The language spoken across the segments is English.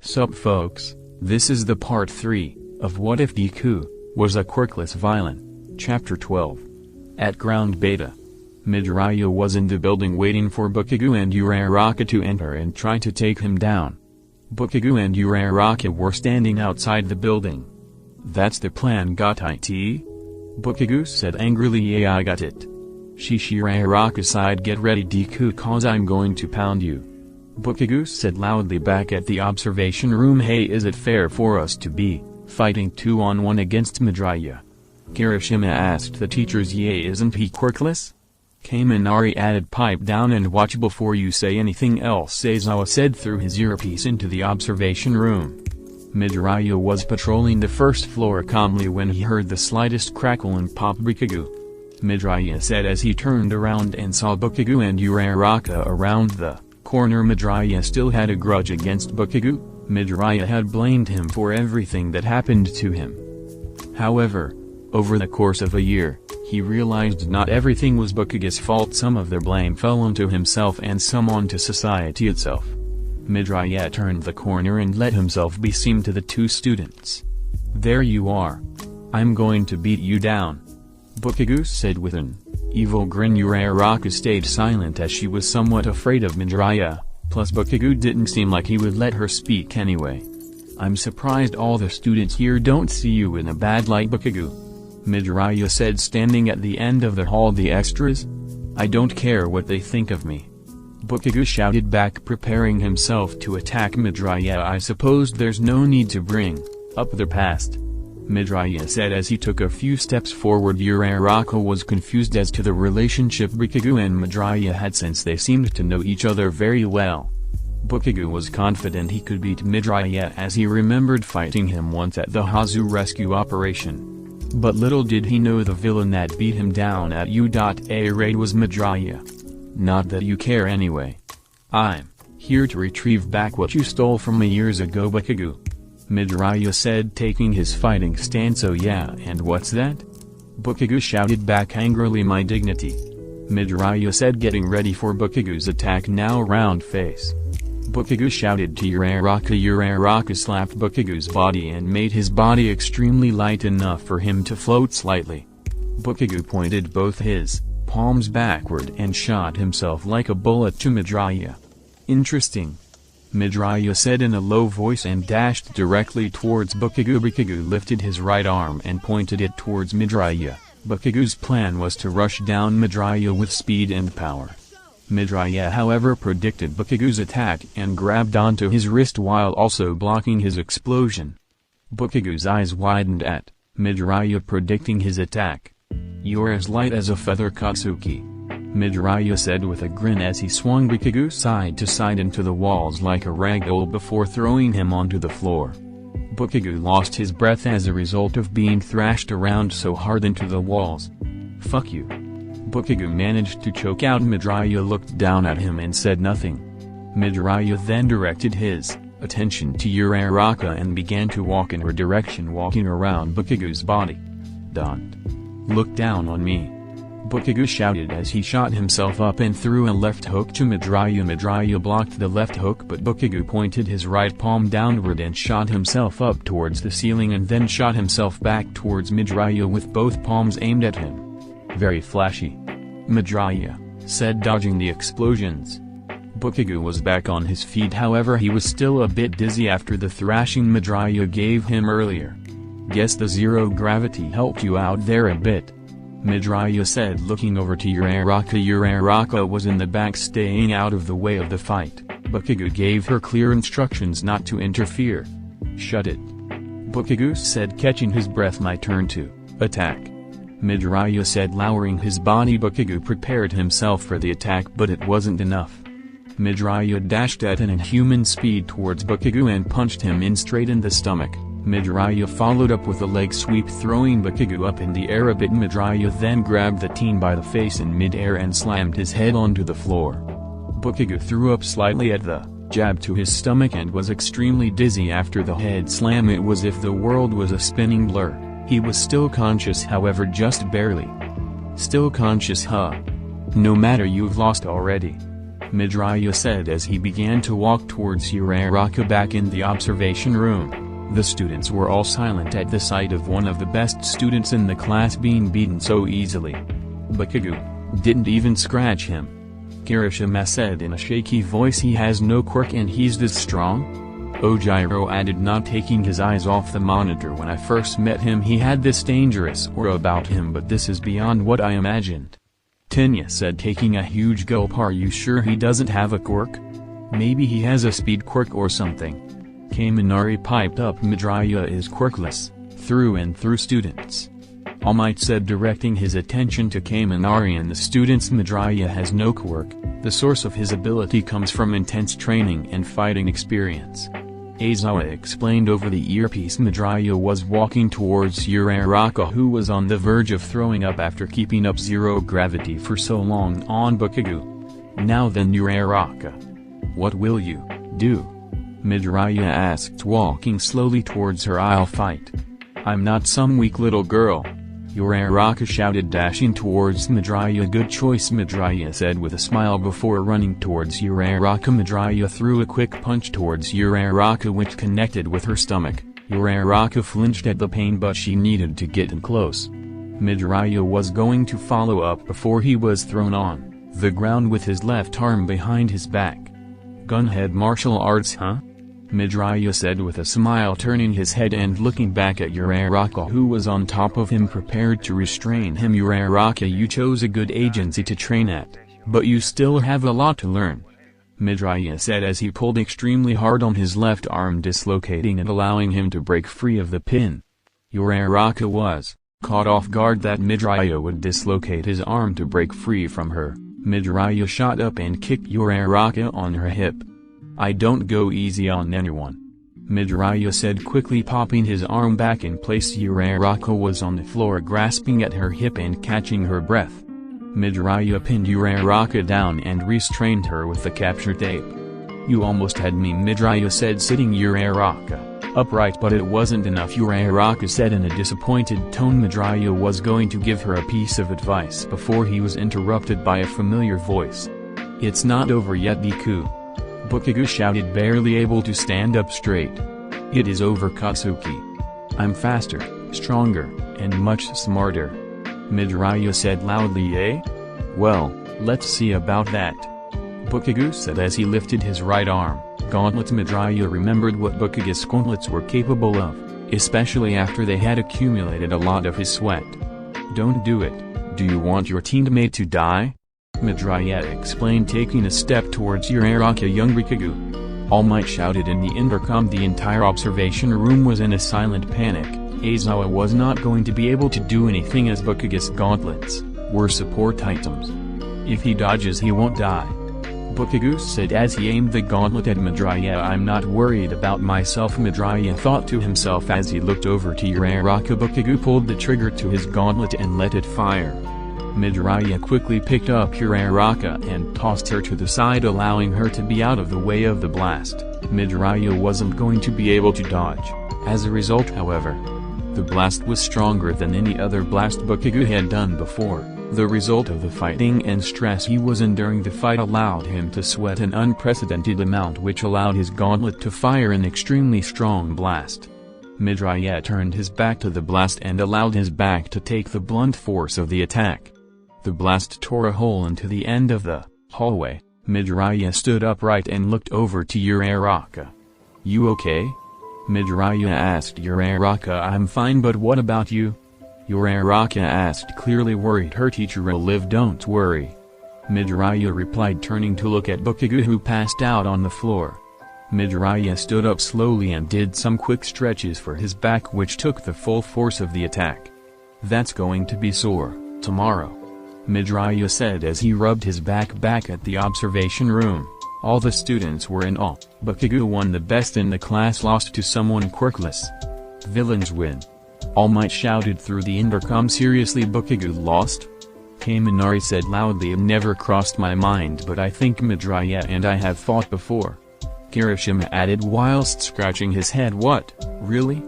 Sup folks, this is the part 3, of What If Deku was a Quirkless villain, Chapter 12. At Ground Beta. Midoriya was in the building waiting for Bakugo and Uraraka to enter and try to take him down. Bakugo and Uraraka were standing outside the building. "That's the plan, got it?" Bakugo said angrily. "Yeah, I got it." Uraraka sighed. "Get ready Deku, cause I'm going to pound you." Bakugo said loudly back at the observation room. "Hey, is it fair for us to be fighting 2-on-1 against Midoriya?" Kirishima asked the teachers. "Yeah, isn't he Quirkless?" Kaminari added. "Pipe down and watch before you say anything else," Seizawa said through his earpiece into the observation room. Midoriya was patrolling the first floor calmly when he heard the slightest crackle and pop. "Bakugo," Midoriya said as he turned around and saw Bakugo and Uraraka around the corner. Midoriya still had a grudge against Bakugo. Midoriya had blamed him for everything that happened to him. However, over the course of a year, he realized not everything was Bakugo's fault. Some of the blame fell onto himself and some onto society itself. Midoriya turned the corner and let himself be seen to the two students. "There you are. I'm going to beat you down," Bakugo said with an evil grin. Uraraka stayed silent as she was somewhat afraid of Midoriya, plus Bakugo didn't seem like he would let her speak anyway. "I'm surprised all the students here don't see you in a bad light, Bakugo," Midoriya said, standing at the end of the hall. "The extras? I don't care what they think of me," Bakugo shouted back, preparing himself to attack Midoriya. "I suppose there's no need to bring up the past," Midoriya said as he took a few steps forward. Uraraka was confused as to the relationship Bakugo and Midoriya had since they seemed to know each other very well. Bakugo was confident he could beat Midoriya as he remembered fighting him once at the Hazu rescue operation. But little did he know the villain that beat him down at U.A raid was Midoriya. "Not that you care anyway. I'm here to retrieve back what you stole from me years ago, Bakugo," Midoriya said, taking his fighting stance. "Oh yeah, and what's that?" Bakugo shouted back angrily. "My dignity," Midoriya said, getting ready for Bakugo's attack. "Now round face," Bakugo shouted to Uraraka. Uraraka slapped Bakugo's body and made his body extremely light enough for him to float slightly. Bakugo pointed both his palms backward and shot himself like a bullet to Midoriya. "Interesting," Midoriya said in a low voice and dashed directly towards Bakugo. Bakugo lifted his right arm and pointed it towards Midoriya. Bakugo's plan was to rush down Midoriya with speed and power. Midoriya however predicted Bakugo's attack and grabbed onto his wrist while also blocking his explosion. Bakugo's eyes widened at Midoriya predicting his attack. "You're as light as a feather, Katsuki," Midoriya said with a grin as he swung Bakugo side to side into the walls like a ragdoll before throwing him onto the floor. Bakugo lost his breath as a result of being thrashed around so hard into the walls. "Fuck you," Bakugo managed to choke out. Midoriya looked down at him and said nothing. Midoriya then directed his attention to Uraraka and began to walk in her direction, walking around Bakugo's body. "Don't look down on me," Bakugo shouted as he shot himself up and threw a left hook to Midoriya. Midoriya blocked the left hook, but Bakugo pointed his right palm downward and shot himself up towards the ceiling and then shot himself back towards Midoriya with both palms aimed at him. "Very flashy," Midoriya said, dodging the explosions. Bakugo was back on his feet, however he was still a bit dizzy after the thrashing Midoriya gave him earlier. "Guess the zero gravity helped you out there a bit," Midoriya said, looking over to Uraraka. Uraraka was in the back staying out of the way of the fight. Bakugo gave her clear instructions not to interfere. "Shut it," Bakugo said, catching his breath. "My turn to attack," Midoriya said, lowering his body. Bakugo prepared himself for the attack, but it wasn't enough. Midoriya dashed at an inhuman speed towards Bakugo and punched him in straight in the stomach. Midoriya followed up with a leg sweep, throwing Bakugo up in the air a bit. Midoriya then grabbed the teen by the face in mid-air and slammed his head onto the floor. Bakugo threw up slightly at the jab to his stomach and was extremely dizzy after the head slam. It was as if the world was a spinning blur. He was still conscious, however, just barely. "Still conscious, huh? No matter, you've lost already," Midoriya said as he began to walk towards Uraraka back in the observation room. The students were all silent at the sight of one of the best students in the class being beaten so easily. Bakugo didn't even scratch him. Kirishima said in a shaky voice, he has no quirk and he's this strong? Ojiro added, not taking his eyes off the monitor. When I first met him he had this dangerous aura about him, but this is beyond what I imagined. Tenya said, taking a huge gulp. Are you sure he doesn't have a quirk? Maybe he has a speed quirk or something. Kaminari piped up. Midoriya is quirkless, through and through, students. All Might said, directing his attention to Kaminari and the students. Midoriya has no quirk, the source of his ability comes from intense training and fighting experience. Aizawa explained over the earpiece. Midoriya was walking towards Uraraka, who was on the verge of throwing up after keeping up zero gravity for so long on Bakugo. Now then, Uraraka, what will you do? Midoriya asked, walking slowly towards her. I'll fight. I'm not some weak little girl. Uraraka shouted, dashing towards Midoriya. Good choice, Midoriya said with a smile before running towards Uraraka. Midoriya threw a quick punch towards Uraraka which connected with her stomach. Uraraka flinched at the pain, but she needed to get in close. Midoriya was going to follow up before he was thrown on the ground with his left arm behind his back. Gunhead martial arts, huh? Midoriya said with a smile, turning his head and looking back at Uraraka, who was on top of him prepared to restrain him. Uraraka, you chose a good agency to train at, but you still have a lot to learn. Midoriya said as he pulled extremely hard on his left arm, dislocating and allowing him to break free of the pin. Uraraka was caught off guard that Midoriya would dislocate his arm to break free from her. Midoriya shot up and kicked Uraraka on her hip. I don't go easy on anyone. Midoriya said, quickly popping his arm back in place. Uraraka was on the floor grasping at her hip and catching her breath. Midoriya pinned Uraraka down and restrained her with the capture tape. You almost had me, Midoriya said, sitting Uraraka upright, but it wasn't enough. Uraraka said in a disappointed tone. Midoriya was going to give her a piece of advice before he was interrupted by a familiar voice. It's not over yet, Deku. Bakugo shouted, barely able to stand up straight. It is over, Katsuki. I'm faster, stronger, and much smarter. Midoriya said loudly. Eh? Well, let's see about that. Bakugo said as he lifted his right arm. Gauntlets. Midoriya remembered what Bakugo's gauntlets were capable of, especially after they had accumulated a lot of his sweat. Don't do it. Do you want your teammate to die? Midoriya explained, taking a step towards Uraraka. Young Bakugo. All Might shouted in the intercom. The entire observation room was in a silent panic. Aizawa was not going to be able to do anything as Bakugo's gauntlets were support items. If he dodges he won't die. Bakugo said as he aimed the gauntlet at Midoriya. I'm not worried about myself, Midoriya thought to himself as he looked over to Uraraka. Bakugo pulled the trigger to his gauntlet and let it fire. Midoriya quickly picked up Uraraka and tossed her to the side, allowing her to be out of the way of the blast. Midoriya wasn't going to be able to dodge. As a result, however, the blast was stronger than any other blast Bakugo had done before. The result of the fighting and stress he was in during the fight allowed him to sweat an unprecedented amount, which allowed his gauntlet to fire an extremely strong blast. Midoriya turned his back to the blast and allowed his back to take the blunt force of the attack. The blast tore a hole into the end of the hallway. Midoriya stood upright and looked over to Uraraka. You okay? Midoriya asked Uraraka. I'm fine, but what about you? Uraraka asked, clearly worried. Her teacher will live, don't worry. Midoriya replied, turning to look at Bakugo, who passed out on the floor. Midoriya stood up slowly and did some quick stretches for his back, which took the full force of the attack. That's going to be sore tomorrow, Midoriya said as he rubbed his back at the observation room. All the students were in awe. Bakugo won. The best in the class lost to someone quirkless. Villains win. All Might shouted through the intercom. Seriously, Bakugo lost? Kaminari said loudly. It never crossed my mind, but I think Midoriya and I have fought before. Kirishima added whilst scratching his head. What, really?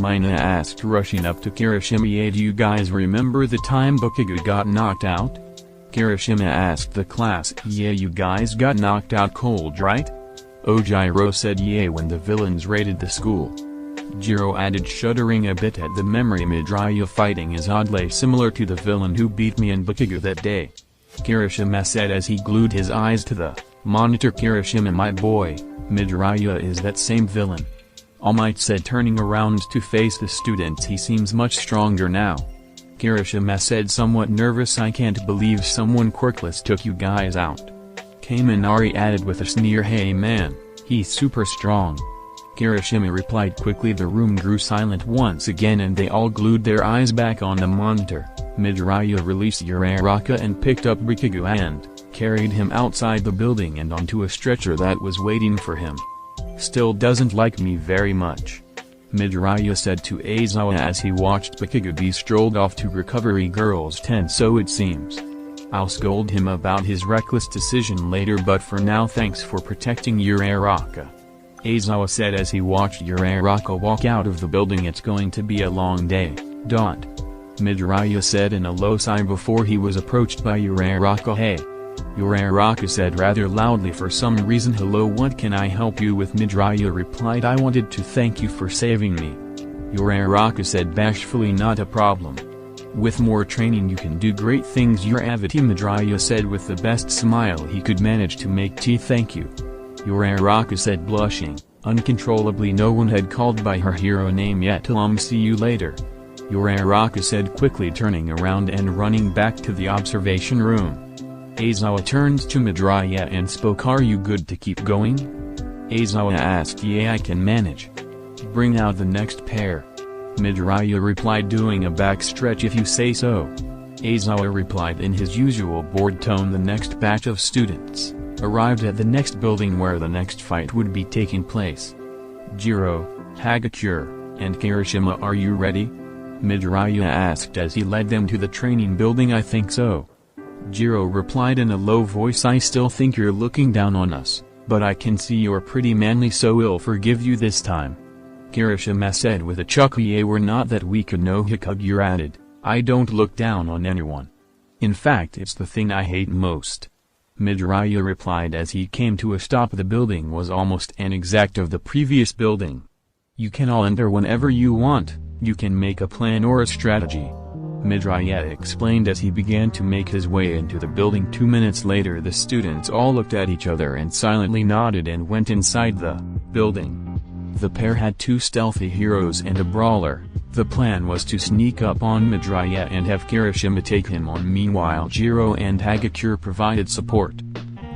Mina asked, rushing up to Kirishima. Do you guys remember the time Bakugo got knocked out? Kirishima asked the class. Yeah, you guys got knocked out cold, right? Ojiro said yeah when the villains raided the school. Jiro added, shuddering a bit at the memory. Midoriya fighting is oddly similar to the villain who beat me in Bakugo that day. Kirishima said as he glued his eyes to the monitor. Kirishima, my boy, Midoriya is that same villain. All Might said, turning around to face the students. He seems much stronger now. Kirishima said, somewhat nervous. I can't believe someone Quirkless took you guys out. Kaminari added with a sneer, hey man, he's super strong. Kirishima replied quickly. The room grew silent once again and they all glued their eyes back on the monitor. Midoriya released Uraraka and picked up Bakugo and carried him outside the building and onto a stretcher that was waiting for him. Still doesn't like me very much, Midoriya said to Aizawa as he watched Bakugo be strolled off to Recovery Girls' tent. So it seems. I'll scold him about his reckless decision later, but for now thanks for protecting Uraraka, Aizawa said as he watched Uraraka walk out of the building. It's going to be a long day, Midoriya said in a low sigh before he was approached by Uraraka. Hey. Uraraka said rather loudly for some reason. Hello, what can I help you with? Midoriya replied, I wanted to thank you for saving me. Uraraka said bashfully, not a problem. With more training you can do great things. Midoriya said with the best smile he could manage to make. Thank you. Uraraka said, blushing uncontrollably. No one had called by her hero name yet. See you later, Uraraka said quickly, turning around and running back to the observation room. Aizawa turned to Midoriya and spoke. Are you good to keep going? Aizawa asked. Yeah, I can manage. Bring out the next pair, Midoriya replied, doing a back stretch. If you say so, Aizawa replied in his usual bored tone. The next batch of students arrived at the next building where the next fight would be taking place. Jiro, Hagakure, and Kirishima, are you ready? Midoriya asked as he led them to the training building. I think so, Jiro replied in a low voice. I still think you're looking down on us, but I can see you're pretty manly, so we'll forgive you this time, Kirishima said with a chuckle. Yeah, we're not that weak. No, Hikagure added, I don't look down on anyone. In fact, it's the thing I hate most, Midoriya replied as he came to a stop. The building was almost an exact of the previous building. You can all enter whenever you want, you can make a plan or a strategy, Midoriya explained as he began to make his way into the building. 2 minutes later the students all looked at each other and silently nodded and went inside the building. The pair had 2 stealthy heroes and a brawler. The plan was to sneak up on Midoriya and have Kirishima take him on. Meanwhile Jiro and Hagakure provided support.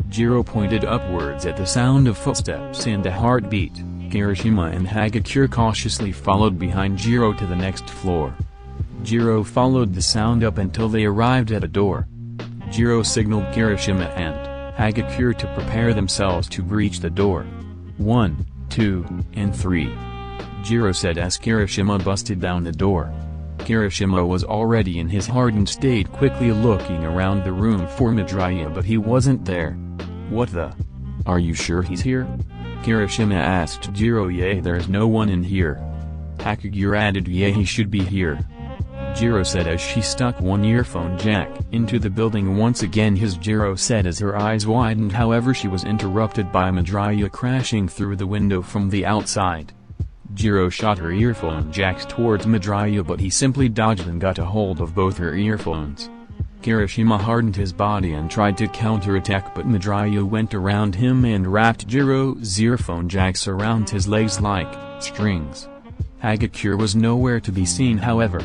Jiro pointed upwards at the sound of footsteps and a heartbeat. Kirishima and Hagakure cautiously followed behind Jiro to the next floor. Jiro followed the sound up until they arrived at a door. Jiro signaled Kirishima and Hagakure to prepare themselves to breach the door. 1, 2, and 3. Jiro said as Kirishima busted down the door. Kirishima was already in his hardened state, quickly looking around the room for Midoriya, but he wasn't there. What the? Are you sure he's here? Kirishima asked Jiro. Yeah, there's no one in here. Hagakure added. Yeah, he should be here, Jiro said as she stuck one earphone jack into the building once again. Jiro said as her eyes widened. However, she was interrupted by Midoriya crashing through the window from the outside. Jiro shot her earphone jacks towards Midoriya, but he simply dodged and got a hold of both her earphones. Kirishima hardened his body and tried to counterattack, but Midoriya went around him and wrapped Jiro's earphone jacks around his legs like strings. Hagakure was nowhere to be seen. However,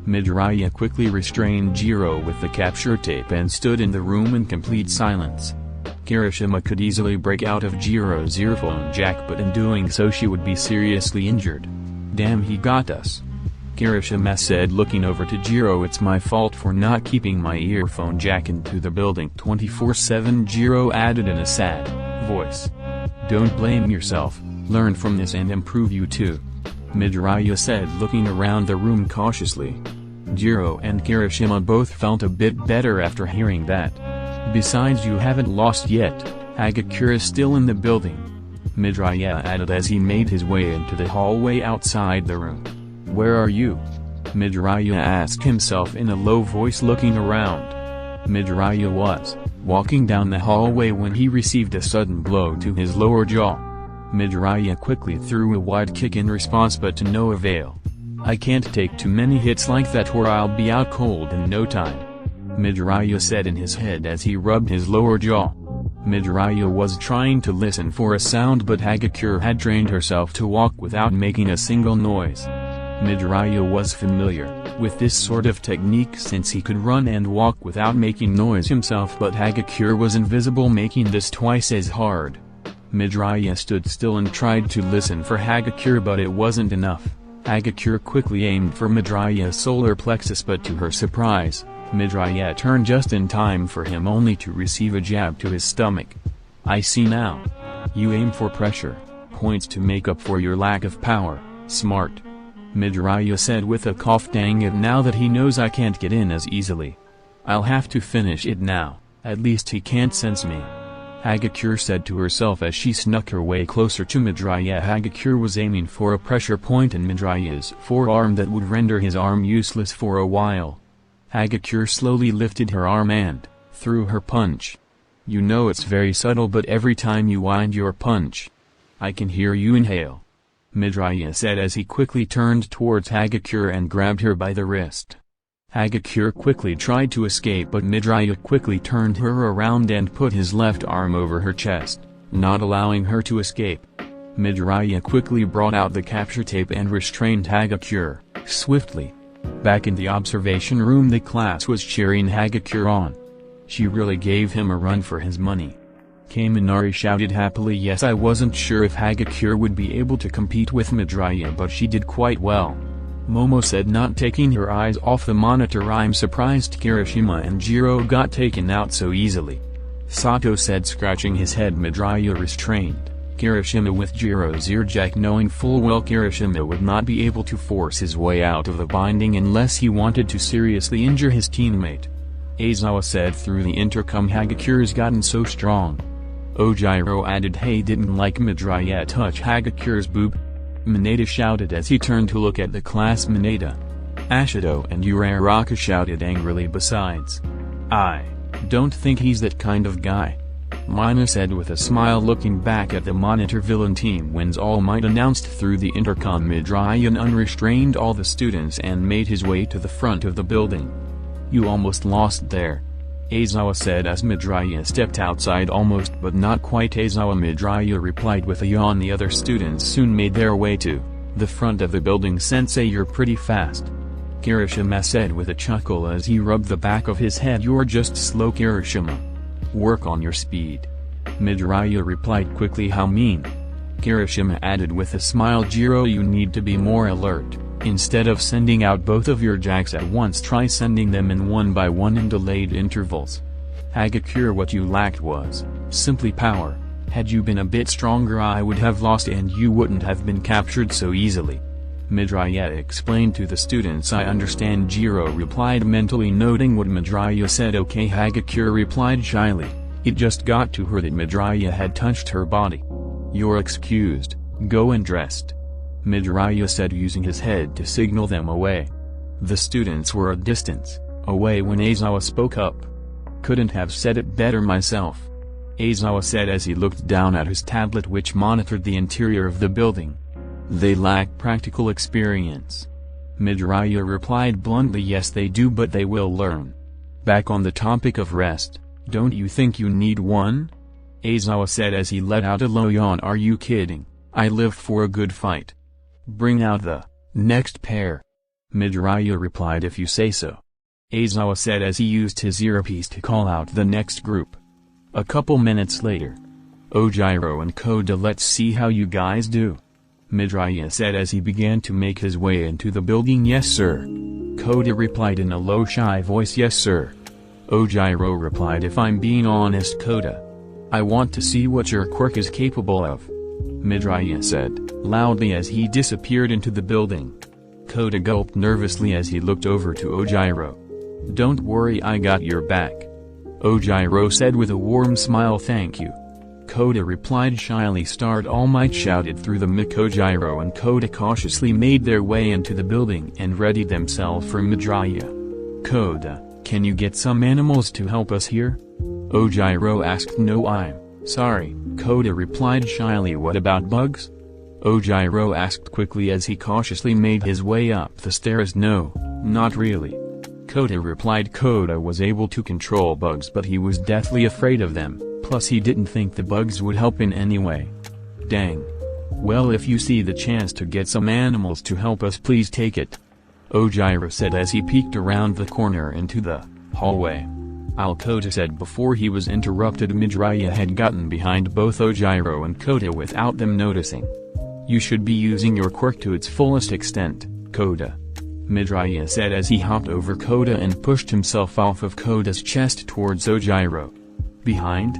Midoriya quickly restrained Jiro with the capture tape and stood in the room in complete silence. Kirishima could easily break out of Jiro's earphone jack, but in doing so she would be seriously injured. Damn, he got us, Kirishima said, looking over to Jiro. It's my fault for not keeping my earphone jack into the building 24/7, Jiro added in a sad voice. Don't blame yourself, learn from this and improve. You too, Midoriya said, looking around the room cautiously. Jiro and Kirishima both felt a bit better after hearing that. Besides, you haven't lost yet, Hagakure is still in the building, Midoriya added as he made his way into the hallway outside the room. Where are you? Midoriya asked himself in a low voice, looking around. Midoriya was walking down the hallway when he received a sudden blow to his lower jaw. Midoriya quickly threw a wide kick in response, but to no avail. "I can't take too many hits like that or I'll be out cold in no time," Midoriya said in his head as he rubbed his lower jaw. Midoriya was trying to listen for a sound, but Hagakure had trained herself to walk without making a single noise. Midoriya was familiar with this sort of technique since he could run and walk without making noise himself, but Hagakure was invisible, making this twice as hard. Midoriya stood still and tried to listen for Hagakure, but it wasn't enough. Hagakure quickly aimed for Midoriya's solar plexus, but to her surprise, Midoriya turned just in time for him only to receive a jab to his stomach. "I see now. You aim for pressure points to make up for your lack of power. Smart," Midoriya said with a cough. "Dang it, now that he knows I can't get in as easily, I'll have to finish it now. At least he can't sense me," Hagakure said to herself as she snuck her way closer to Midoriya. Hagakure was aiming for a pressure point in Midoriya's forearm that would render his arm useless for a while. Hagakure slowly lifted her arm and threw her punch. "You know it's very subtle, but every time you wind your punch, I can hear you inhale," Midoriya said as he quickly turned towards Hagakure and grabbed her by the wrist. Hagakure quickly tried to escape, but Midoriya quickly turned her around and put his left arm over her chest, not allowing her to escape. Midoriya quickly brought out the capture tape and restrained Hagakure swiftly. Back in the observation room, the class was cheering Hagakure on. She really gave him a run for his money. Kaminari shouted happily. Yes, I wasn't sure if Hagakure would be able to compete with Midoriya, but she did quite well, Momo said, not taking her eyes off the monitor. I'm surprised Kirishima and Jiro got taken out so easily, Sato said, scratching his head. Midoriya restrained Kirishima with Jiro's earjack, knowing full well Kirishima would not be able to force his way out of the binding unless he wanted to seriously injure his teammate. Aizawa said through the intercom, Hagakure's gotten so strong. Ojiro added, hey, didn't like Midoriya touch Hagakure's boob? Mineta shouted as he turned to look at the class. Mineta, Ashido and Uraraka shouted angrily. Besides, I don't think he's that kind of guy, Mina said with a smile, looking back at the monitor. Villain Team wins. All Might announced through the intercom. Midoriya unrestrained all the students and made his way to the front of the building. You almost lost there, Aizawa said as Midoriya stepped outside. Almost but not quite, Aizawa. Midoriya replied with a yawn. The other students soon made their way to the front of the building. Sensei, you're pretty fast, Kirishima said with a chuckle as he rubbed the back of his head. You're just slow, Kirishima. Work on your speed, Midoriya replied quickly. How mean, Kirishima added with a smile. Jiro, you need to be more alert. Instead of sending out both of your jacks at once, try sending them in one by one in delayed intervals. Hagakure, what you lacked was simply power. Had you been a bit stronger, I would have lost and you wouldn't have been captured so easily, Midoriya explained to the students. I understand, Jiro replied, mentally noting what Midoriya said. Okay, Hagakure replied shyly. It just got to her that Midoriya had touched her body. You're excused, go and dressed, Midoriya said, using his head to signal them away. The students were a distance away when Aizawa spoke up. Couldn't have said it better myself, Aizawa said as he looked down at his tablet which monitored the interior of the building. They lack practical experience, Midoriya replied bluntly. Yes they do, but they will learn. Back on the topic of rest, don't you think you need one? Aizawa said as he let out a low yawn. Are you kidding? I live for a good fight. Bring out the next pair, Midoriya replied. If you say so, Aizawa said as he used his earpiece to call out the next group. A couple minutes later, Ojiro and Koda. Let's see how you guys do, Midoriya said as he began to make his way into the building. Yes sir, Koda replied in a low shy voice. Yes sir, Ojiro replied. If I'm being honest, Koda, I want to see what your quirk is capable of, Midoriya said loudly as he disappeared into the building. Koda gulped nervously as he looked over to Ojiro. Don't worry, I got your back, Ojiro said with a warm smile. Thank you, Koda replied shyly. All Might shouted through the mic. Ojiro and Koda cautiously made their way into the building and readied themselves for Midoriya. Koda, Can you get some animals to help us here? Ojiro asked. No, I'm sorry, Koda replied shyly. What about bugs? Ojiro asked quickly as he cautiously made his way up the stairs. No, not really. Koda replied. Koda was able to control bugs, but he was deathly afraid of them, plus he didn't think the bugs would help in any way. Dang. Well, if you see the chance to get some animals to help us, please take it, Ojiro said as he peeked around the corner into the hallway. Koda said before he was interrupted. Midoriya had gotten behind both Ojiro and Koda without them noticing. You should be using your quirk to its fullest extent, Koda, Midoriya said as he hopped over Koda and pushed himself off of Koda's chest towards Ojiro. Behind?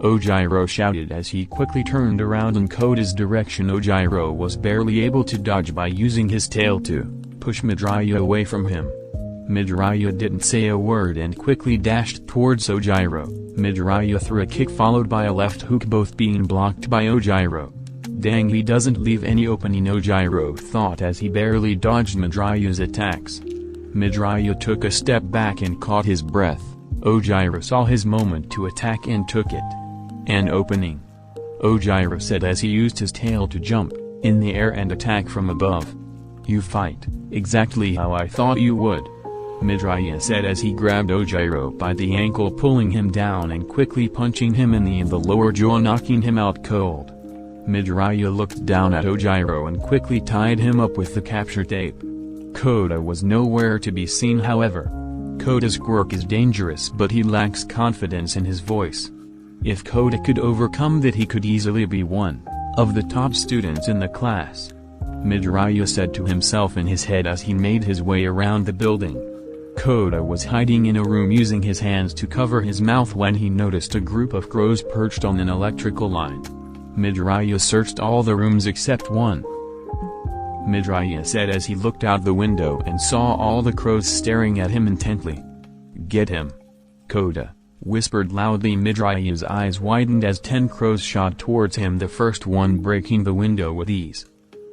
Ojiro shouted as he quickly turned around in Koda's direction. Ojiro was barely able to dodge by using his tail to push Midoriya away from him. Midoriya didn't say a word and quickly dashed towards Ojiro. Midoriya threw a kick followed by a left hook, both being blocked by Ojiro. Dang, he doesn't leave any opening, Ojiro thought as he barely dodged Midoriya's attacks. Midoriya took a step back and caught his breath. Ojiro saw his moment to attack and took it. An opening, Ojiro said as he used his tail to jump in the air and attack from above. You fight exactly how I thought you would, Midoriya said as he grabbed Ojiro by the ankle, pulling him down and quickly punching him in the lower jaw, knocking him out cold. Midoriya looked down at Ojiro and quickly tied him up with the capture tape. Koda was nowhere to be seen. However, Koda's quirk is dangerous, but he lacks confidence in his voice. If Koda could overcome that, he could easily be one of the top students in the class, Midoriya said to himself in his head as he made his way around the building. Koda was hiding in a room using his hands to cover his mouth when he noticed a group of crows perched on an electrical line. Midoriya searched all the rooms except one, Midoriya said as he looked out the window and saw all the crows staring at him intently. Get him, Koda whispered loudly. Midoriya's eyes widened as 10 crows shot towards him, the first one breaking the window with ease.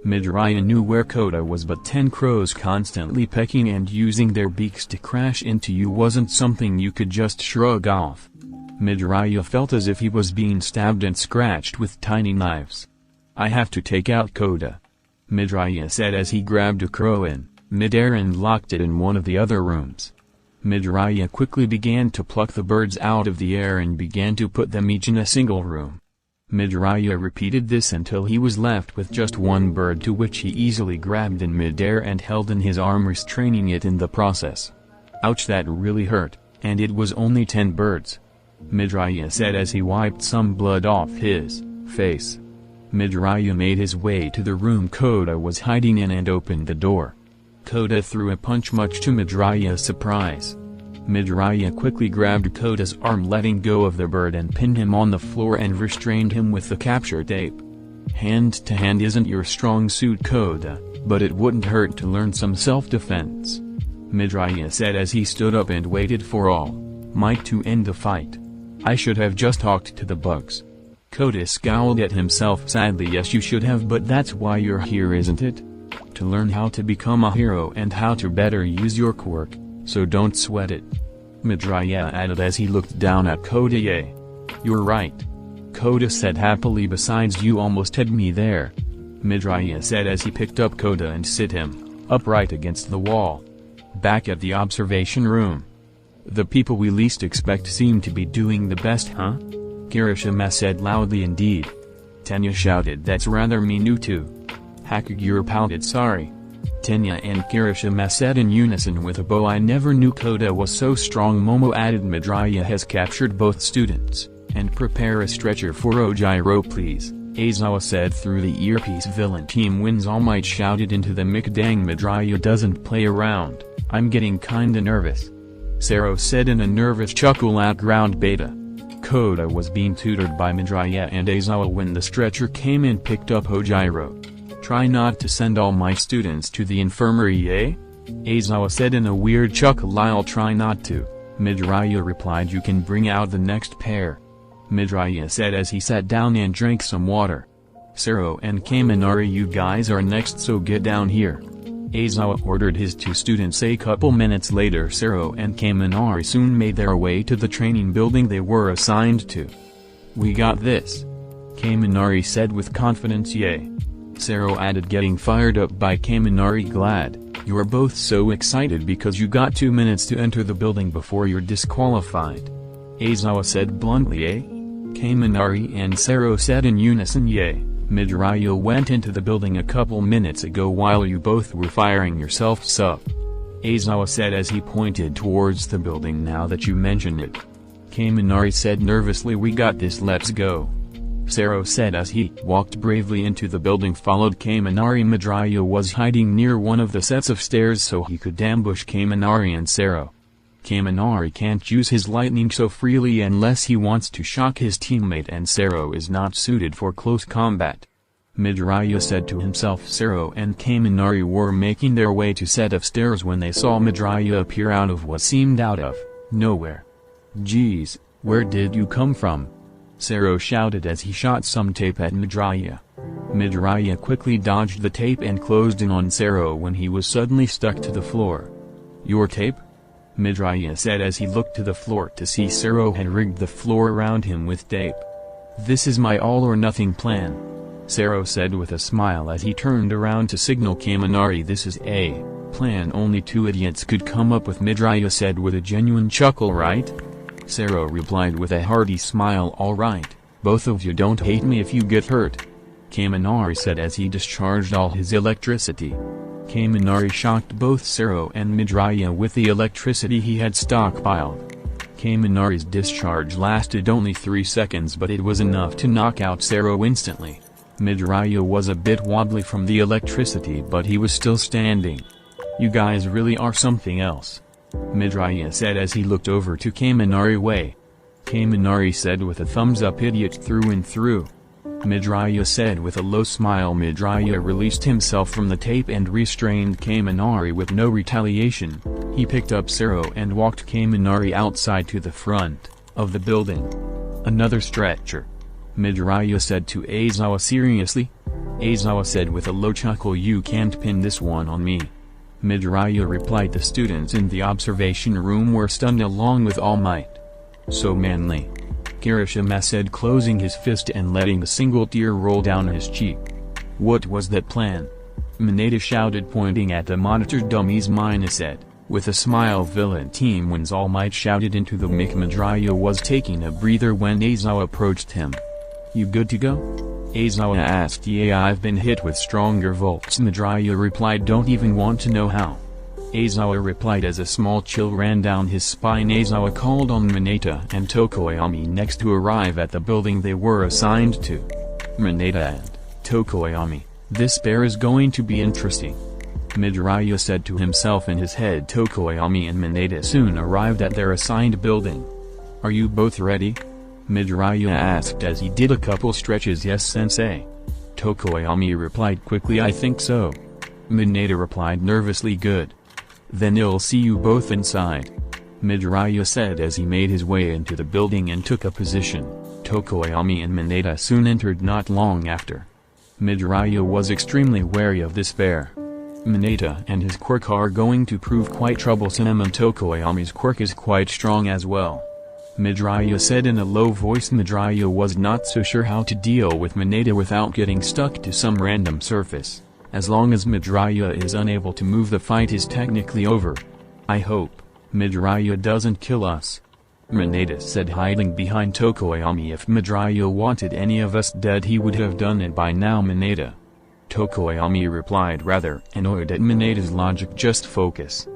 Midoriya knew where Koda was, but 10 crows constantly pecking and using their beaks to crash into you wasn't something you could just shrug off. Midoriya felt as if he was being stabbed and scratched with tiny knives. I have to take out Koda, Midoriya said as he grabbed a crow in midair and locked it in one of the other rooms. Midoriya quickly began to pluck the birds out of the air and began to put them each in a single room. Midoriya repeated this until he was left with just one bird, to which he easily grabbed in midair and held in his arm, restraining it in the process. Ouch, that really hurt, and it was only 10 birds, Midoriya said as he wiped some blood off his face. Midoriya made his way to the room Koda was hiding in and opened the door. Koda threw a punch, much to Midoriya's surprise. Midoriya quickly grabbed Koda's arm, letting go of the bird, and pinned him on the floor and restrained him with the capture tape. Hand-to-hand isn't your strong suit, Koda, but it wouldn't hurt to learn some self-defense, Midoriya said as he stood up and waited for all might to end the fight. I should have just talked to the bugs. Koda scowled at himself sadly. Yes, you should have, but that's why you're here, isn't it? To learn how to become a hero and how to better use your quirk, so don't sweat it, Midoriya added as he looked down at Koda. Yeah, you're right, Koda said happily. Besides, you almost had me there, Midoriya said as he picked up Koda and sit him upright against the wall. Back at the observation room, the people we least expect seem to be doing the best, huh? Kirishima said loudly. Indeed, Tenya shouted. That's rather mean too. Hakagura pouted. Sorry, Tenya and Kirishima said in unison with a bow. I never knew Koda was so strong, Momo added. Midoriya has captured both students, and prepare a stretcher for Ojiro please, Aizawa said through the earpiece. Villain team wins, All Might shouted into the mic. Dang, Midoriya doesn't play around, I'm getting kinda nervous, Sero said in a nervous chuckle. At ground beta, Koda was being tutored by Midoriya and Aizawa when the stretcher came and picked up Ojiro. Try not to send all my students to the infirmary, eh? Aizawa said in a weird chuckle. I'll try not to, Midoriya replied. You can bring out the next pair, Midoriya said as he sat down and drank some water. Sero and Kaminari, you guys are next, so get down here, Aizawa ordered his two students. A couple minutes later, Sero and Kaminari soon made their way to the training building they were assigned to. "We got this," Kaminari said with confidence. "Yay," Sero added, getting fired up by Kaminari. "Glad you're both so excited because you got 2 minutes to enter the building before you're disqualified," Aizawa said bluntly. Kaminari and Sero said in unison. "Yay, Midoriya went into the building a couple minutes ago while you both were firing yourselves up," Aizawa said as he pointed towards the building. "Now that you mention it," Kaminari said nervously. "We got this, let's go," Sero said as he walked bravely into the building, followed Kaminari. Midoriya was hiding near one of the sets of stairs so he could ambush Kaminari and Sero. Kaminari can't use his lightning so freely unless he wants to shock his teammate, and Sero is not suited for close combat, Midoriya said to himself. Sero and Kaminari were making their way to set of stairs when they saw Midoriya appear out of what seemed out of nowhere. "Geez, where did you come from?" Sero shouted as he shot some tape at Midoriya. Midoriya quickly dodged the tape and closed in on Sero when he was suddenly stuck to the floor. "Your tape?" Midoriya said as he looked to the floor to see Sero had rigged the floor around him with tape. "This is my all-or-nothing plan," Sero said with a smile as he turned around to signal Kaminari. "This is a plan only two idiots could come up with," Midoriya said with a genuine chuckle. "Right?" Sero replied with a hearty smile. "All right, both of you don't hate me if you get hurt," Kaminari said as he discharged all his electricity. Kaminari shocked both Sero and Midoriya with the electricity he had stockpiled. Kaminari's discharge lasted only 3 seconds, but it was enough to knock out Sero instantly. Midoriya was a bit wobbly from the electricity, but he was still standing. "You guys really are something else," Midoriya said as he looked over to Kaminari. Kaminari said with a thumbs up. "Idiot through and through," Midoriya said with a low smile. Midoriya released himself from the tape and restrained Kaminari with no retaliation. He picked up Sero and walked Kaminari outside to the front of the building. "Another stretcher," Midoriya said to Aizawa seriously. Aizawa said with a low chuckle. "You can't pin this one on me," Midoriya replied. The students in the observation room were stunned along with All Might. "So manly," Kirishima said, closing his fist and letting a single tear roll down his cheek. "What was that plan?" Mineta shouted, pointing at the monitor dummies. Mina said, with a smile. "Villain team wins," All Might shouted into the mic. Midoriya was taking a breather when Aizawa approached him. "You good to go?" Aizawa asked. "Yeah, I've been hit with stronger volts," Midoriya replied. "Don't even want to know how," Aizawa replied as a small chill ran down his spine. Aizawa called on Mineta and Tokoyami next to arrive at the building they were assigned to. "Mineta and Tokoyami, this pair is going to be interesting," Midoriya said to himself in his head. Tokoyami and Mineta soon arrived at their assigned building. "Are you both ready?" Midoriya asked as he did a couple stretches. "Yes, sensei," Tokoyami replied quickly. "I think so," Mineta replied nervously. "Good. Then I'll see you both inside," Midoriya said as he made his way into the building and took a position. Tokoyami and Mineta soon entered not long after. Midoriya was extremely wary of this pair. Mineta and his quirk are going to prove quite troublesome, and Tokoyami's quirk is quite strong as well, Midoriya said in a low voice. Midoriya was not so sure how to deal with Mineta without getting stuck to some random surface. As long as Midoriya is unable to move, the fight is technically over. "I hope Midoriya doesn't kill us," Mineta said, hiding behind Tokoyami. "If Midoriya wanted any of us dead, he would have done it by now, Mineta," Tokoyami replied, rather annoyed at Mineta's logic. "Just focus."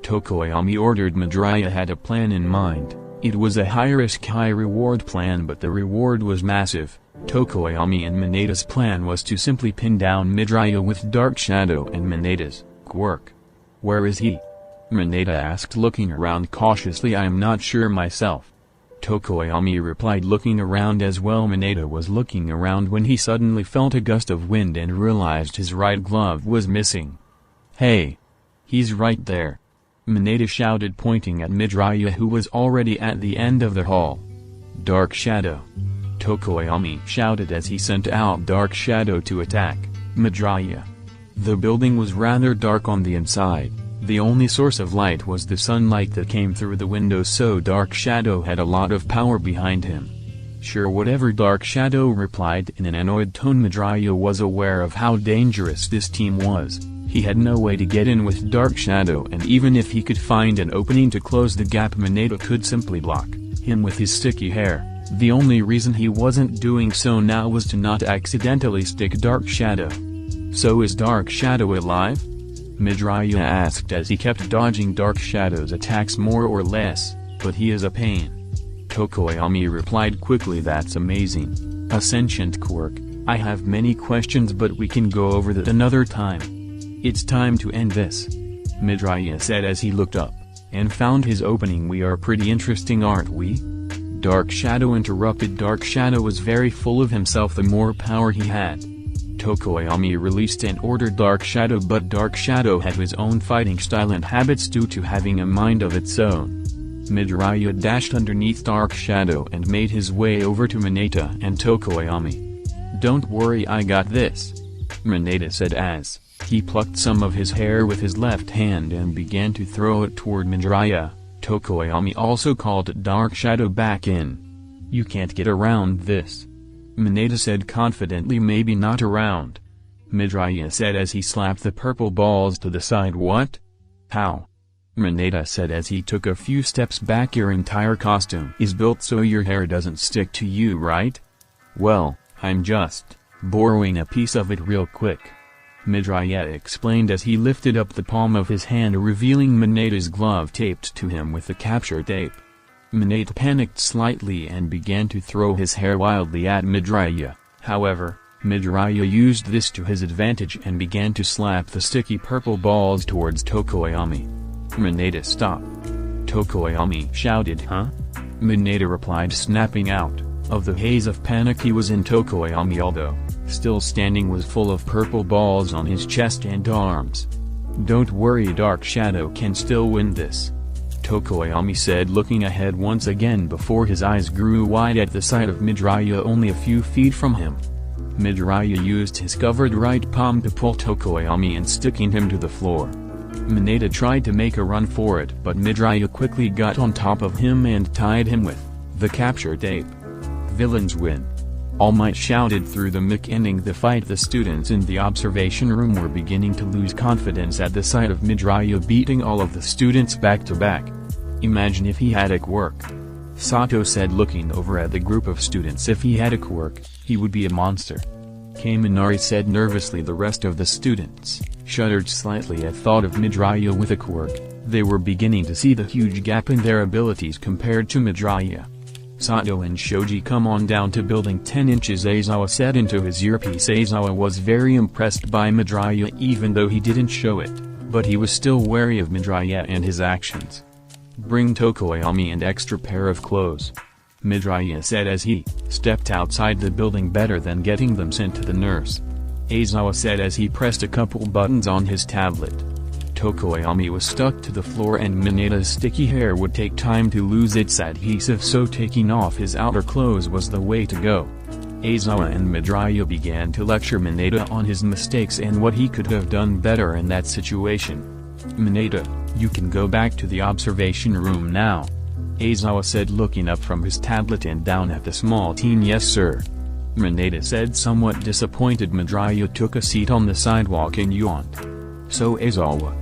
Tokoyami ordered. Midoriya had a plan in mind. It was a high-risk high-reward plan, but the reward was massive. Tokoyami and Mineta's plan was to simply pin down Midoriya with Dark Shadow and Mineta's quirk. "Where is he?" Mineta asked, looking around cautiously. "I am not sure myself," Tokoyami replied, looking around as well. Mineta was looking around when he suddenly felt a gust of wind and realized his right glove was missing. "Hey! He's right there!" Mineta shouted, pointing at Midoriya, who was already at the end of the hall. "Dark Shadow!" Tokoyami shouted as he sent out Dark Shadow to attack Midoriya. The building was rather dark on the inside. The only source of light was the sunlight that came through the window, so Dark Shadow had a lot of power behind him. Sure, whatever, Dark Shadow replied in an annoyed tone. Midoriya was aware of how dangerous this team was. He had no way to get in with Dark Shadow, and even if he could find an opening to close the gap, Mineta could simply block him with his sticky hair. The only reason he wasn't doing so now was to not accidentally stick Dark Shadow. So is Dark Shadow alive? Midoriya asked as he kept dodging Dark Shadow's attacks more or less, but he is a pain. Tokoyami replied quickly, that's amazing. A sentient quirk. I have many questions, but we can go over that another time. It's time to end this, Midoriya said as he looked up and found his opening. We are pretty interesting, aren't we? Dark Shadow interrupted. Dark Shadow was very full of himself the more power he had. Tokoyami released and ordered Dark Shadow, but Dark Shadow had his own fighting style and habits due to having a mind of its own. Midoriya dashed underneath Dark Shadow and made his way over to Mineta and Tokoyami. Don't worry, I got this, Mineta said as he plucked some of his hair with his left hand and began to throw it toward Midoriya. Tokoyami also called Dark Shadow back in. You can't get around this, Mineta said confidently. Maybe not around, Midoriya said as he slapped the purple balls to the side. What? How? Mineta said as he took a few steps back. Your entire costume is built so your hair doesn't stick to you, right? Well, I'm just borrowing a piece of it real quick, Midoriya explained as he lifted up the palm of his hand, revealing Mineta's glove taped to him with the capture tape. Mineta panicked slightly and began to throw his hair wildly at Midoriya. However, Midoriya used this to his advantage and began to slap the sticky purple balls towards Tokoyami. Mineta, stop! Tokoyami shouted. Huh? Mineta replied, snapping out of the haze of panic he was in. Tokoyami, although still standing, was full of purple balls on his chest and arms. Don't worry, Dark Shadow can still win this, Tokoyami said, looking ahead once again before his eyes grew wide at the sight of Midoriya only a few feet from him. Midoriya used his covered right palm to pull Tokoyami and sticking him to the floor. Mineta tried to make a run for it, but Midoriya quickly got on top of him and tied him with the capture tape. Villains win, All Might shouted through the mic, ending the fight. The students in the observation room were beginning to lose confidence at the sight of Midoriya beating all of the students back to back. Imagine if he had a quirk, Sato said, looking over at the group of students. If he had a quirk, he would be a monster, Kaminari said nervously. The rest of the students shuddered slightly at thought of Midoriya with a quirk. They were beginning to see the huge gap in their abilities compared to Midoriya. Sato and Shoji, come on down to building 10 inches, Aizawa said into his earpiece. Aizawa was very impressed by Midoriya even though he didn't show it, but he was still wary of Midoriya and his actions. Bring Tokoyami an extra pair of clothes, Midoriya said as he stepped outside the building. Better than getting them sent to the nurse, Aizawa said as he pressed a couple buttons on his tablet. Tokoyami was stuck to the floor and Mineta's sticky hair would take time to lose its adhesive, so taking off his outer clothes was the way to go. Aizawa and Midoriya began to lecture Mineta on his mistakes and what he could have done better in that situation. Mineta, you can go back to the observation room now, Aizawa said, looking up from his tablet and down at the small teen. Yes sir, Mineta said, somewhat disappointed. Midoriya took a seat on the sidewalk and yawned. So Aizawa,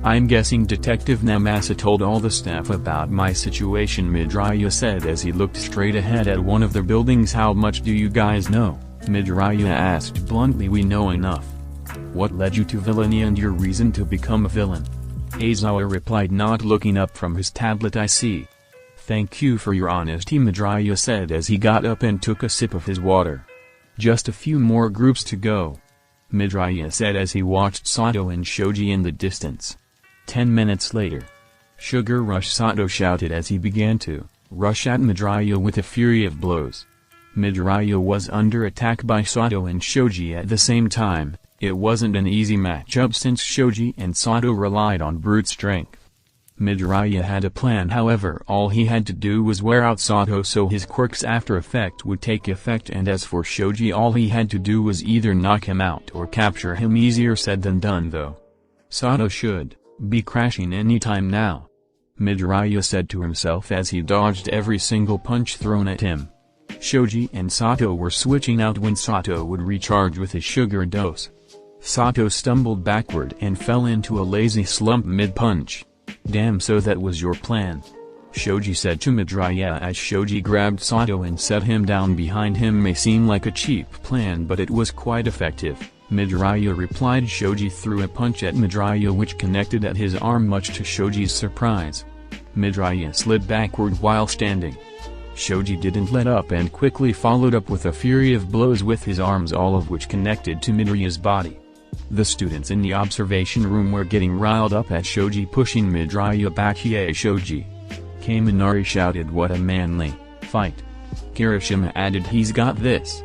I'm guessing Detective Namasa told all the staff about my situation, Midoriya said as he looked straight ahead at one of the buildings. How much do you guys know? Midoriya asked bluntly. We know enough. What led you to villainy and your reason to become a villain? Aizawa replied, not looking up from his tablet. I see. Thank you for your honesty, Midoriya said as he got up and took a sip of his water. Just a few more groups to go, Midoriya said as he watched Sato and Shoji in the distance. 10 minutes later. Sugar Rush, Sato shouted as he began to rush at Midoriya with a fury of blows. Midoriya was under attack by Sato and Shoji at the same time. It wasn't an easy matchup since Shoji and Sato relied on brute strength. Midoriya had a plan, however all he had to do was wear out Sato so his quirk's after effect would take effect, and as for Shoji, all he had to do was either knock him out or capture him. Easier said than done though. Sato should be crashing anytime now, Midoriya said to himself as he dodged every single punch thrown at him. Shoji and Sato were switching out when Sato would recharge with his sugar dose. Sato stumbled backward and fell into a lazy slump mid-punch. Damn, so that was your plan? Shoji said to Midoriya as Shoji grabbed Sato and set him down behind him. May seem like a cheap plan, but it was quite effective, Midoriya replied. Shoji threw a punch at Midoriya which connected at his arm, much to Shoji's surprise. Midoriya slid backward while standing. Shoji didn't let up and quickly followed up with a fury of blows with his arms, all of which connected to Midoriya's body. The students in the observation room were getting riled up at Shoji pushing Midoriya back. "Hiei Shoji!" Kaminari shouted. "What a manly fight!" Kirishima added, "He's got this."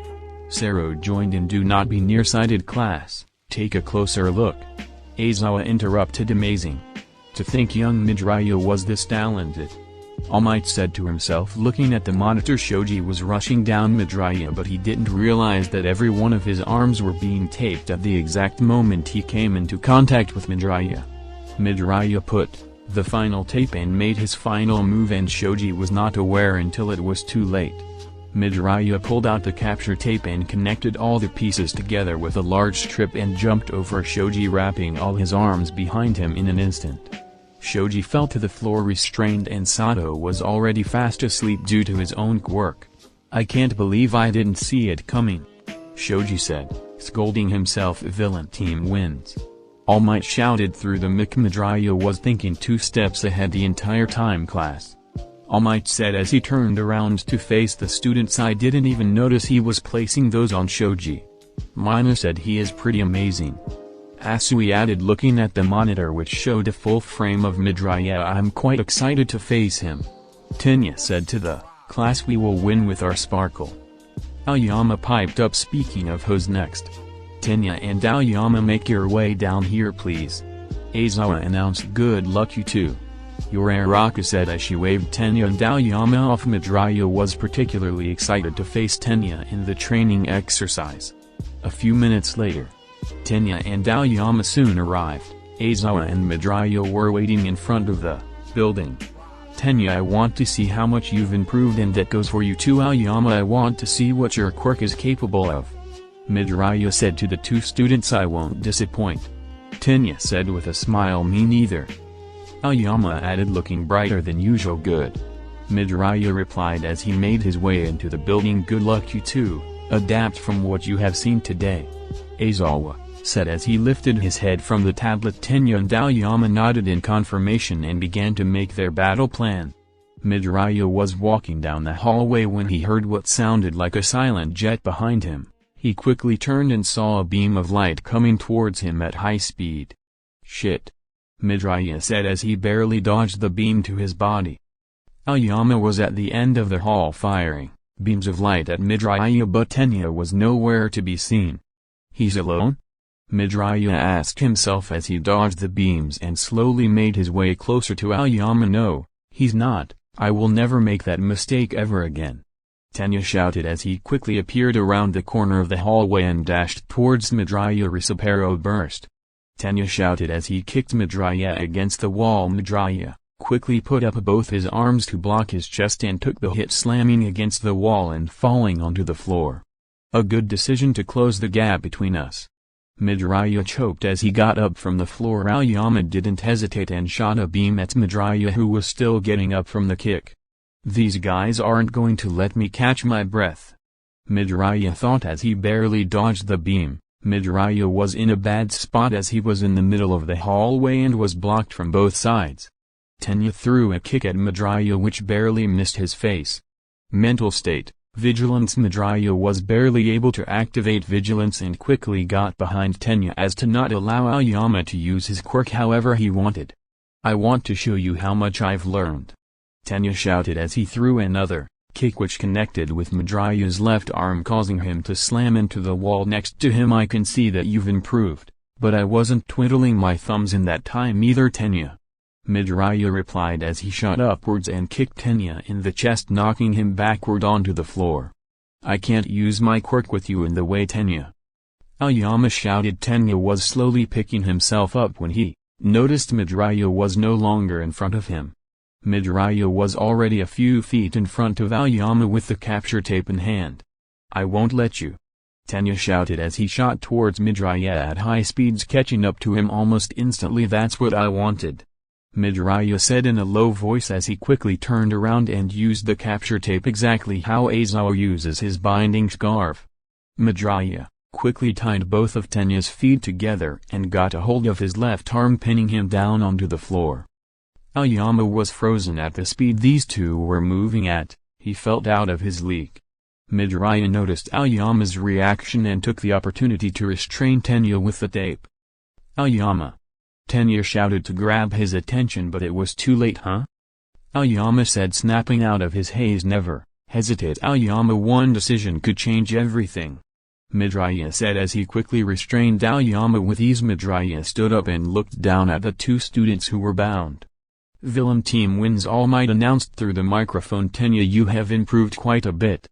Sero joined in. "Do not be nearsighted, class, take a closer look." Aizawa interrupted. "Amazing. To think young Midoriya was this talented." All Might said to himself looking at the monitor. Shoji was rushing down Midoriya, but he didn't realize that every one of his arms were being taped at the exact moment he came into contact with Midoriya. Midoriya put the final tape and made his final move, and Shoji was not aware until it was too late. Midoriya pulled out the capture tape and connected all the pieces together with a large strip and jumped over Shoji, wrapping all his arms behind him in an instant. Shoji fell to the floor restrained, and Sato was already fast asleep due to his own quirk. "I can't believe I didn't see it coming," Shoji said, scolding himself. "Villain team wins." All Might shouted through the mic. Midoriya was thinking 2 steps ahead the entire time, class. All Might said as he turned around to face the students. "I didn't even notice he was placing those on Shoji." Mina said, "He is pretty amazing." Asui added, looking at the monitor which showed a full frame of Midoriya. "I'm quite excited to face him." Tenya said to the class, "We will win with our sparkle." Aoyama piped up. "Speaking of, who's next?" "Tenya and Aoyama, make your way down here please," Aizawa announced. "Good luck you two." Yoraraka said as she waved Tenya and Aoyama off. Midoriya was particularly excited to face Tenya in the training exercise. A few minutes later, Tenya and Aoyama soon arrived. Aizawa and Midoriya were waiting in front of the building. "Tenya, I want to see how much you've improved, and that goes for you too. Aoyama, I want to see what your quirk is capable of," Midoriya said to the 2 students. "I won't disappoint," Tenya said with a smile. "Me neither," Aoyama added, looking brighter than usual. "Good," Midoriya replied as he made his way into the building. "Good luck you two, adapt from what you have seen today," Aizawa said as he lifted his head from the tablet. Tenya and Aoyama nodded in confirmation and began to make their battle plan. Midoriya was walking down the hallway when he heard what sounded like a silent jet behind him. He quickly turned and saw a beam of light coming towards him at high speed. "Shit," Midoriya said as he barely dodged the beam to his body. Aoyama was at the end of the hall firing beams of light at Midoriya, but Tenya was nowhere to be seen. "He's alone?" Midoriya asked himself as he dodged the beams and slowly made his way closer to Aoyama. "No, he's not. I will never make that mistake ever again," Tenya shouted as he quickly appeared around the corner of the hallway and dashed towards Midoriya. "Risaparo burst," Tenya shouted as he kicked Midoriya against the wall. Midoriya quickly put up both his arms to block his chest and took the hit, slamming against the wall and falling onto the floor. "A good decision to close the gap between us," Midoriya choked as he got up from the floor. Aoyama didn't hesitate and shot a beam at Midoriya, who was still getting up from the kick. "These guys aren't going to let me catch my breath," Midoriya thought as he barely dodged the beam. Midoriya was in a bad spot as he was in the middle of the hallway and was blocked from both sides. Tenya threw a kick at Midoriya which barely missed his face. Mental state: Vigilance. Midoriya was barely able to activate Vigilance and quickly got behind Tenya as to not allow Aoyama to use his quirk however he wanted. "I want to show you how much I've learned," Tenya shouted as he threw another kick which connected with Midoriya's left arm, causing him to slam into the wall next to him. "I can see that you've improved, but I wasn't twiddling my thumbs in that time either, Tenya," Midoriya replied as he shot upwards and kicked Tenya in the chest, knocking him backward onto the floor. I can't use my quirk with you in the way, Tenya. Aoyama shouted. Tenya was slowly picking himself up when he noticed Midoriya was no longer in front of him. Midoriya was already a few feet in front of Aoyama with the capture tape in hand. I won't let you. Tenya shouted as he shot towards Midoriya at high speeds, catching up to him almost instantly. That's what I wanted, Midoriya said in a low voice as he quickly turned around and used the capture tape exactly how Aizawa uses his binding scarf. Midoriya quickly tied both of Tenya's feet together and got a hold of his left arm, pinning him down onto the floor. Aoyama was frozen at the speed these two were moving at. He felt out of his league. Midoriya noticed Aoyama's reaction and took the opportunity to restrain Tenya with the tape. Aoyama! Tenya shouted to grab his attention, but it was too late. Huh? Aoyama said, snapping out of his haze. Never hesitate, Aoyama. One decision could change everything, Midoriya said as he quickly restrained Aoyama with ease. Midoriya stood up and looked down at the two students who were bound. Villain team wins, All Might announced through the microphone. Tenya, you have improved quite a bit.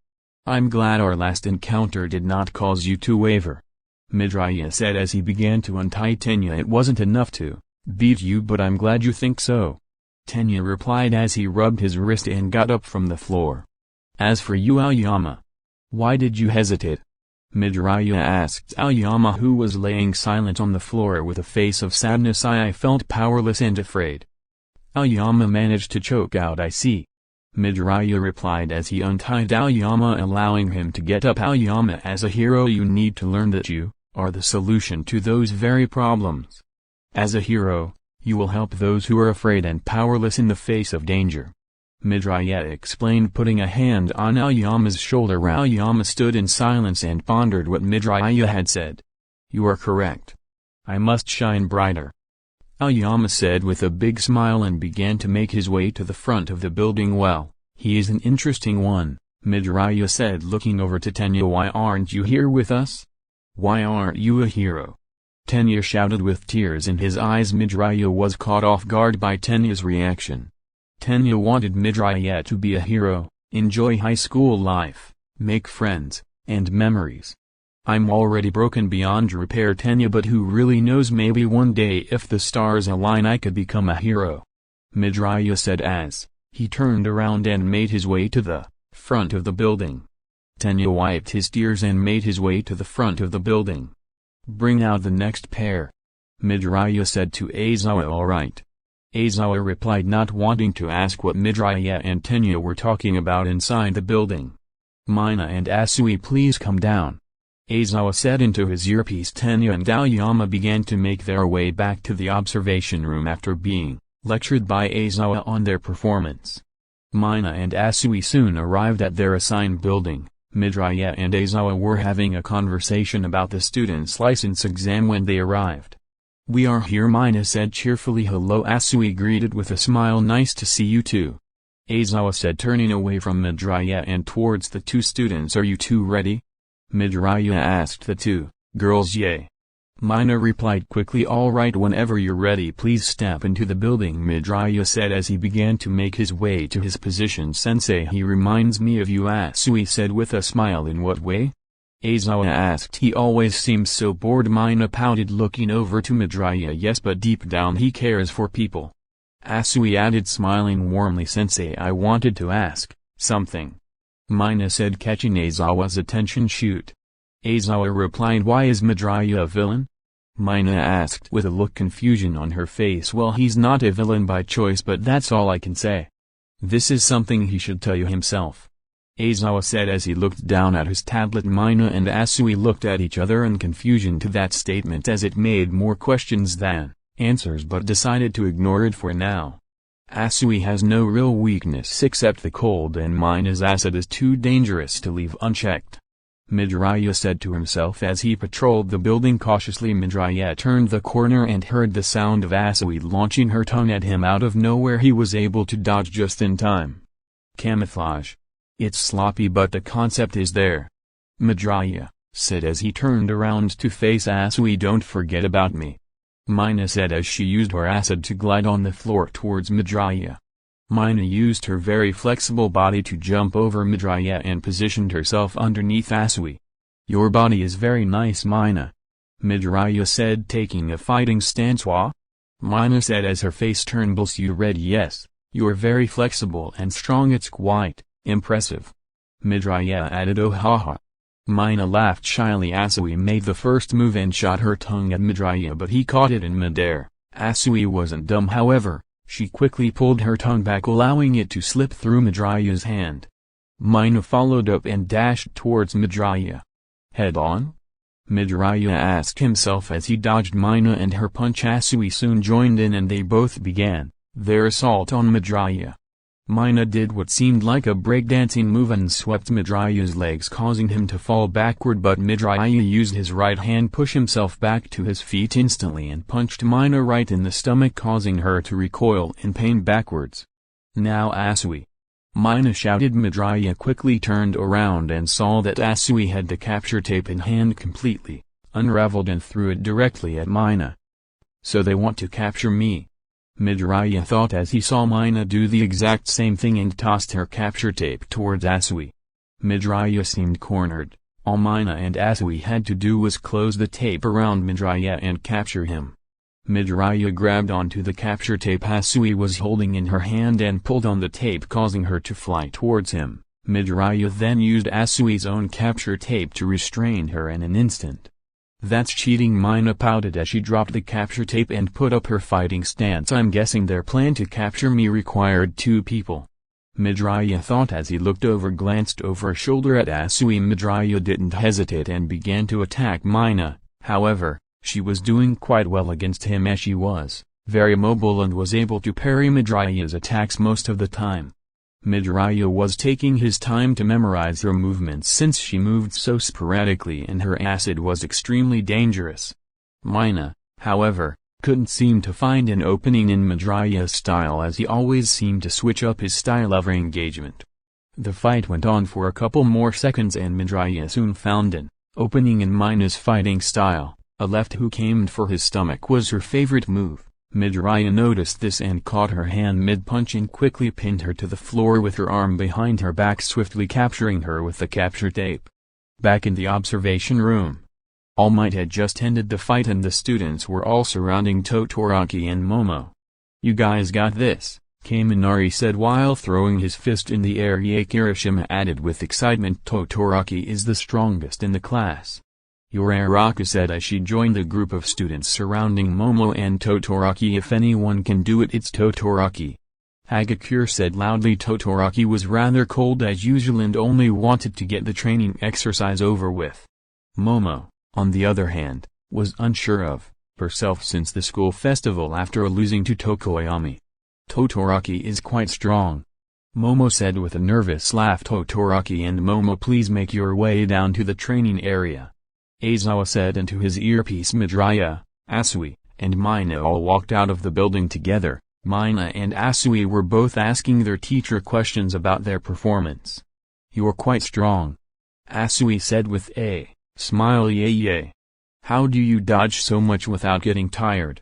I'm glad our last encounter did not cause you to waver, Midoriya said as he began to untie Tenya. It wasn't enough to beat you, but I'm glad you think so, Tenya replied as he rubbed his wrist and got up from the floor. As for you, Aoyama, why did you hesitate? Midoriya asked Aoyama, who was laying silent on the floor with a face of sadness. I felt powerless and afraid. Aoyama managed to choke out, I see, Midoriya replied as he untied Aoyama, allowing him to get up. Aoyama, as a hero you need to learn that you are the solution to those very problems. As a hero, you will help those who are afraid and powerless in the face of danger, Midoriya explained, putting a hand on Aoyama's shoulder. Aoyama stood in silence and pondered what Midoriya had said. You are correct. I must shine brighter, Aoyama said with a big smile and began to make his way to the front of the building. Well, he is an interesting one, Midoriya said, looking over to Tenya. Why aren't you here with us? Why aren't you a hero? Tenya shouted with tears in his eyes. Midoriya was caught off guard by Tenya's reaction. Tenya wanted Midoriya to be a hero, enjoy high school life, make friends, and memories. I'm already broken beyond repair, Tenya, but who really knows, maybe one day if the stars align I could become a hero, Midoriya said as he turned around and made his way to the front of the building. Tenya wiped his tears and made his way to the front of the building. Bring out the next pair, Midoriya said to Aizawa. All right, Aizawa replied, not wanting to ask what Midoriya and Tenya were talking about inside the building. Mina and Asui, please come down, Aizawa said into his earpiece. Tenya and Aoyama began to make their way back to the observation room after being lectured by Aizawa on their performance. Mina and Asui soon arrived at their assigned building. Midoriya and Aizawa were having a conversation about the student's license exam when they arrived. We are here, Mina said cheerfully. Hello, Asui greeted with a smile. Nice to see you too, Aizawa said, turning away from Midoriya and towards the two students. Are you two ready? Midoriya asked the two girls. Yay, Mina replied quickly. All right, whenever you're ready please step into the building, Midoriya said as he began to make his way to his position. Sensei, he reminds me of you, Asui said with a smile. In what way? Aizawa asked. He always seems so bored, Mina pouted, looking over to Midoriya. Yes, but deep down he cares for people, Asui added, smiling warmly. Sensei, I wanted to ask something, Mina said, catching Aizawa's attention. Shoot, Aizawa replied. Why is Midoriya a villain? Mina asked with a look confusion on her face. Well, he's not a villain by choice, but that's all I can say. This is something he should tell you himself, Aizawa said as he looked down at his tablet. Mina and Asui looked at each other in confusion to that statement as it made more questions than answers, but decided to ignore it for now. Asui has no real weakness except the cold, and Mina's acid is too dangerous to leave unchecked, Midoriya said to himself as he patrolled the building cautiously. Midoriya turned the corner and heard the sound of Asui launching her tongue at him out of nowhere. He was able to dodge just in time. Camouflage. It's sloppy, but the concept is there, Midoriya said as he turned around to face Asui. Don't forget about me, Mina said as she used her acid to glide on the floor towards Midoriya. Mina used her very flexible body to jump over Midoriya and positioned herself underneath Asui. "Your body is very nice, Mina," Midoriya said, taking a fighting stance. "Wah?" Mina said as her face turned blue red. "Yes, you're very flexible and strong, it's quite impressive," Midoriya added. "Oh haha." Mina laughed shyly. Asui made the first move and shot her tongue at Midoriya, but he caught it in midair. Asui wasn't dumb, however. She quickly pulled her tongue back, allowing it to slip through Midoriya's hand. Mina followed up and dashed towards Midoriya. "Head on?" Midoriya asked himself as he dodged Mina and her punch. Asui soon joined in and they both began their assault on Midoriya. Mina did what seemed like a breakdancing move and swept Midoriya's legs, causing him to fall backward, but Midoriya used his right hand push himself back to his feet instantly and punched Mina right in the stomach, causing her to recoil in pain backwards. "Now Asui!" Mina shouted. Midoriya quickly turned around and saw that Asui had the capture tape in hand, completely unraveled, and threw it directly at Mina. "So they want to capture me," Midoriya thought as he saw Mina do the exact same thing and tossed her capture tape towards Asui. Midoriya seemed cornered. All Mina and Asui had to do was close the tape around Midoriya and capture him. Midoriya grabbed onto the capture tape Asui was holding in her hand and pulled on the tape, causing her to fly towards him. Midoriya then used Asui's own capture tape to restrain her in an instant. "That's cheating," Mina pouted as she dropped the capture tape and put up her fighting stance. "I'm guessing their plan to capture me required 2 people. Midoriya thought as he glanced over her shoulder at Asui. Midoriya didn't hesitate and began to attack Mina. However, she was doing quite well against him as she was very mobile and was able to parry Midoriya's attacks most of the time. Midoriya was taking his time to memorize her movements since she moved so sporadically and her acid was extremely dangerous. Mina, however, couldn't seem to find an opening in Midoriya's style, as he always seemed to switch up his style every engagement. The fight went on for a couple more seconds and Midoriya soon found an opening in Mina's fighting style. A left hook aimed for his stomach was her favorite move. Midoriya noticed this and caught her hand mid-punch and quickly pinned her to the floor with her arm behind her back, swiftly capturing her with the capture tape. Back in the observation room, All Might had just ended the fight and the students were all surrounding Todoroki and Momo. "You guys got this," Kaminari said while throwing his fist in the air. Kirishima added with excitement, "Todoroki is the strongest in the class." Yoraraku said as she joined the group of students surrounding Momo and Todoroki. "If anyone can do it, it's Todoroki." Hagakure said loudly. Todoroki was rather cold as usual and only wanted to get the training exercise over with. Momo, on the other hand, was unsure of herself since the school festival after losing to Tokoyami. "Todoroki is quite strong," Momo said with a nervous laugh. "Todoroki and Momo, please make your way down to the training area," Aizawa said into his earpiece. Midoriya, Asui, and Mina all walked out of the building together. Mina and Asui were both asking their teacher questions about their performance. "You're quite strong," Asui said with a smile. "Yay. How do you dodge so much without getting tired?"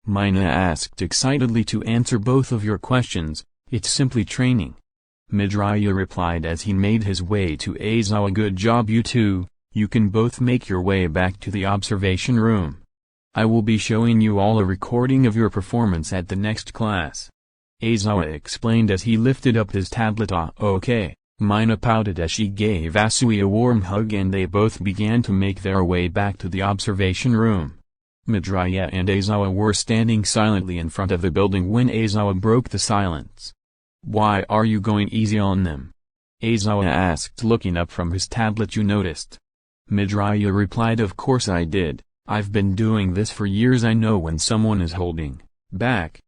Mina asked excitedly. "To answer both of your questions, it's simply training," Midoriya replied as he made his way to Aizawa. "Good job, you two. You can both make your way back to the observation room. I will be showing you all a recording of your performance at the next class," Aizawa explained as he lifted up his tablet. "Okay," Mina pouted as she gave Asui a warm hug and they both began to make their way back to the observation room. Midoriya and Aizawa were standing silently in front of the building when Aizawa broke the silence. "Why are you going easy on them?" Aizawa asked, looking up from his tablet. "You noticed?" Midoriya replied, "Of course I did. I've been doing this for years. I know when someone is holding back,"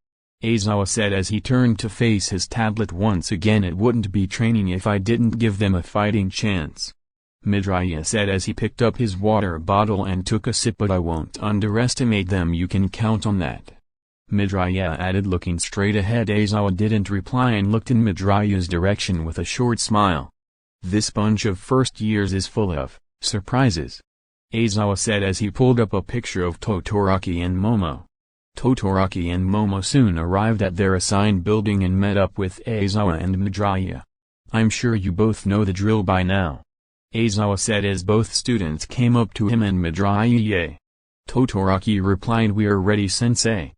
Aizawa said as he turned to face his tablet once again. "It wouldn't be training if I didn't give them a fighting chance," Midoriya said as he picked up his water bottle and took a sip. "But I won't underestimate them, you can count on that," Midoriya added, looking straight ahead. Aizawa didn't reply and looked in Midoriya's direction with a short smile. "This bunch of first years is full of surprises," Aizawa said as he pulled up a picture of Todoroki and Momo. Todoroki and Momo soon arrived at their assigned building and met up with Aizawa and Midoriya. "I'm sure you both know the drill by now," Aizawa said as both students came up to him and Midoriya. Todoroki replied, "We are ready, sensei."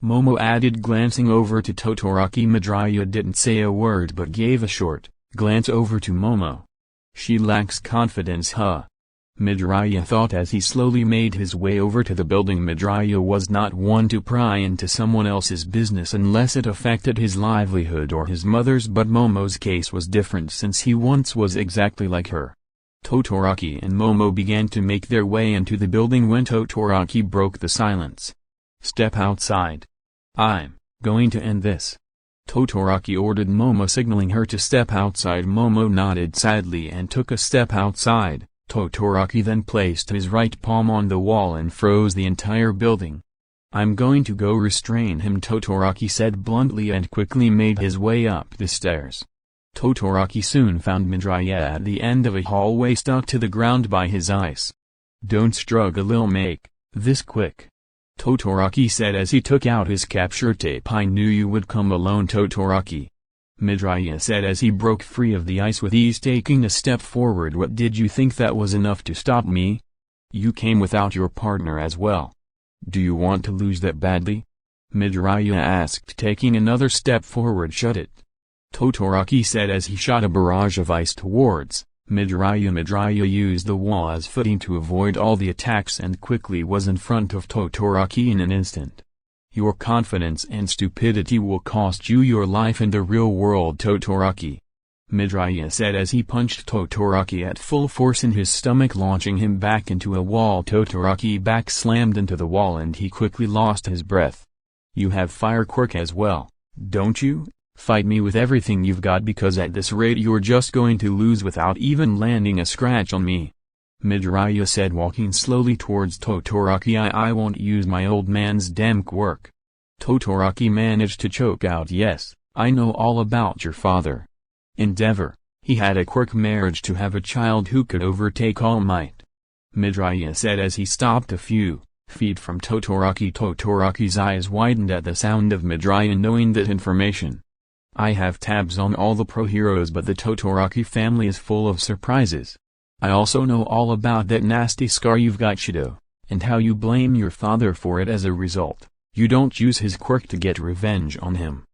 Momo added, glancing over to Todoroki. Midoriya didn't say a word but gave a short glance over to Momo. "She lacks confidence, huh?" Midoriya thought as he slowly made his way over to the building. Midoriya was not one to pry into someone else's business unless it affected his livelihood or his mother's, but Momo's case was different since he once was exactly like her. Todoroki and Momo began to make their way into the building when Todoroki broke the silence. "Step outside. I'm going to end this." Todoroki ordered Momo, signaling her to step outside. Momo nodded sadly and took a step outside. Todoroki then placed his right palm on the wall and froze the entire building. "I'm going to go restrain him," Todoroki said bluntly and quickly made his way up the stairs. Todoroki soon found Midoriya at the end of a hallway, stuck to the ground by his ice. "Don't struggle, I'll make this quick," Todoroki said as he took out his capture tape. "I knew you would come alone, Todoroki," Midoriya said as he broke free of the ice with ease, taking a step forward. "What, did you think that was enough to stop me? You came without your partner as well. Do you want to lose that badly?" Midoriya asked, taking another step forward. "Shut it," Todoroki said as he shot a barrage of ice towards Midoriya. Midoriya used the wall as footing to avoid all the attacks and quickly was in front of Todoroki in an instant. "Your confidence and stupidity will cost you your life in the real world, Todoroki," Midoriya said as he punched Todoroki at full force in his stomach, launching him back into a wall. Todoroki back slammed into the wall and he quickly lost his breath. "You have fire quirk as well, don't you? Fight me with everything you've got, because at this rate you're just going to lose without even landing a scratch on me," Midoriya said, walking slowly towards Todoroki. I won't use my old man's damn quirk." Todoroki managed to choke out, "Yes, I know all about your father. Endeavor, he had a quirk marriage to have a child who could overtake All Might," Midoriya said as he stopped a few feet from Todoroki. Todoroki's eyes widened at the sound of Midoriya knowing that information. "I have tabs on all the pro heroes, but the Todoroki family is full of surprises. I also know all about that nasty scar you've got, Shido, and how you blame your father for it. As a result, you don't use his quirk to get revenge on him,"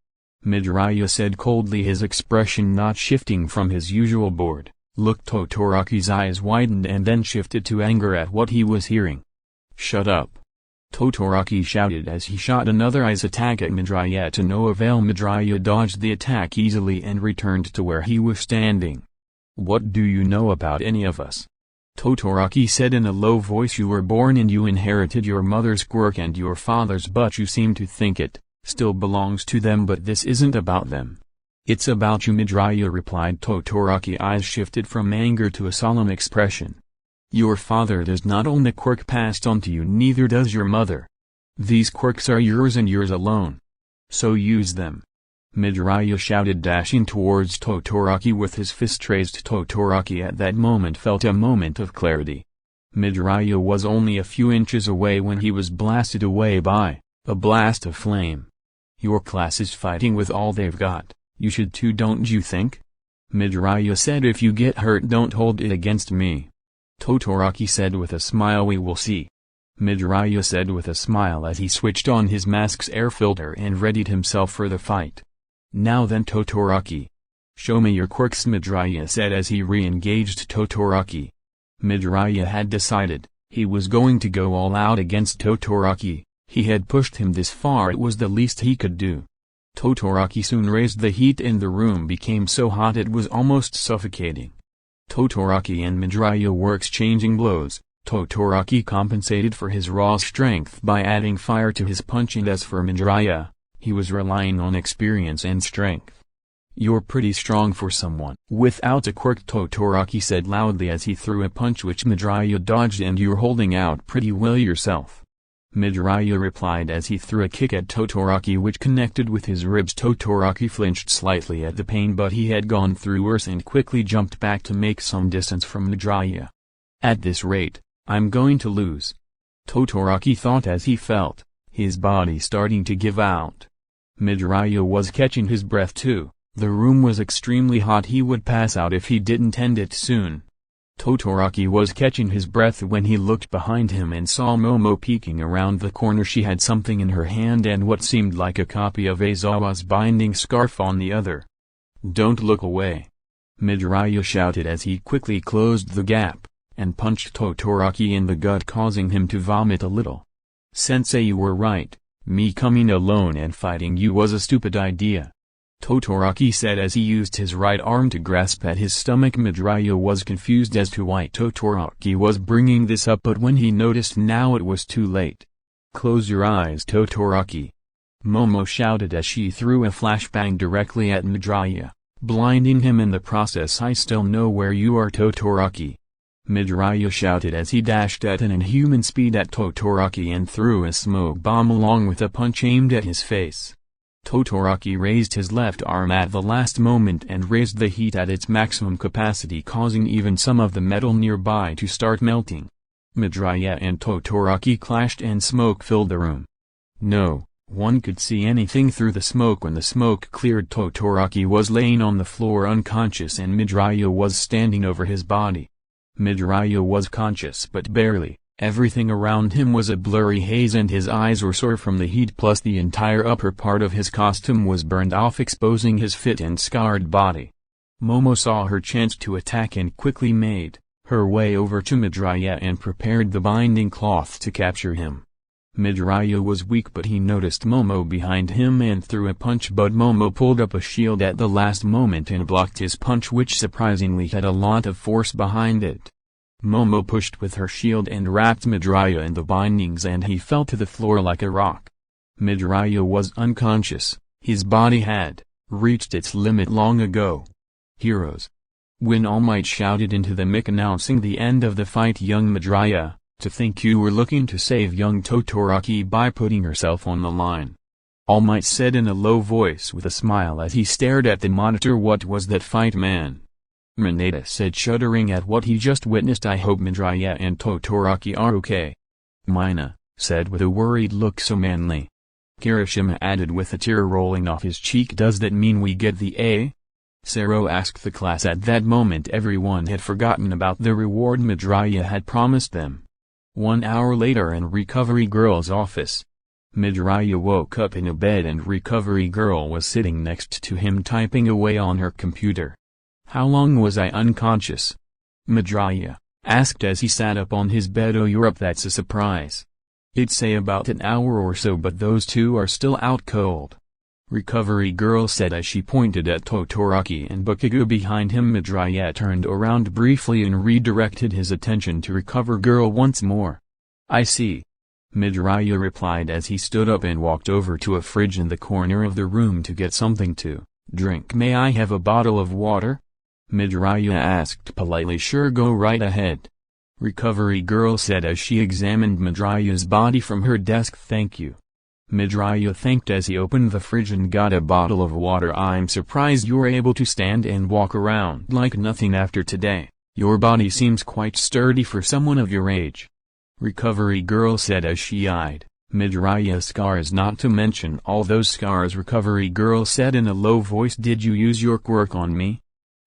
Midoriya said coldly, his expression not shifting from his usual bored look. Todoroki's eyes widened and then shifted to anger at what he was hearing. "Shut up," Todoroki shouted as he shot another ice attack at Midoriya to no avail. Midoriya dodged the attack easily and returned to where he was standing. "What do you know about any of us?" Todoroki said in a low voice. "You were born and you inherited your mother's quirk and your father's, but you seem to think it still belongs to them, but this isn't about them. It's about you," Midoriya replied. Todoroki's eyes shifted from anger to a solemn expression. "Your father does not own the quirk passed on to you, neither does your mother. These quirks are yours and yours alone. So use them," Midoriya shouted, dashing towards Todoroki with his fist raised. Todoroki at that moment felt a moment of clarity. Midoriya was only a few inches away when he was blasted away by a blast of flame. "Your class is fighting with all they've got, you should too, don't you think?" Midoriya said. "If you get hurt, don't hold it against me," Todoroki said with a smile. "We will see," Midoriya said with a smile as he switched on his mask's air filter and readied himself for the fight. "Now then, Todoroki, show me your quirks," Midoriya said as he re-engaged Todoroki. Midoriya had decided he was going to go all out against Todoroki. He had pushed him this far, it was the least he could do. Todoroki soon raised the heat in the room, became so hot it was almost suffocating. Todoroki and Midoriya were exchanging blows. Todoroki compensated for his raw strength by adding fire to his punch, and as for Midoriya, he was relying on experience and strength. "You're pretty strong for someone without a quirk," Todoroki said loudly as he threw a punch which Midoriya dodged. "And you're holding out pretty well yourself," Midoriya replied as he threw a kick at Todoroki which connected with his ribs. Todoroki flinched slightly at the pain, but he had gone through worse and quickly jumped back to make some distance from Midoriya. "At this rate, I'm going to lose," Todoroki thought as he felt his body starting to give out. Midoriya was catching his breath too. The room was extremely hot. He would pass out if he didn't end it soon. Todoroki was catching his breath when he looked behind him and saw Momo peeking around the corner. She had something in her hand and what seemed like a copy of Aizawa's binding scarf on the other. "Don't look away!" Midoriya shouted as he quickly closed the gap, and punched Todoroki in the gut, causing him to vomit a little. "Sensei, you were right. Me coming alone and fighting you was a stupid idea," Todoroki said as he used his right arm to grasp at his stomach. Midoriya was confused as to why Todoroki was bringing this up, but when he noticed now it was too late. "Close your eyes, Todoroki," Momo shouted as she threw a flashbang directly at Midoriya, blinding him in the process. "I still know where you are, Todoroki," Midoriya shouted as he dashed at an inhuman speed at Todoroki and threw a smoke bomb along with a punch aimed at his face. Todoroki raised his left arm at the last moment and raised the heat at its maximum capacity, causing even some of the metal nearby to start melting. Midoriya and Todoroki clashed and smoke filled the room. No one could see anything through the smoke. When the smoke cleared, Todoroki was laying on the floor unconscious and Midoriya was standing over his body. Midoriya was conscious but barely. Everything around him was a blurry haze and his eyes were sore from the heat, plus the entire upper part of his costume was burned off, exposing his fit and scarred body. Momo saw her chance to attack and quickly made her way over to Midoriya and prepared the binding cloth to capture him. Midoriya was weak, but he noticed Momo behind him and threw a punch, but Momo pulled up a shield at the last moment and blocked his punch, which surprisingly had a lot of force behind it. Momo pushed with her shield and wrapped Midoriya in the bindings and he fell to the floor like a rock. Midoriya was unconscious. His body had reached its limit long ago. "Heroes win!" All Might shouted into the mic, announcing the end of the fight. "Young Midoriya, to think you were looking to save young Todoroki by putting yourself on the line," All Might said in a low voice with a smile as he stared at the monitor. "What was that fight, man?" Mineta said, shuddering at what he just witnessed. "I hope Midoriya and Todoroki are okay," Mina said with a worried look. "So manly," Kirishima added with a tear rolling off his cheek. "Does that mean we get the A?" Sero asked the class. At that moment everyone had forgotten about the reward Midoriya had promised them. 1 hour later, in Recovery Girl's office, Midoriya woke up in a bed and Recovery Girl was sitting next to him typing away on her computer. "How long was I unconscious?" Midoriya asked as he sat up on his bed. "Oh, you're up, that's a surprise. It'd say about an hour or so, but those two are still out cold," Recovery Girl said as she pointed at Todoroki and Bakugo behind him. Midoriya turned around briefly and redirected his attention to Recover Girl once more. "I see," Midoriya replied as he stood up and walked over to a fridge in the corner of the room to get something to drink. "May I have a bottle of water?" Midoriya asked politely. "Sure, go right ahead," Recovery Girl said as she examined Midoriya's body from her desk. "Thank you." Midoriya thanked as he opened the fridge and got a bottle of water. "I'm surprised you're able to stand and walk around like nothing after today. Your body seems quite sturdy for someone of your age," Recovery Girl said as she eyed Midoriya's scars. "Not to mention all those scars," Recovery Girl said in a low voice. "Did you use your quirk on me?"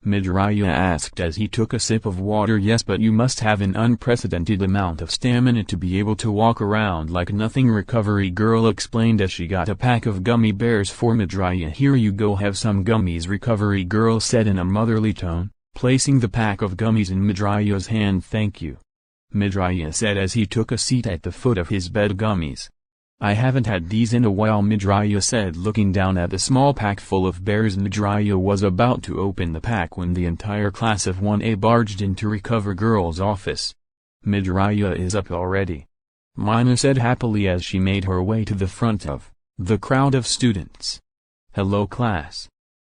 Midoriya asked as he took a sip of water. "Yes, but you must have an unprecedented amount of stamina to be able to walk around like nothing," Recovery Girl explained as she got a pack of gummy bears for Midoriya. "Here you go, have some gummies," Recovery Girl said in a motherly tone, placing the pack of gummies in Midoriya's hand. "Thank you," Midoriya said as he took a seat at the foot of his bed. "Gummies? I haven't had these in a while," Midoriya said, looking down at the small pack full of bears. Midoriya was about to open the pack when the entire class of 1A barged into Recover Girl's office. "Midoriya is up already," Mina said happily as she made her way to the front of the crowd of students. "Hello, class."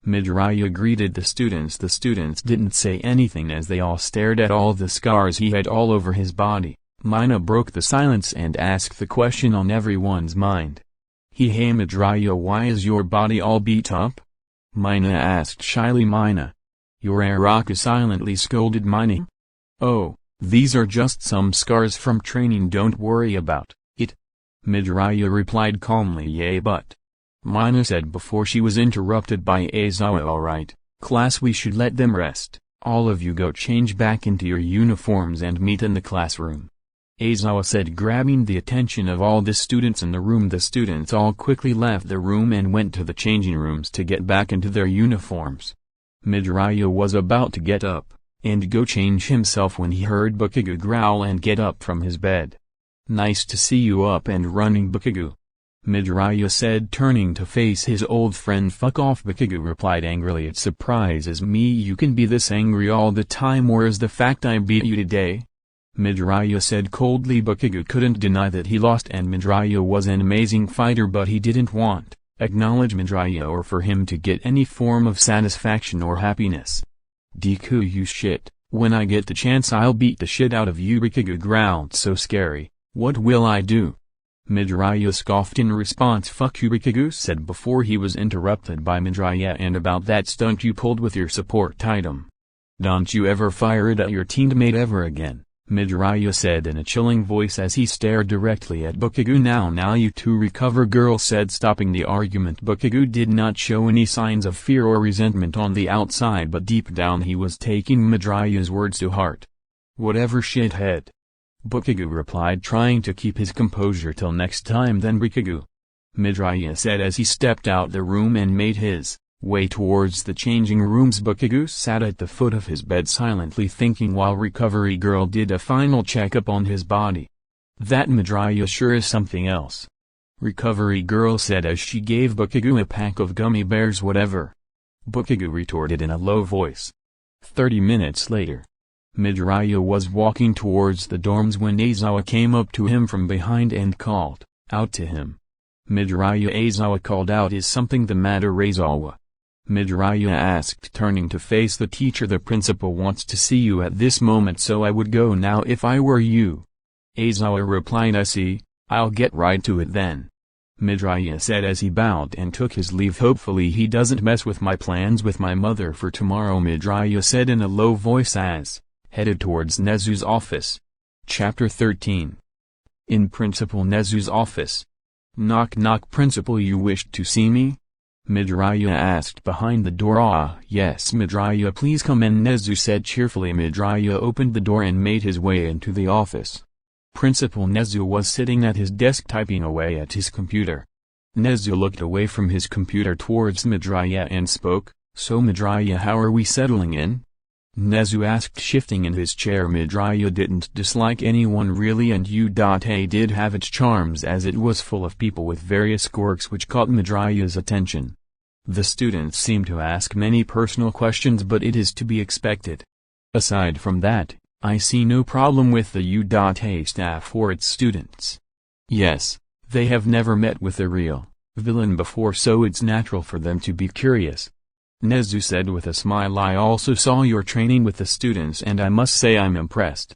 Midoriya greeted the students. The students didn't say anything as they all stared at all the scars he had all over his body. Mina broke the silence and asked the question on everyone's mind. Hey Midoriya, why is your body all beat up?" Mina asked shyly. Your Araka silently scolded Mina. "Oh, these are just some scars from training, don't worry about it," Midoriya replied calmly, "Yay, but..." Mina said before she was interrupted by Aizawa. "Alright, class, we should let them rest. All of you go change back into your uniforms and meet in the classroom," Aizawa said, grabbing the attention of all the students in the room. The students all quickly left the room and went to the changing rooms to get back into their uniforms. Midoriya was about to get up and go change himself when he heard Bakugo growl and get up from his bed. "Nice to see you up and running, Bakugo," Midoriya said, turning to face his old friend. "Fuck off," Bakugo replied angrily. "It surprises me you can be this angry all the time. Where's the fact I beat you today?" Midoriya said coldly. Bakugo couldn't deny that he lost and Midoriya was an amazing fighter, but he didn't want acknowledge Midoriya or for him to get any form of satisfaction or happiness. "Deku, you shit, when I get the chance I'll beat the shit out of you," Bakugo growled. "So scary, what will I do?" Midoriya scoffed in response. "Fuck you," Bakugo said before he was interrupted by Midoriya. "And about that stunt you pulled with your support item, don't you ever fire it at your teammate ever again," Midoriya said in a chilling voice as he stared directly at Bakugo. Now you two recover," girl said, stopping the argument. Bakugo did not show any signs of fear or resentment on the outside, but deep down he was taking Midoriya's words to heart. "Whatever, shithead," Bakugo replied, trying to keep his composure. "Till next time then, Bakugo," Midoriya said as he stepped out the room and made his way towards the changing rooms. Bakugo sat at the foot of his bed silently thinking while Recovery Girl did a final checkup on his body. "That Midoriya sure is something else," Recovery Girl said as she gave Bakugo a pack of gummy bears. "Whatever," Bakugo retorted in a low voice. 30 minutes later, Midoriya was walking towards the dorms when Aizawa came up to him from behind and called out to him. "Midoriya," Aizawa called out. "Is something the matter, Aizawa?" Midoriya asked, turning to face the teacher. "The principal wants to see you at this moment, so I would go now if I were you," Aizawa replied. "I see, I'll get right to it then," Midoriya said as he bowed and took his leave. "Hopefully he doesn't mess with my plans with my mother for tomorrow," Midoriya said in a low voice as headed towards Nezu's office. Chapter 13. In Principal Nezu's office. "Knock knock, principal, you wished to see me?" Midoriya asked behind the door. "Ah, yes, Midoriya, please come in," Nezu said cheerfully. Midoriya opened the door and made his way into the office. Principal Nezu was sitting at his desk typing away at his computer. Nezu looked away from his computer towards Midoriya and spoke, "So Midoriya, how are we settling in?" Nezu asked, shifting in his chair. Midoriya didn't dislike anyone really, and U.A did have its charms as it was full of people with various quirks which caught Midoriya's attention. The students seemed to ask many personal questions, but it is to be expected. Aside from that, I see no problem with the U.A staff or its students. Yes, they have never met with a real villain before, so it's natural for them to be curious, Nezu said with a smile. "I also saw your training with the students and I must say I'm impressed,"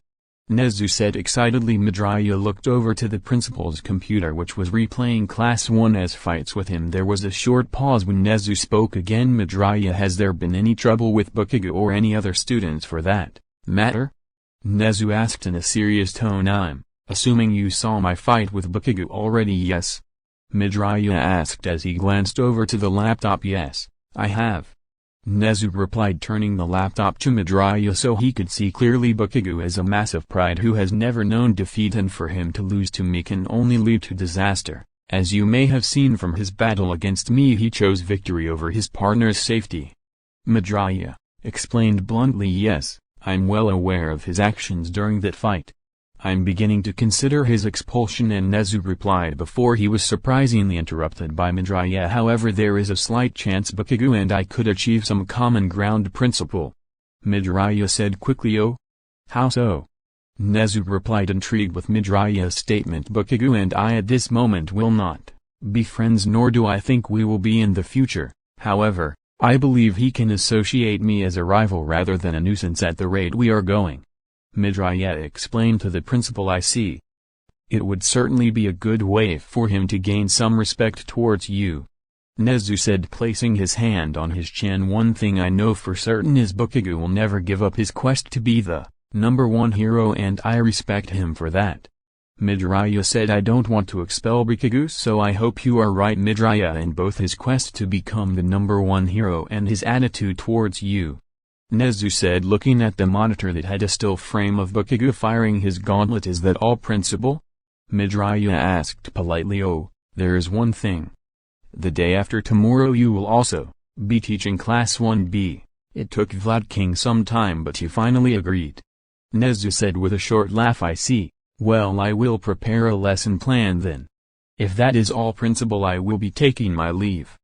Nezu said excitedly. Midoriya looked over to the principal's computer which was replaying Class 1 as fights with him. There was a short pause when Nezu spoke again. "Midoriya, has there been any trouble with Bakugo or any other students for that matter?" Nezu asked in a serious tone. "I'm assuming you saw my fight with Bakugo already." "Yes," Midoriya asked as he glanced over to the laptop. "Yes, I have," Nezu replied, turning the laptop to Midoriya so he could see clearly. "Bakugo is a massive pride who has never known defeat, and for him to lose to me can only lead to disaster. As you may have seen from his battle against me, he chose victory over his partner's safety," Midoriya explained bluntly. "Yes, I'm well aware of his actions during that fight. I'm beginning to consider his expulsion," and Nezu replied before he was surprisingly interrupted by Midoriya. "However, there is a slight chance Bakugo and I could achieve some common ground, principal," Midoriya said quickly. "Oh? How so?" Nezu replied, intrigued with Midoriya's statement. "Bakugo and I at this moment will not be friends, nor do I think we will be in the future. However, I believe he can associate me as a rival rather than a nuisance at the rate we are going," Midoriya explained to the principal. "I see. It would certainly be a good way for him to gain some respect towards you," Nezu said, placing his hand on his chin. "One thing I know for certain is Bakugo will never give up his quest to be the #1 hero, and I respect him for that." Midoriya said, I don't want to expel Bikugo, so I hope you are right. Midoriya, in both his quest to become the #1 hero and his attitude towards you. Nezu said, looking at the monitor that had a still frame of Bikugo firing his gauntlet. Is that all, Principal? Midoriya asked politely. Oh, there is one thing. The day after tomorrow you will also be teaching Class 1B. It took Vlad King some time, but he finally agreed. Nezu said with a short laugh. I see. Well, I will prepare a lesson plan then. If that is all, Principal, I will be taking my leave.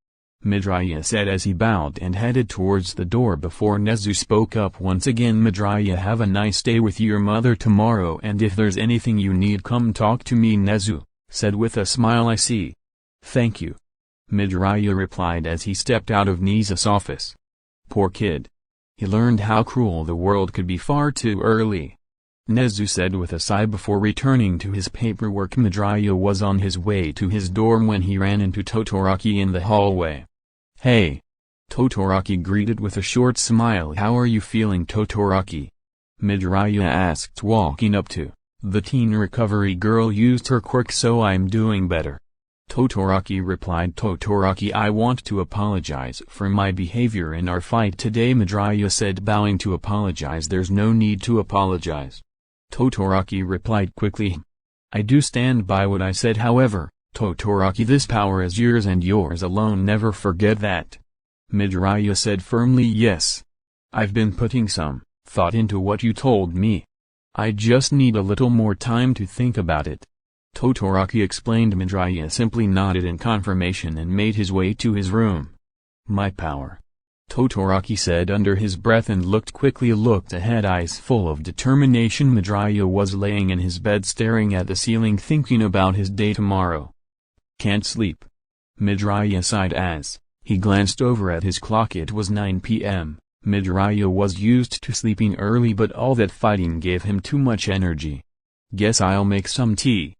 Midoriya said as he bowed and headed towards the door before Nezu spoke up once again. Midoriya, have a nice day with your mother tomorrow, and if there's anything you need, come talk to me, Nezu said with a smile. I see. Thank you. Midoriya replied as he stepped out of Nezu's office. Poor kid. He learned how cruel the world could be far too early. Nezu said with a sigh before returning to his paperwork. Midoriya was on his way to his dorm when he ran into Todoroki in the hallway. Hey! Todoroki greeted with a short smile. How are you feeling, Todoroki? Midoriya asked, walking up to the teen recovery girl. Used her quirk, so I'm doing better. Todoroki replied. Todoroki, I want to apologize for my behavior in our fight today. Midoriya said, bowing to apologize. There's no need to apologize. Todoroki replied quickly. I do stand by what I said. However, Todoroki, this power is yours and yours alone. Never forget that. Midoriya said firmly. Yes. I've been putting some thought into what you told me. I just need a little more time to think about it. Todoroki explained. Midoriya simply nodded in confirmation and made his way to his room. My power. Todoroki said under his breath and looked ahead, eyes full of determination. Midoriya was laying in his bed staring at the ceiling, thinking about his day tomorrow. Can't sleep. Midoriya sighed as he glanced over at his clock. It was 9 p.m. Midoriya was used to sleeping early, but all that fighting gave him too much energy. Guess I'll make some tea.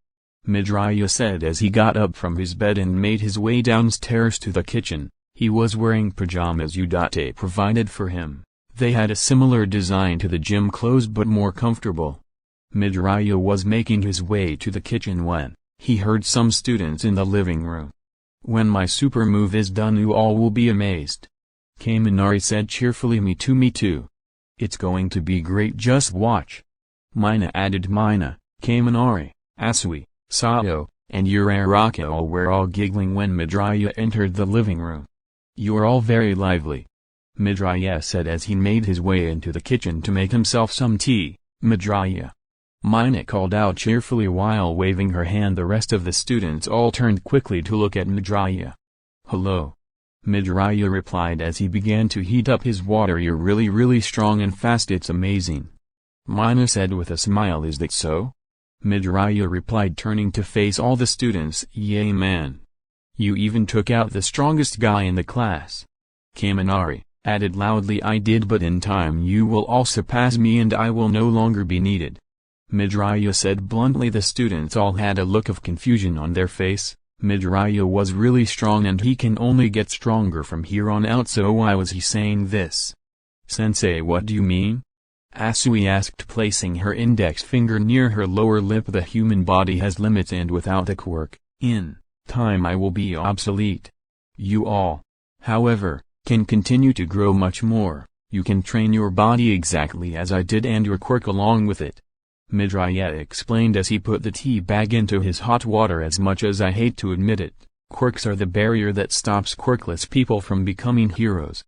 Midoriya said as he got up from his bed and made his way downstairs to the kitchen. He was wearing pajamas Udate provided for him. They had a similar design to the gym clothes but more comfortable. Midoriya was making his way to the kitchen when he heard some students in the living room. When my super move is done, you all will be amazed. Kaminari said cheerfully. Me too. It's going to be great, just watch. Mina added. Mina, Kaminari, Asui, Sao, and Uraraka all were all giggling when Midoriya entered the living room. You're all very lively. Midoriya said as he made his way into the kitchen to make himself some tea. Midoriya. Mina called out cheerfully while waving her hand. The rest of the students all turned quickly to look at Midoriya. Hello. Midoriya replied as he began to heat up his water. You're really strong and fast, it's amazing. Mina said with a smile. Is that so? Midoriya replied, turning to face all the students. Yay man. You even took out the strongest guy in the class. Kaminari added loudly. I did, but in time you will all surpass me and I will no longer be needed. Midoriya said bluntly. The students all had a look of confusion on their face. Midoriya was really strong and he can only get stronger from here on out, so why was he saying this? Sensei, what do you mean? Asui asked, placing her index finger near her lower lip. The human body has limits and without a quirk, in time I will be obsolete. You all, however, can continue to grow much more. You can train your body exactly as I did and your quirk along with it. Midoriya explained as he put the tea bag into his hot water. As much as I hate to admit it, quirks are the barrier that stops quirkless people from becoming heroes.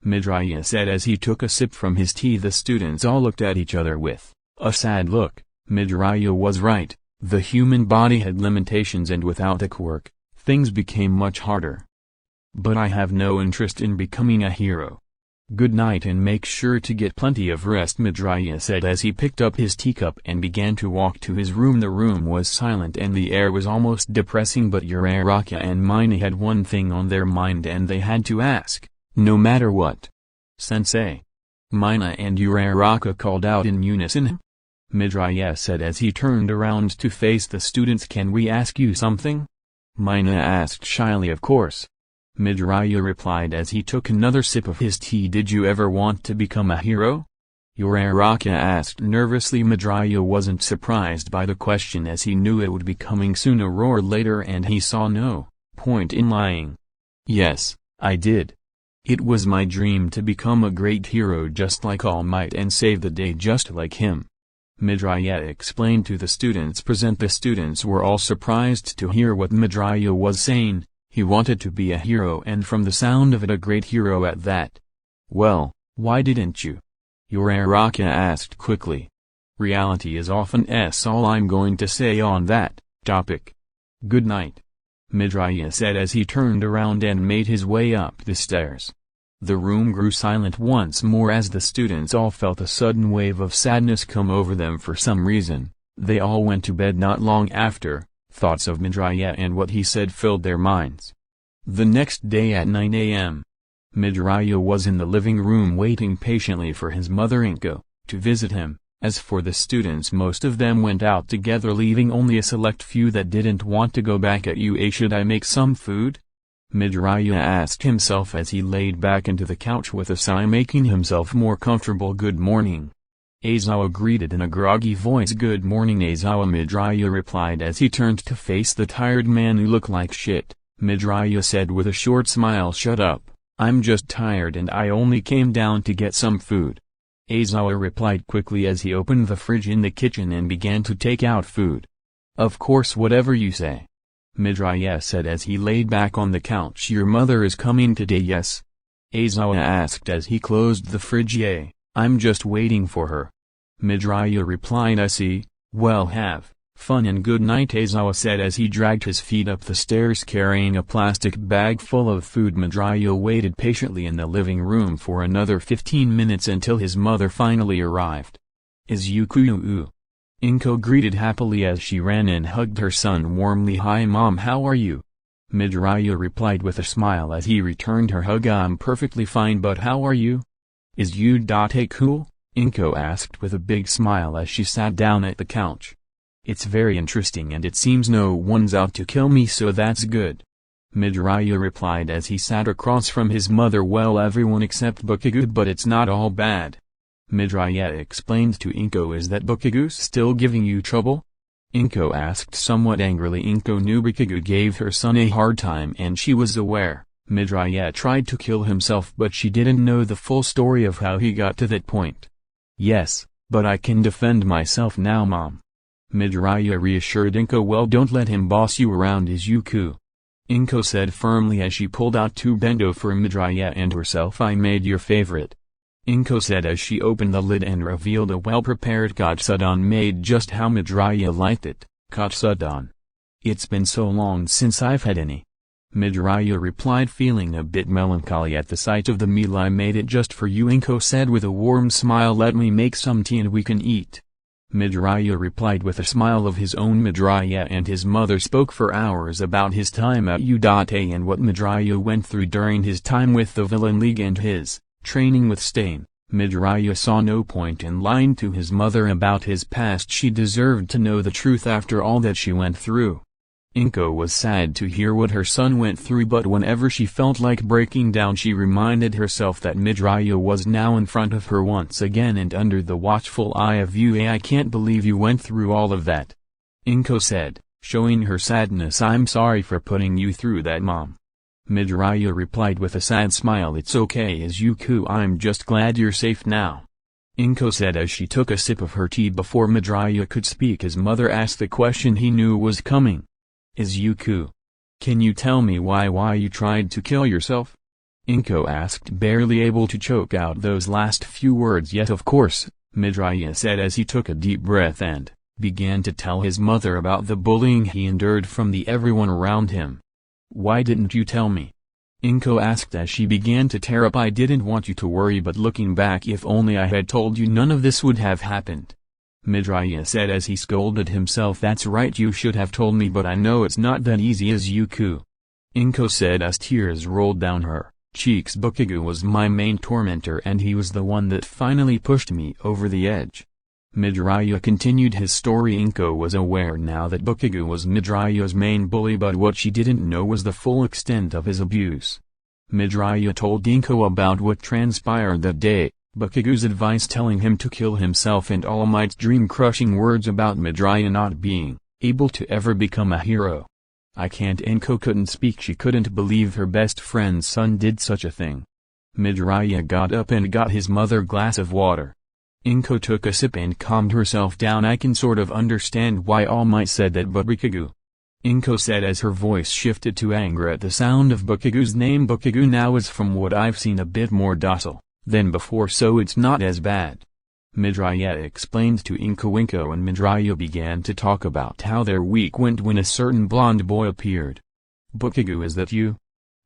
Midoriya said as he took a sip from his tea. The students all looked at each other with a sad look. Midoriya was right. The human body had limitations and without a quirk, things became much harder. But I have no interest in becoming a hero. Good night and make sure to get plenty of rest, Midoriya said as he picked up his teacup and began to walk to his room. The room was silent and the air was almost depressing, but Uraraka and Mina had one thing on their mind and they had to ask, no matter what. Sensei. Mina and Uraraka called out in unison. Midoriya said as he turned around to face the students. Can we ask you something? Mina asked shyly. Of course. Midoriya replied as he took another sip of his tea. Did you ever want to become a hero? Uraraka asked nervously. Midoriya wasn't surprised by the question as he knew it would be coming sooner or later and he saw no point in lying. Yes, I did. It was my dream to become a great hero just like All Might and save the day just like him. Midoriya explained to the students present. The students were all surprised to hear what Midoriya was saying. He wanted to be a hero and from the sound of it a great hero at that. Well, why didn't you? Uraraka asked quickly. Reality is often all I'm going to say on that topic. Good night. Midoriya said as he turned around and made his way up the stairs. The room grew silent once more as the students all felt a sudden wave of sadness come over them for some reason. They all went to bed not long after. Thoughts of Midoriya and what he said filled their minds. The next day at 9 a.m. Midoriya was in the living room waiting patiently for his mother Inko to visit him. As for the students, most of them went out together, leaving only a select few that didn't want to go back. Should I make some food? Midoriya asked himself as he laid back into the couch with a sigh, making himself more comfortable. Good morning. Aizawa greeted in a groggy voice. Good morning, Aizawa, Midoriya replied as he turned to face the tired man who looked like shit. Midoriya said with a short smile, shut up, I'm just tired and I only came down to get some food. Aizawa replied quickly as he opened the fridge in the kitchen and began to take out food. Of course, whatever you say. Midoriya said as he laid back on the couch. Your mother is coming today, yes? Aizawa asked as he closed the fridge. Yeah, I'm just waiting for her. Midoriya replied, I see, well, have fun and good night, Aizawa said as he dragged his feet up the stairs carrying a plastic bag full of food. Midoriya waited patiently in the living room for another 15 minutes until his mother finally arrived. Izuku. Inko greeted happily as she ran and hugged her son warmly. Hi mom, how are you? Midoriya replied with a smile as he returned her hug. I'm perfectly fine, but how are you? Is you cool? Inko asked with a big smile as she sat down at the couch. It's very interesting and it seems no one's out to kill me, so that's good. Midoriya replied as he sat across from his mother. Well, everyone except Bakugo, but it's not all bad. Midoriya explained to Inko. Is that Bakugo still giving you trouble? Inko asked somewhat angrily. Inko knew Bakugo gave her son a hard time and she was aware Midoriya tried to kill himself, but she didn't know the full story of how he got to that point. Yes, but I can defend myself now, mom. Midoriya reassured Inko. Well, don't let him boss you around, Izuku. Inko said firmly as she pulled out 2 bento for Midoriya and herself. I made your favorite. Inko said as she opened the lid and revealed a well-prepared katsudon made just how Midoriya liked it. Katsudon. It's been so long since I've had any. Midoriya replied, feeling a bit melancholy at the sight of the meal. I made it just for you, Inko said with a warm smile. Let me make some tea and we can eat. Midoriya replied with a smile of his own. Midoriya and his mother spoke for hours about his time at Udate and what Midoriya went through during his time with the Villain League and his training with Stain. Midoriya saw no point in lying to his mother about his past. She deserved to know the truth after all that she went through. Inko was sad to hear what her son went through, but whenever she felt like breaking down she reminded herself that Midoriya was now in front of her once again and under the watchful eye of Yue. I can't believe you went through all of that. Inko said, showing her sadness. I'm sorry for putting you through that, mom. Midoriya replied with a sad smile. It's okay, Izuku, I'm just glad you're safe now. Inko said as she took a sip of her tea. Before Midoriya could speak, his mother asked the question he knew was coming. Izuku, can you tell me why you tried to kill yourself? Inko asked, barely able to choke out those last few words. Yes, of course, Midoriya said as he took a deep breath and began to tell his mother about the bullying he endured from everyone around him. Why didn't you tell me? Inko asked as she began to tear up. I didn't want you to worry, but looking back, if only I had told you, none of this would have happened. Midoriya said as he scolded himself. That's right, you should have told me, but I know it's not that easy, Izuku. Inko said as tears rolled down her cheeks. Bakugo was my main tormentor and he was the one that finally pushed me over the edge. Midoriya continued his story. Inko was aware now that Bakugo was Midoriya's main bully, but what she didn't know was the full extent of his abuse. Midoriya told Inko about what transpired that day. Bakugo's advice telling him to kill himself and All Might's dream-crushing words about Midoriya not being able to ever become a hero. I can't. Inko couldn't speak. She couldn't believe her best friend's son did such a thing. Midoriya got up and got his mother a glass of water. Inko took a sip and calmed herself down. I can sort of understand why All Might said that, but Bakugo, Inko said as her voice shifted to anger at the sound of Bakugo's name. Bakugo now is, from what I've seen, a bit more docile than before, so it's not as bad. Midoriya explained to Inko. Inko and Midoriya began to talk about how their week went when a certain blonde boy appeared. Bakugo, is that you?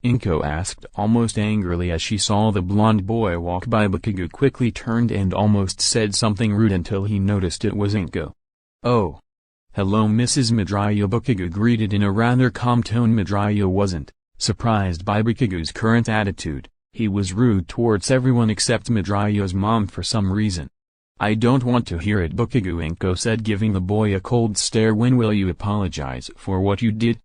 Inko asked almost angrily as she saw the blonde boy walk by. Bakugo quickly turned and almost said something rude until he noticed it was Inko. Oh. Hello, Mrs. Midoriya. Bakugo greeted in a rather calm tone. Midoriya wasn't surprised by Bakugo's current attitude. He was rude towards everyone except Midoriya's mom for some reason. I don't want to hear it, Bakugo, Inko said, giving the boy a cold stare. When will you apologize for what you did?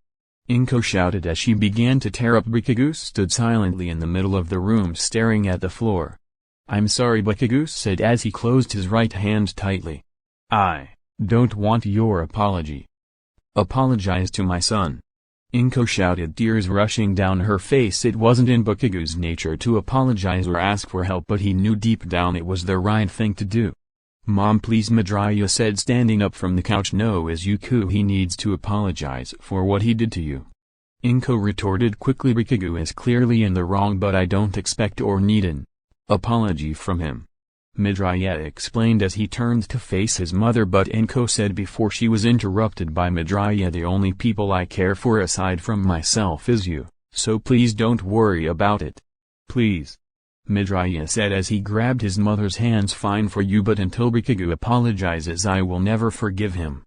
Inko shouted as she began to tear up. Bakugo stood silently in the middle of the room staring at the floor. I'm sorry, Bakugo said as he closed his right hand tightly. I don't want your apology. Apologize to my son. Inko shouted, tears rushing down her face. It wasn't in Bakugo's nature to apologize or ask for help, but he knew deep down it was the right thing to do. Mom, please, Midoriya said, standing up from the couch. No, Izuku, he needs to apologize for what he did to you. Inko retorted quickly. Bakugo is clearly in the wrong, but I don't expect or need an apology from him. Midoriya explained as he turned to face his mother, but Inko said before she was interrupted by Midoriya, the only people I care for aside from myself is you, so please don't worry about it. Please. Midoriya said as he grabbed his mother's hands. Fine for you, but until Bakugo apologizes I will never forgive him.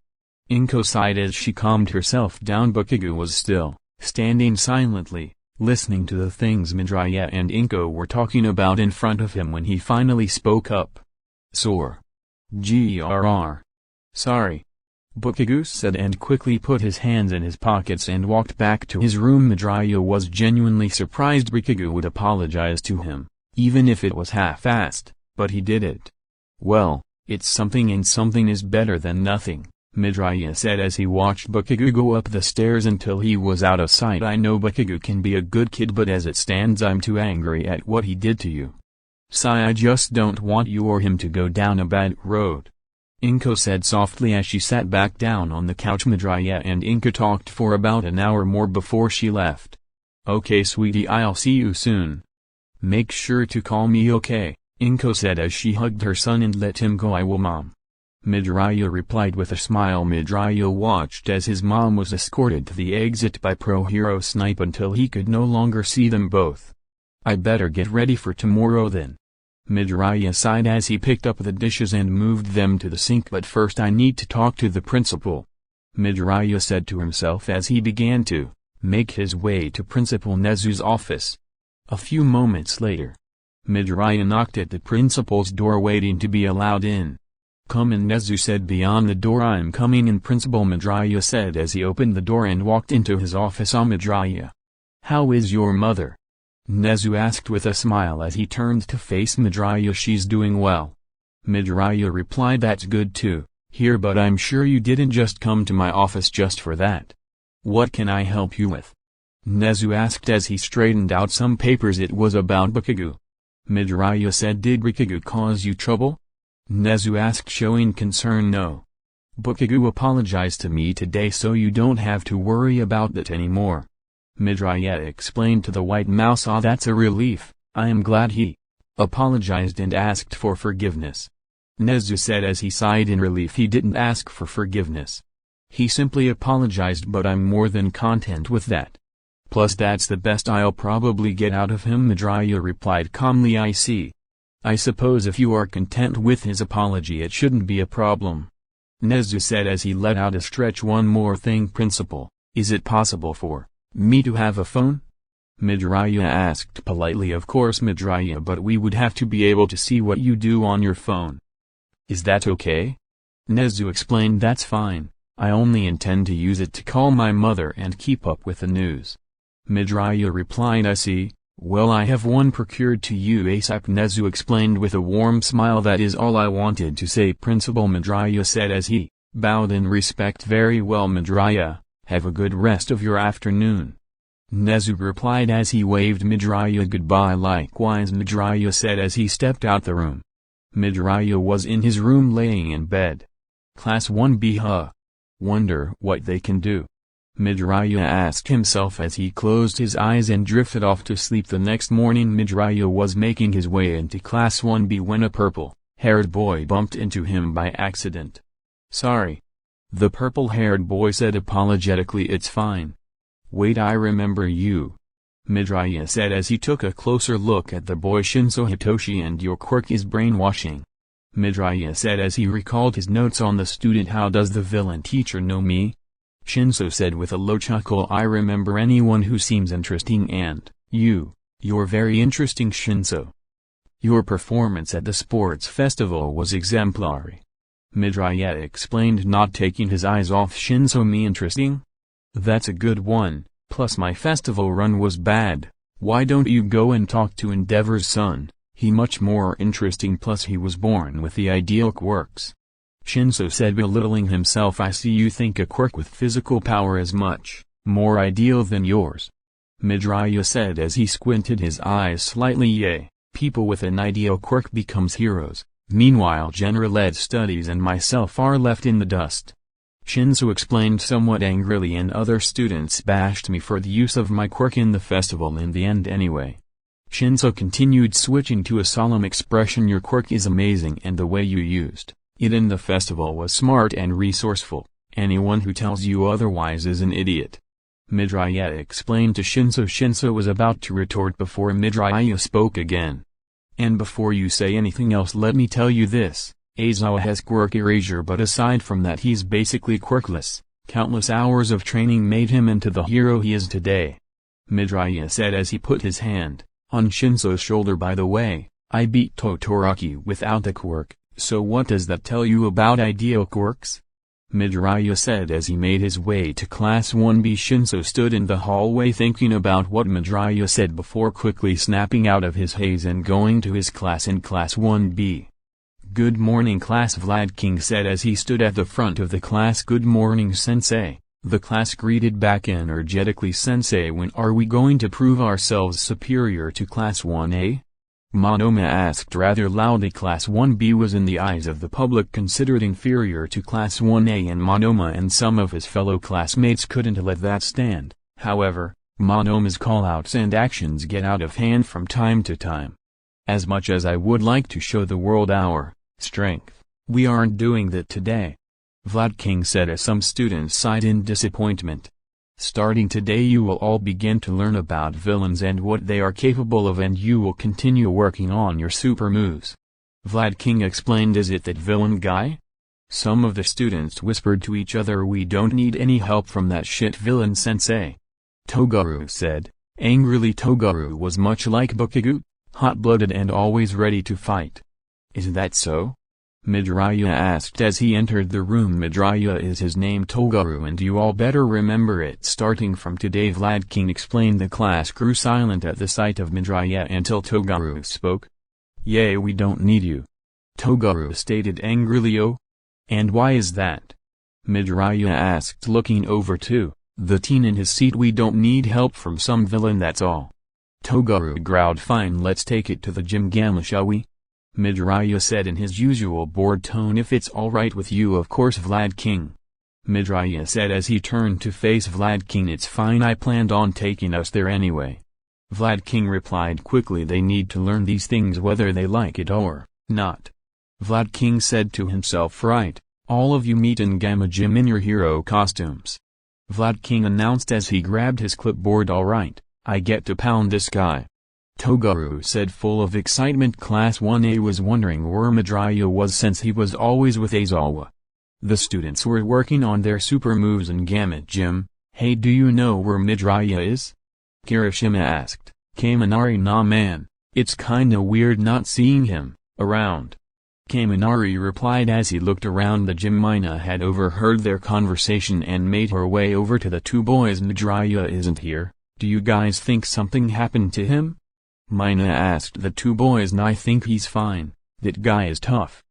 Inko sighed as she calmed herself down. Bakugo was still standing silently, listening to the things Midoriya and Inko were talking about in front of him when he finally spoke up. Grrr. Sorry. Bakugo said and quickly put his hands in his pockets and walked back to his room. Midoriya was genuinely surprised Bakugo would apologize to him, even if it was half-assed, but he did it. Well, it's something, and something is better than nothing, Midoriya said as he watched Bakugo go up the stairs until he was out of sight. I know Bakugo can be a good kid, but as it stands I'm too angry at what he did to you. I just don't want you or him to go down a bad road. Inko said softly as she sat back down on the couch. Midoriya and Inko talked for about an hour more before she left. Okay sweetie, I'll see you soon. Make sure to call me, okay? Inko said as she hugged her son and let him go. I will, Mom. Midoriya replied with a smile. Midoriya watched as his mom was escorted to the exit by Pro Hero Snipe until he could no longer see them both. I better get ready for tomorrow then. Midoriya sighed as he picked up the dishes and moved them to the sink. But first I need to talk to the principal, Midoriya said to himself as he began to make his way to Principal Nezu's office. A few moments later, Midoriya knocked at the principal's door waiting to be allowed in. Come in, Nezu said beyond the door. I'm coming in, Principal Midoriya said as he opened the door and walked into his office. Midoriya. How is your mother? Nezu asked with a smile as he turned to face Midoriya. She's doing well. Midoriya replied, that's good to hear, but I'm sure you didn't just come to my office just for that. What can I help you with? Nezu asked as he straightened out some papers. It was about Bakugo. Midoriya said, did Bakugo cause you trouble? Nezu asked, showing concern. No. Bakugo apologized to me today, so you don't have to worry about that anymore. Midoriya explained to the White Mouse. Ah, that's a relief. I am glad he apologized and asked for forgiveness. Nezu said as he sighed in relief. He didn't ask for forgiveness. He simply apologized, but I'm more than content with that. Plus that's the best I'll probably get out of him, Midoriya replied calmly. I see. I suppose if you are content with his apology it shouldn't be a problem. Nezu said as he let out a stretch. One more thing, Principal, is it possible for me to have a phone? Midoriya asked politely. Of course, Midoriya, but we would have to be able to see what you do on your phone. Is that okay? Nezu explained. That's fine. I only intend to use it to call my mother and keep up with the news. Midoriya replied. I see. Well, I have one procured to you ASAP, Nezu explained with a warm smile. That is all I wanted to say, Principal Midoriya said as he bowed in respect. Very well, Midoriya, have a good rest of your afternoon, Nezu replied as he waved Midoriya goodbye. Likewise, Midoriya said as he stepped out the room. Midoriya was in his room laying in bed. Class 1B, wonder what they can do, Midoriya asked himself as he closed his eyes and drifted off to sleep. The next morning Midoriya was making his way into Class 1B when a purple-haired boy bumped into him by accident. Sorry, the purple-haired boy said apologetically. It's fine. Wait, I remember you, Midoriya said as he took a closer look at the boy. Shinso Hitoshi, and your quirk is brainwashing, Midoriya said as he recalled his notes on the student. How does the villain teacher know me? Shinso said with a low chuckle. I remember anyone who seems interesting, and you're very interesting, Shinso. Your performance at the sports festival was exemplary, Midoriya explained, not taking his eyes off Shinso. Me interesting? That's a good one, plus my festival run was bad. Why don't you go and talk to Endeavor's son? He much more interesting, plus he was born with the ideal quirks, Shinso said, belittling himself. I see you think a quirk with physical power is much more ideal than yours, Midoriya said as he squinted his eyes slightly. Yay, people with an ideal quirk becomes heroes, meanwhile general ed studies and myself are left in the dust, Shinso explained somewhat angrily, and other students bashed me for the use of my quirk in the festival in the end anyway. Shinso continued, switching to a solemn expression. Your quirk is amazing, and the way you used it in the festival was smart and resourceful. Anyone who tells you otherwise is an idiot, Midoriya explained to Shinso. Shinso was about to retort before Midoriya spoke again. And before you say anything else, let me tell you this. Aizawa has quirk erasure, but aside from that he's basically quirkless. Countless hours of training made him into the hero he is today, Midoriya said as he put his hand on Shinso's shoulder. By the way, I beat Todoroki without the quirk, so what does that tell you about ideal quirks? Midoriya said as he made his way to Class 1B. Shinso stood in the hallway thinking about what Midoriya said before quickly snapping out of his haze and going to his class in Class 1B. Good morning, class, Vlad King said as he stood at the front of the class. Good morning, sensei, the class greeted back energetically. Sensei, when are we going to prove ourselves superior to Class 1A? Monoma asked rather loudly. Class 1B was in the eyes of the public considered inferior to Class 1A, and Monoma and some of his fellow classmates couldn't let that stand. However, Monoma's callouts and actions get out of hand from time to time. As much as I would like to show the world our strength, we aren't doing that today, Vlad King said as some students sighed in disappointment. Starting today you will all begin to learn about villains and what they are capable of, and you will continue working on your super moves, Vlad King explained. Is it that villain guy? Some of the students whispered to each other. We don't need any help from that shit villain, sensei, Togaru said, angrily. Togaru was much like Bukage, hot-blooded and always ready to fight. Is that so? Midoriya asked as he entered the room. Midoriya is his name, Togaru, and you all better remember it starting from today, Vlad King explained. The class grew silent at the sight of Midoriya until Togaru spoke. Yay, we don't need you, Togaru stated angrily. Oh? And why is that? Midoriya asked, looking over to the teen in his seat. We don't need help from some villain, that's all, Togaru growled. Fine, let's take it to the gym gamma, shall we? Midoriya said in his usual bored tone. If it's alright with you, of course, Vlad King, Midoriya said as he turned to face Vlad King. It's fine, I planned on taking us there anyway, Vlad King replied quickly. They need to learn these things whether they like it or not, Vlad King said to himself. Right, all of you meet in Gamma Gym in your hero costumes, Vlad King announced as he grabbed his clipboard. Alright, I get to pound this guy, Togaru said full of excitement. Class 1A was wondering where Midoriya was since he was always with Aizawa. The students were working on their super moves in Gamma Gym. Hey, do you know where Midoriya is? Kirishima asked. Kaminari, nah man, it's kinda weird not seeing him around, Kaminari replied as he looked around the gym. Mina had overheard their conversation and made her way over to the two boys. Midoriya isn't here, do you guys think something happened to him? Mina asked the two boys. "I think he's fine, that guy is tough,"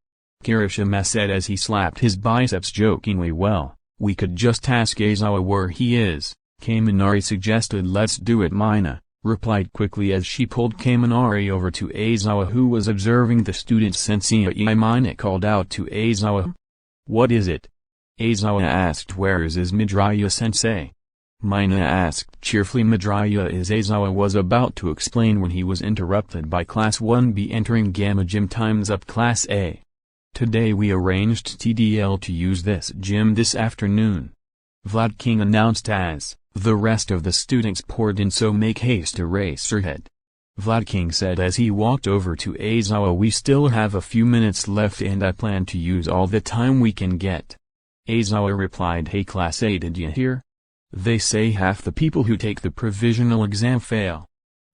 Kirishima said as he slapped his biceps jokingly. "Well, we could just ask Aizawa where he is," Kaminari suggested. "Let's do it," Mina replied quickly as she pulled Kaminari over to Aizawa, who was observing the student. "Sensei," Mina called out to Aizawa. "What is it?" Aizawa asked. "Where is Midoriya-sensei?" Mina asked cheerfully. "Midoriya is..." Aizawa was about to explain when he was interrupted by Class 1B entering Gamma Gym. "Time's up, Class A. Today we arranged TDL to use this gym this afternoon," Vlad King announced as the rest of the students poured in. "So make haste to race ahead," Vlad King said as he walked over to Aizawa. "We still have a few minutes left and I plan to use all the time we can get." Aizawa replied, "Hey Class A, did you hear? They say half the people who take the provisional exam fail."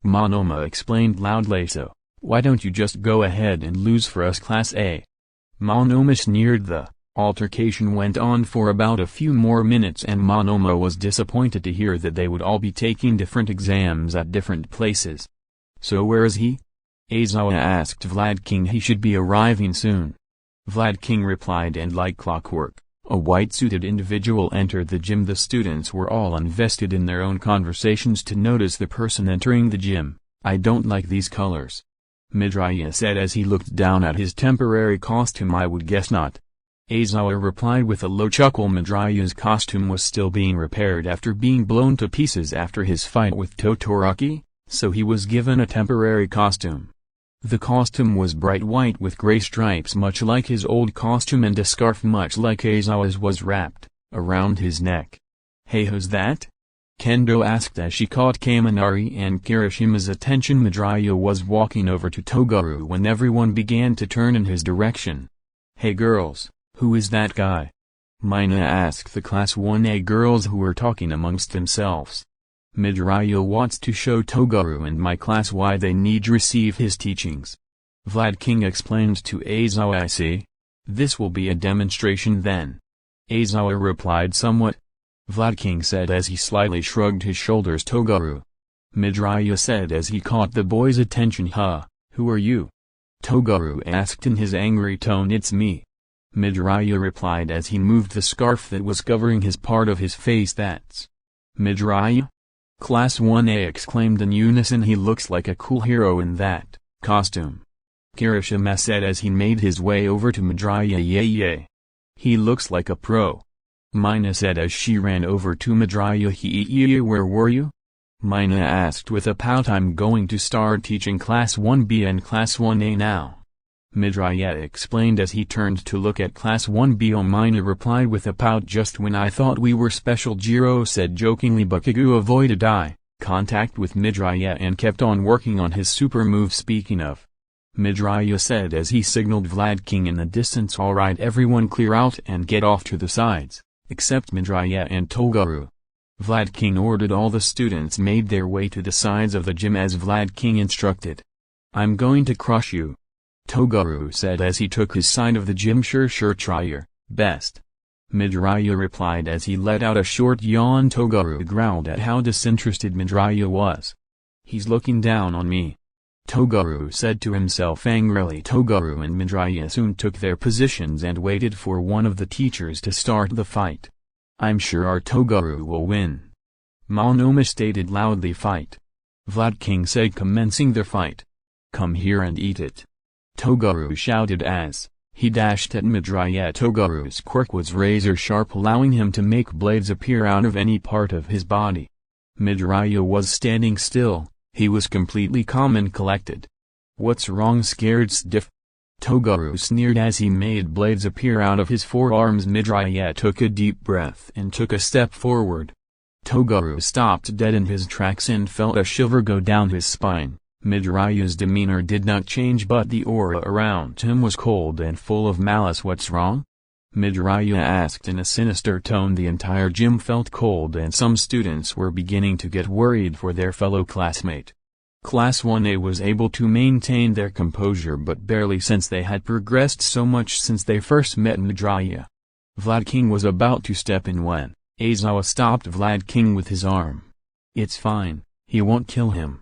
Monoma explained loudly. "So, why don't you just go ahead and lose for us, Class A?" Monoma sneered. The altercation went on for about a few more minutes and Monoma was disappointed to hear that they would all be taking different exams at different places. "So where is he?" Aizawa asked Vlad King. "He should be arriving soon," Vlad King replied, and like clockwork, a white-suited individual entered the gym. The students were all invested in their own conversations to notice the person entering the gym. "I don't like these colors," Midoriya said as he looked down at his temporary costume. "I would guess not," Aizawa replied with a low chuckle. Midoriya's costume was still being repaired after being blown to pieces after his fight with Todoroki, so he was given a temporary costume. The costume was bright white with gray stripes much like his old costume, and a scarf much like Aizawa's was wrapped around his neck. "Hey, who's that?" Kendo asked as she caught Kaminari and Kirishima's attention. Midoriya was walking over to Toguro when everyone began to turn in his direction. "Hey girls, who is that guy?" Mina asked the Class 1A girls who were talking amongst themselves. "Midoriya wants to show Toguro and my class why they need to receive his teachings," Vlad King explained to Aizawa. "I see. This will be a demonstration then," Aizawa replied. "Somewhat," Vlad King said as he slightly shrugged his shoulders. "Toguro," Midoriya said as he caught the boy's attention. "Huh, who are you?" Toguro asked in his angry tone. "It's me," Midoriya replied as he moved the scarf that was covering his part of his face. "That's Midoriya?" Class 1A exclaimed in unison. "He looks like a cool hero in that costume," Kirishima said as he made his way over to Midoriya. "Yeah. He looks like a pro," Mina said as she ran over to Midoriya. "Where were you?" Mina asked with a pout. "I'm going to start teaching Class 1B and Class 1A now," Midoriya explained as he turned to look at Class 1B. Mina replied with a pout. "Just when I thought we were special," Jiro said jokingly. Bakugo avoided eye contact with Midoriya and kept on working on his super move. "Speaking of," Midoriya said as he signaled Vlad King in the distance. "Alright everyone, clear out and get off to the sides, except Midoriya and Toguro." Vlad King ordered. All the students made their way to the sides of the gym as Vlad King instructed. "I'm going to crush you," Toguro said as he took his side of the gym. Sure, try your best," Midoriya replied as he let out a short yawn. Toguro growled at how disinterested Midoriya was. "He's looking down on me," Toguro said to himself angrily. Toguro and Midoriya soon took their positions and waited for one of the teachers to start the fight. "I'm sure our Toguro will win," Monoma stated loudly. "Fight," Vlad King said, commencing the fight. "Come here and eat it," Toguro shouted as he dashed at Midoriya. Togoro's quirk was razor sharp, allowing him to make blades appear out of any part of his body. Midoriya was standing still, he was completely calm and collected. "What's wrong, scared stiff?" Toguro sneered as he made blades appear out of his forearms. Midoriya took a deep breath and took a step forward. Toguro stopped dead in his tracks and felt a shiver go down his spine. Midoriya's demeanor did not change, but the aura around him was cold and full of malice. "What's wrong?" Midoriya asked in a sinister tone. The entire gym felt cold and some students were beginning to get worried for their fellow classmate. Class 1A was able to maintain their composure but barely, since they had progressed so much since they first met Midoriya. Vlad King was about to step in when Aizawa stopped Vlad King with his arm. "It's fine, he won't kill him."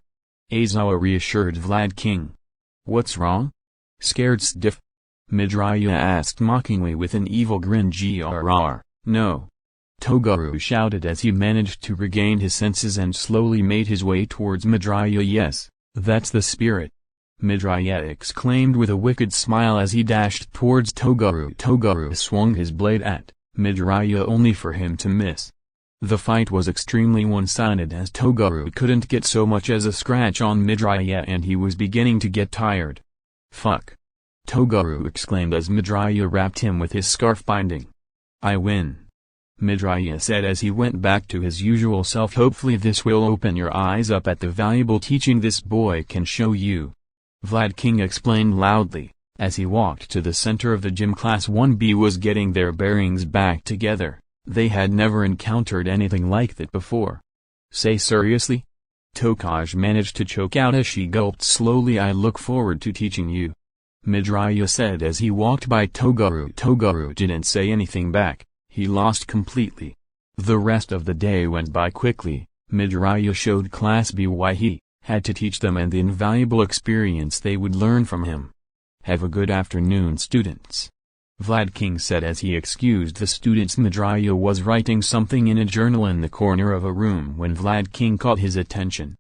Aizawa reassured Vlad King. What's wrong? Scared stiff? Midoriya asked mockingly with an evil grin. Grrr, no. Toguro shouted as he managed to regain his senses and slowly made his way towards Midoriya. Yes, that's the spirit. Midoriya exclaimed with a wicked smile as he dashed towards Toguro. Toguro swung his blade at Midoriya only for him to miss. The fight was extremely one-sided as Toguro couldn't get so much as a scratch on Midoriya and he was beginning to get tired. Fuck. Toguro exclaimed as Midoriya wrapped him with his scarf binding. I win. Midoriya said as he went back to his usual self. Hopefully this will open your eyes up at the valuable teaching this boy can show you. Vlad King explained loudly, as he walked to the center of the gym. Class 1B was getting their bearings back together. They had never encountered anything like that before. Say seriously? Tokaj managed to choke out as she gulped slowly. I look forward to teaching you. Midoriya said as he walked by Toguro. Toguro didn't say anything back. He lost completely. The rest of the day went by quickly. Midoriya showed Class B why he had to teach them and the invaluable experience they would learn from him. Have a good afternoon, students. Vlad King said as he excused the students. Midoriya was writing something in a journal in the corner of a room when Vlad King caught his attention.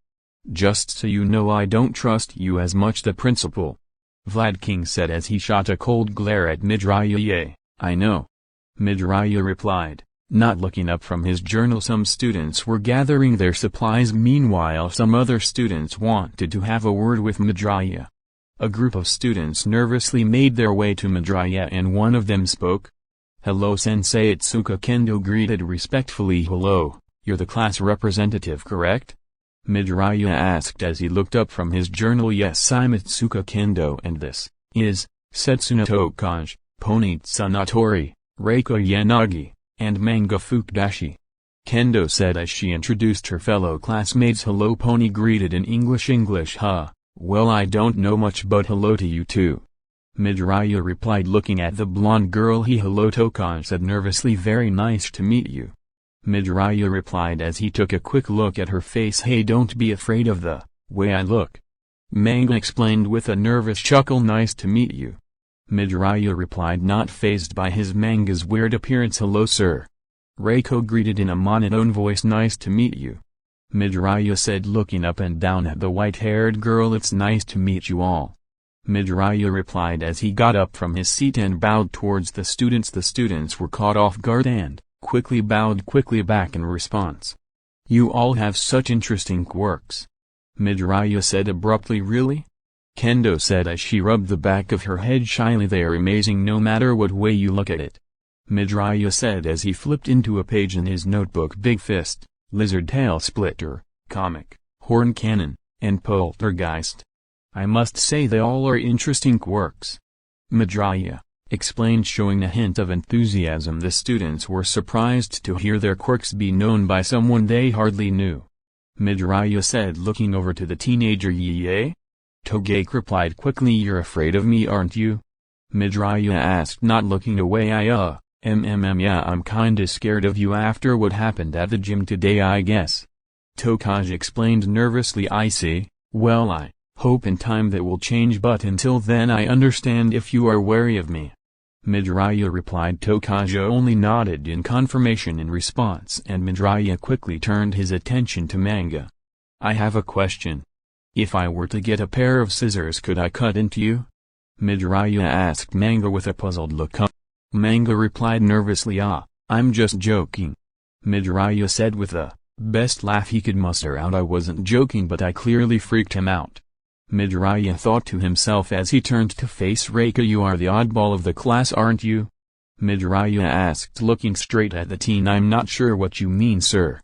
Just so you know, I don't trust you as much, the principal. Vlad King said as he shot a cold glare at Midoriya. Yeah, I know. Midoriya replied, not looking up from his journal. Some students were gathering their supplies. Meanwhile, some other students wanted to have a word with Midoriya. A group of students nervously made their way to Midoriya and one of them spoke. Hello Sensei. Itsuka Kendo greeted respectfully. Hello, you're the class representative, correct? Midoriya asked as he looked up from his journal. Yes, I'm Itsuka Kendo and this is Setsuna Tokaj, Ponitsa Natori, Reiko Yanagi, and Manga Fukudashi. Kendo said as she introduced her fellow classmates. Hello. Pony greeted in English. Huh, well, I don't know much, but hello to you too. Midoriya replied looking at the blonde girl. Hello. Tokaj said nervously. Very nice to meet you. Midoriya replied as he took a quick look at her face. Hey, don't be afraid of the way I look. Manga explained with a nervous chuckle. Nice to meet you. Midoriya replied, not fazed by his manga's weird appearance. Hello sir. Reiko greeted in a monotone voice. Nice to meet you. Midoriya said looking up and down at the white-haired girl. It's nice to meet you all. Midoriya replied as he got up from his seat and bowed towards the students. The students were caught off guard and quickly bowed back in response. You all have such interesting quirks. Midoriya said abruptly. Really? Kendo said as she rubbed the back of her head shyly. They are amazing no matter what way you look at it. Midoriya said as he flipped into a page in his notebook. Big Fist, Lizard Tail Splitter, Comic, Horn Cannon, and Poltergeist. I must say they all are interesting quirks. Midoriya explained, showing a hint of enthusiasm. The students were surprised to hear their quirks be known by someone they hardly knew. Midoriya said looking over to the teenager. Yeah? Togake replied quickly. You're afraid of me, aren't you? Midoriya asked, not looking away. Yeah, I'm kinda scared of you after what happened at the gym today, I guess. Tokaj explained nervously. I see. Well, I hope in time that will change, but until then I understand if you are wary of me. Midoriya replied. Tokaj only nodded in confirmation in response, and Midoriya quickly turned his attention to Manga. I have a question. If I were to get a pair of scissors, could I cut into you? Midoriya asked Manga with a puzzled look. Manga replied nervously. I'm just joking. Midoriya said with the best laugh he could muster out. I wasn't joking, but I clearly freaked him out. Midoriya thought to himself as he turned to face Reiko. You are the oddball of the class, aren't you? Midoriya asked looking straight at the teen. I'm not sure what you mean, sir.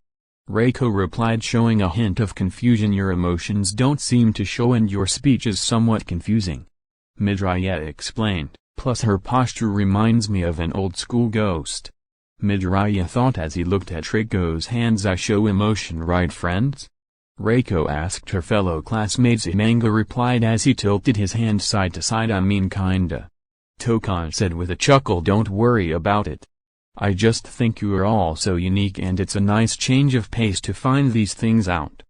Reiko replied, showing a hint of confusion. Your emotions don't seem to show and your speech is somewhat confusing. Midoriya explained, plus her posture reminds me of an old-school ghost. Midoriya thought as he looked at Reiko's hands. I show emotion, right friends? Reiko asked her fellow classmates. Manga replied as he tilted his hand side to side. I mean kinda. Tokaj said with a chuckle. Don't worry about it. I just think you are all so unique and it's a nice change of pace to find these things out.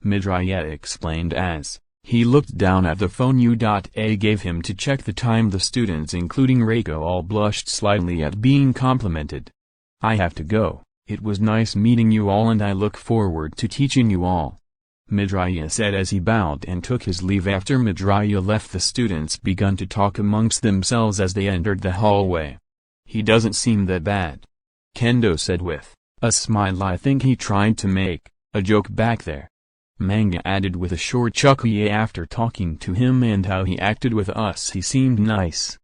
Midoriya explained as he looked down at the phone A gave him to check the time. The students including Reiko all blushed slightly at being complimented. I have to go, it was nice meeting you all and I look forward to teaching you all, Midoriya said as he bowed and took his leave. After Midoriya left, the students began to talk amongst themselves as they entered the hallway. He doesn't seem that bad, Kendo said with a smile. I think he tried to make a joke back there, Manga added with a short chuckle. Yeah, after talking to him and how he acted with us he seemed nice,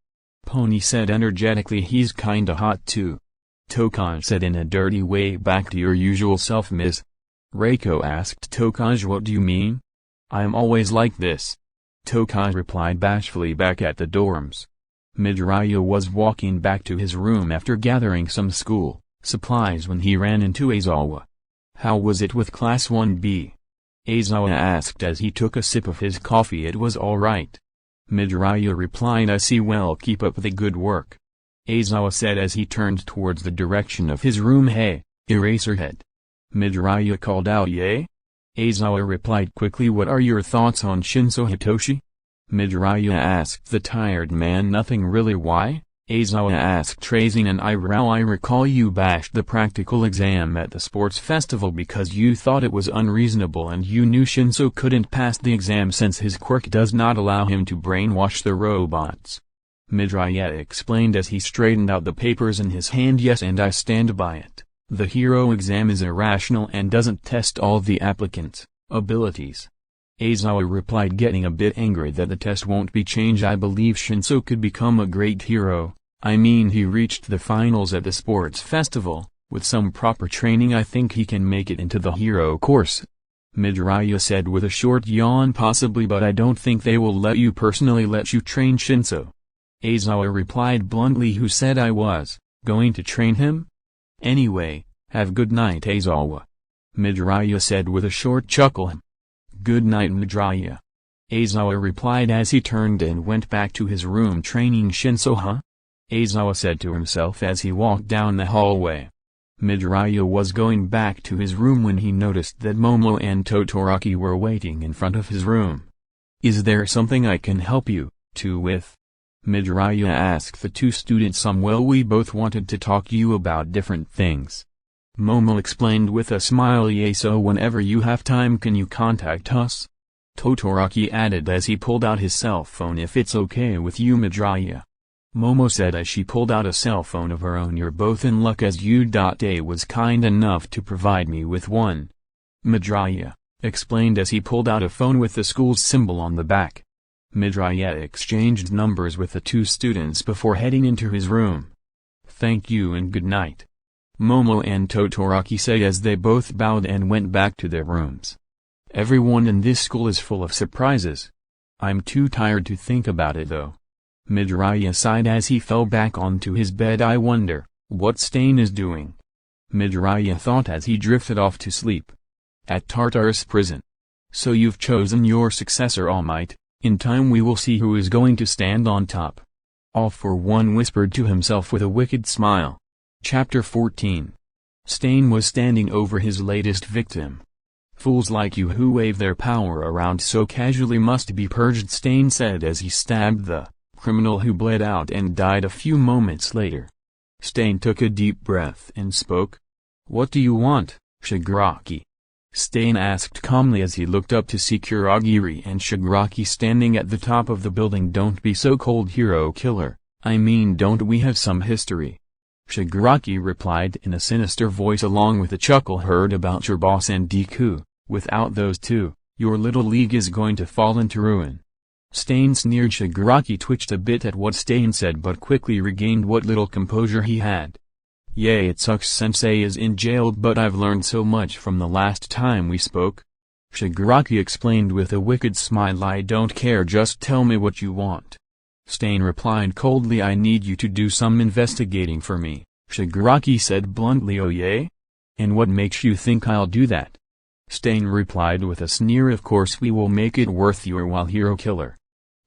Pony said energetically. He's kinda hot too, Tokaj said in a dirty way. Back to your usual self, Miss? Reiko asked Tokaj. What do you mean? I'm always like this, Tokaj replied bashfully. Back at the dorms, Midoriya was walking back to his room after gathering some school supplies when he ran into Aizawa. How was it with Class 1B? Aizawa asked as he took a sip of his coffee. It was alright, Midoriya replied. I see. Well, keep up the good work, Aizawa said as he turned towards the direction of his room. Hey, Eraserhead, Midoriya called out. Yay? Aizawa replied quickly. What are your thoughts on Shinso Hitoshi? Midoriya asked the tired man. Nothing really. Why? Aizawa asked, raising an eyebrow. I recall you bashed the practical exam at the sports festival because you thought it was unreasonable and you knew Shinso couldn't pass the exam since his quirk does not allow him to brainwash the robots, Midoriya explained as he straightened out the papers in his hand. Yes, and I stand by it. The hero exam is irrational and doesn't test all the applicants' abilities, Aizawa replied, getting a bit angry that the test won't be changed. I believe Shinso could become a great hero. I mean, he reached the finals at the sports festival. With some proper training I think he can make it into the hero course, Midoriya said with a short yawn. Possibly, but I don't think they will let you train Shinso, Aizawa replied bluntly. Who said I was going to train him? Anyway, have good night, Aizawa, Midoriya said with a short chuckle. Good night, Midoriya, Aizawa replied as he turned and went back to his room. Training Shinso, huh? Aizawa said to himself as he walked down the hallway. Midoriya was going back to his room when he noticed that Momo and Todoroki were waiting in front of his room. Is there something I can help you two with? Midoriya asked the two students. Well, we both wanted to talk to you about different things, Momo explained with a smile. Yeah, so whenever you have time can you contact us? Todoroki added as he pulled out his cell phone. If it's okay with you, Midoriya, Momo said as she pulled out a cell phone of her own. You're both in luck as A was kind enough to provide me with one, Midoriya explained as he pulled out a phone with the school's symbol on the back. Midoriya exchanged numbers with the two students before heading into his room. Thank you and good night, Momo and Todoroki said as they both bowed and went back to their rooms. Everyone in this school is full of surprises. I'm too tired to think about it though, Midoriya sighed as he fell back onto his bed. I wonder what Stain is doing, Midoriya thought as he drifted off to sleep. At Tartarus prison. So you've chosen your successor, All Might. In time we will see who is going to stand on top. All for One whispered to himself with a wicked smile. Chapter 14. Stain was standing over his latest victim. Fools like you who wave their power around so casually must be purged, Stain said as he stabbed the criminal who bled out and died a few moments later. Stain took a deep breath and spoke. What do you want, Shigaraki? Stain asked calmly as he looked up to see Kurogiri and Shigaraki standing at the top of the building. Don't be so cold, hero killer. I mean, don't we have some history? Shigaraki replied in a sinister voice along with a chuckle. Heard about your boss and Deku. Without those two, your little league is going to fall into ruin. Stain sneered. Shigaraki twitched a bit at what Stain said but quickly regained what little composure he had. Yay, it sucks Sensei is in jail, but I've learned so much from the last time we spoke. Shigaraki explained with a wicked smile. I don't care, just tell me what you want. Stain replied coldly. I need you to do some investigating for me, Shigaraki said bluntly. Oh yay? And what makes you think I'll do that? Stain replied with a sneer. Of course we will make it worth your while, hero killer.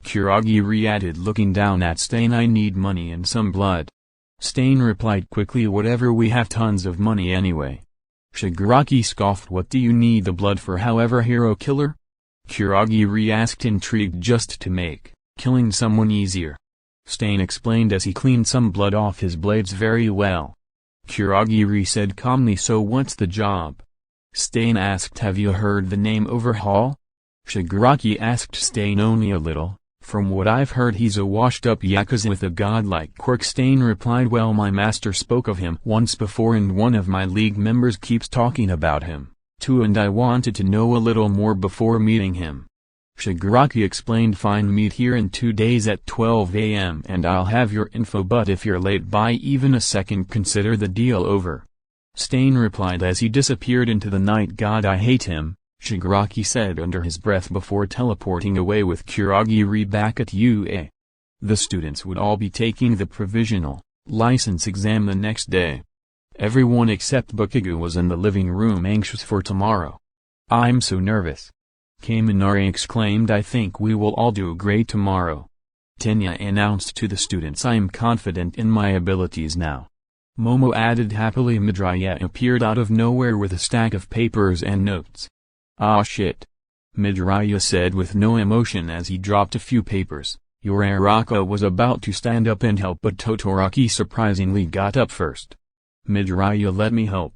Kurogiri added looking down at Stain. I need money and some blood. Stain replied quickly. Whatever, we have tons of money anyway. Shigaraki scoffed. What do you need the blood for, however, hero killer? Kurogiri asked, intrigued. Just to make killing someone easier. Stain explained as he cleaned some blood off his blades. Very well. Kurogiri said calmly. So what's the job? Stain asked. Have you heard the name Overhaul? Shigaraki asked Stain. Only a little. From what I've heard, he's a washed-up yakuza with a godlike quirk. Stain replied. Well, my master spoke of him once before and one of my league members keeps talking about him, too, and I wanted to know a little more before meeting him. Shigaraki explained. Fine, meet here in 2 days at 12 a.m. and I'll have your info, but if you're late by even a second, consider the deal over. Stain replied as he disappeared into the night. God, I hate him, Shigaraki said under his breath before teleporting away with Kurogiri back at UA. The students would all be taking the provisional license exam the next day. Everyone except Bakugo was in the living room, anxious for tomorrow. I'm so nervous. Kaminari exclaimed. I think we will all do great tomorrow. Tenya announced to the students. I am confident in my abilities now. Momo added happily. Midoriya appeared out of nowhere with a stack of papers and notes. Ah shit. Midoriya said with no emotion as he dropped a few papers. Araka was about to stand up and help, but Todoroki surprisingly got up first. Midoriya, let me help.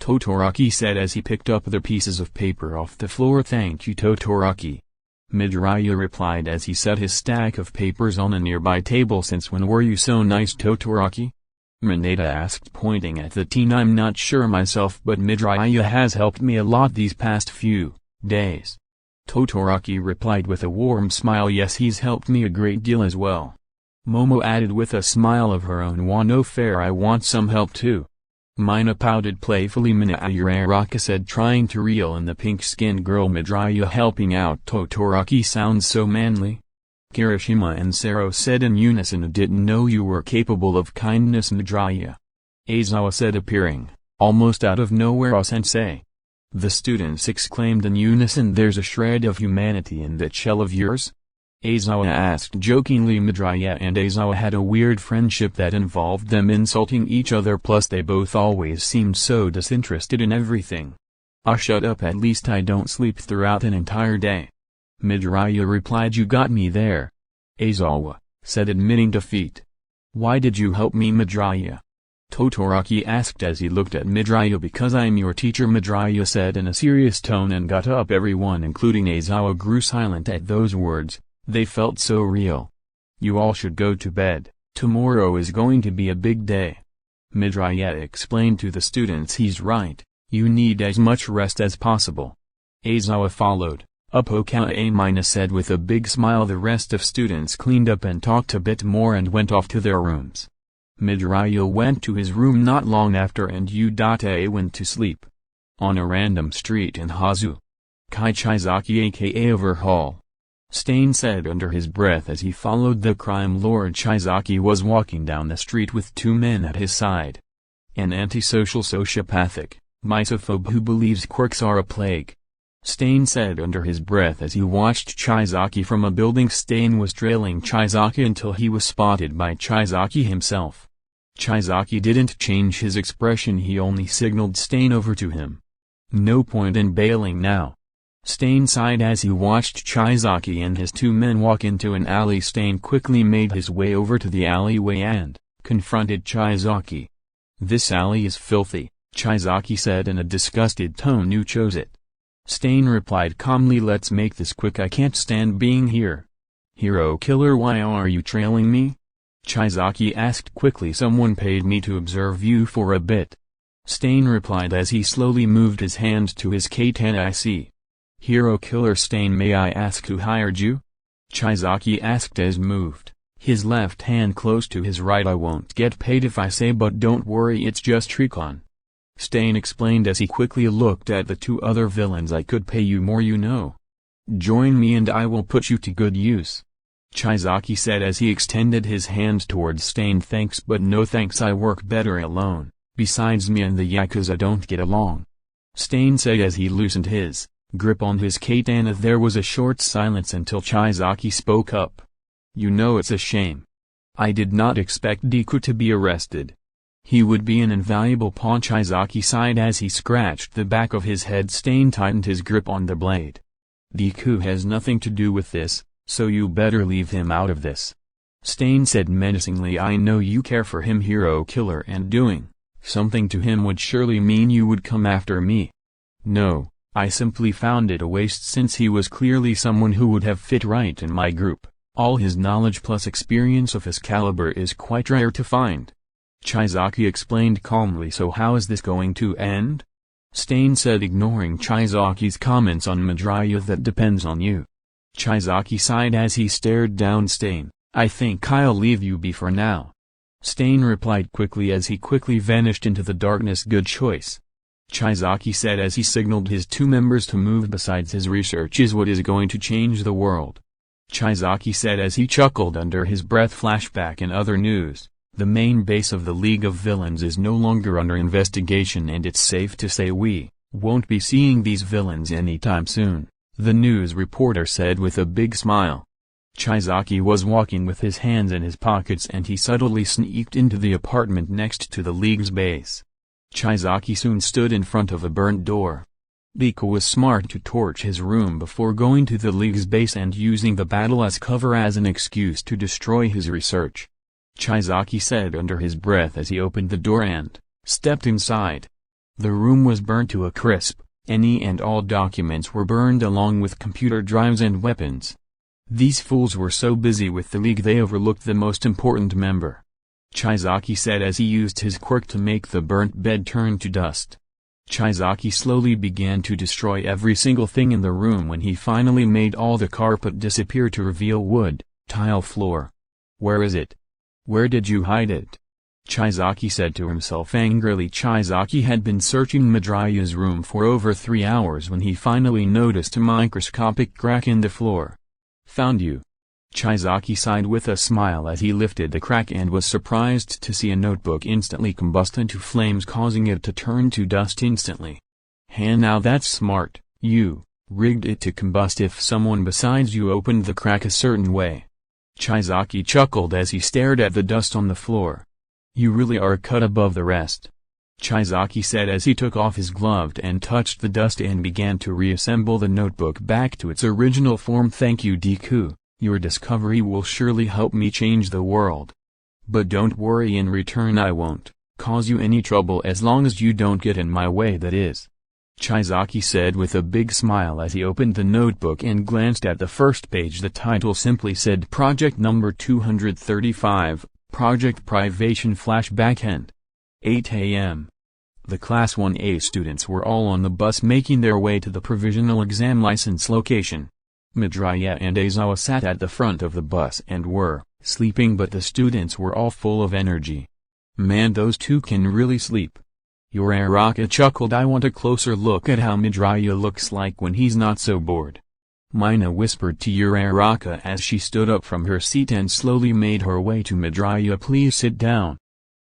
Todoroki said as he picked up the pieces of paper off the floor. Thank you, Todoroki. Midoriya replied as he set his stack of papers on a nearby table. Since when were you so nice, Todoroki? Mineta asked, pointing at the teen. I'm not sure myself, but Midoriya has helped me a lot these past few days. Todoroki replied with a warm smile. Yes, he's helped me a great deal as well. Momo added with a smile of her own. No fair, I want some help too. Mina pouted playfully. Araka said, trying to reel in the pink-skinned girl. Midoriya helping out Todoroki sounds so manly. Kirishima and Sero said in unison. I didn't know you were capable of kindness, Midoriya. Aizawa said, appearing almost out of nowhere. Sensei. The students exclaimed in unison. There's a shred of humanity in that shell of yours? Aizawa asked jokingly. Midoriya and Aizawa had a weird friendship that involved them insulting each other, plus they both always seemed so disinterested in everything. Shut up, at least I don't sleep throughout an entire day. Midoriya replied. You got me there. Aizawa said, admitting defeat. Why did you help me, Midoriya? Todoroki asked as he looked at Midoriya. Because I'm your teacher, Midoriya said in a serious tone and got up. Everyone including Aizawa grew silent at those words. They felt so real. You all should go to bed. Tomorrow is going to be a big day. Midoriya explained to the students. He's right, you need as much rest as possible. Aizawa followed. Hokage said with a big smile. The rest of students cleaned up and talked a bit more and went off to their rooms. Midoriya went to his room not long after and Udatte went to sleep. On a random street in Hazu. Kai Chizaki aka Overhaul. Stain said under his breath as he followed the crime lord. Chizaki was walking down the street with 2 men at his side. An antisocial sociopathic, misophobe who believes quirks are a plague. Stain said under his breath as he watched Chizaki from a building. Stain was trailing Chizaki until he was spotted by Chizaki himself. Chizaki didn't change his expression, he only signaled Stain over to him. No point in bailing now. Stain sighed as he watched Chizaki and his 2 men walk into an alley. Stain quickly made his way over to the alleyway and confronted Chizaki. This alley is filthy, Chizaki said in a disgusted tone. You chose it. Stain replied calmly. Let's make this quick, I can't stand being here. Hero killer, why are you trailing me? Chizaki asked quickly. Someone paid me to observe you for a bit. Stain replied as he slowly moved his hand to his katana. I see. Hero killer. Stain, may I ask who hired you? Chizaki asked as moved, his left hand close to his right. I won't get paid if I say, but don't worry, it's just recon. Stain explained as he quickly looked at the 2 other villains. I could pay you more, you know. Join me and I will put you to good use. Chizaki said as he extended his hand towards Stain. Thanks, but no thanks, I work better alone, besides me and the Yakuza don't get along. Stain said as he loosened his grip on his katana. There was a short silence until Chizaki spoke up. You know, it's a shame. I did not expect Deku to be arrested. He would be an invaluable pawn. Chizaki sighed as he scratched the back of his head. Stain tightened his grip on the blade. Deku has nothing to do with this, so you better leave him out of this. Stain said menacingly. I know you care for him, hero killer, and doing something to him would surely mean you would come after me. No, I simply found it a waste since he was clearly someone who would have fit right in my group. All his knowledge plus experience of his caliber is quite rare to find. Chizaki explained calmly. So how is this going to end? Stain said, ignoring Chizaki's comments on Midoriya. That depends on you. Chizaki sighed as he stared down Stain. I think I'll leave you be for now. Stain replied quickly as he quickly vanished into the darkness. Good choice. Chizaki said as he signaled his two members to move. Besides, his research is what is going to change the world. Chizaki said as he chuckled under his breath. Flashback. In other news, the main base of the League of Villains is no longer under investigation, and it's safe to say we won't be seeing these villains anytime soon, the news reporter said with a big smile. Chizaki was walking with his hands in his pockets and he subtly sneaked into the apartment next to the League's base. Chizaki soon stood in front of a burnt door. Deku was smart to torch his room before going to the League's base and using the battle as cover as an excuse to destroy his research. Chizaki said under his breath as he opened the door and stepped inside. The room was burnt to a crisp. Any and all documents were burned along with computer drives and weapons. These fools were so busy with the League they overlooked the most important member. Chizaki said as he used his quirk to make the burnt bed turn to dust. Chizaki slowly began to destroy every single thing in the room when he finally made all the carpet disappear to reveal wood, tile floor. Where is it? Where did you hide it? Chizaki said to himself angrily. Chizaki had been searching Midoriya's room for over 3 hours when he finally noticed a microscopic crack in the floor. Found you. Chizaki sighed with a smile as he lifted the crack and was surprised to see a notebook instantly combust into flames, causing it to turn to dust instantly. Now that's smart. You rigged it to combust if someone besides you opened the crack a certain way. Chizaki chuckled as he stared at the dust on the floor. You really are a cut above the rest. Chizaki said as he took off his glove and touched the dust and began to reassemble the notebook back to its original form. Thank you, Deku. Your discovery will surely help me change the world. But don't worry, in return I won't cause you any trouble as long as you don't get in my way, that is. Chizaki said with a big smile as he opened the notebook and glanced at the first page. The title simply said Project Number 235, Project Privation. Flashback end. 8 a.m. The Class 1A students were all on the bus making their way to the provisional exam license location. Midoriya and Aizawa sat at the front of the bus and were sleeping, but the students were all full of energy. Man, those two can really sleep. Uraraka chuckled. I want a closer look at how Midoriya looks like when he's not so bored. Mina whispered to Uraraka as she stood up from her seat and slowly made her way to Midoriya. Please sit down.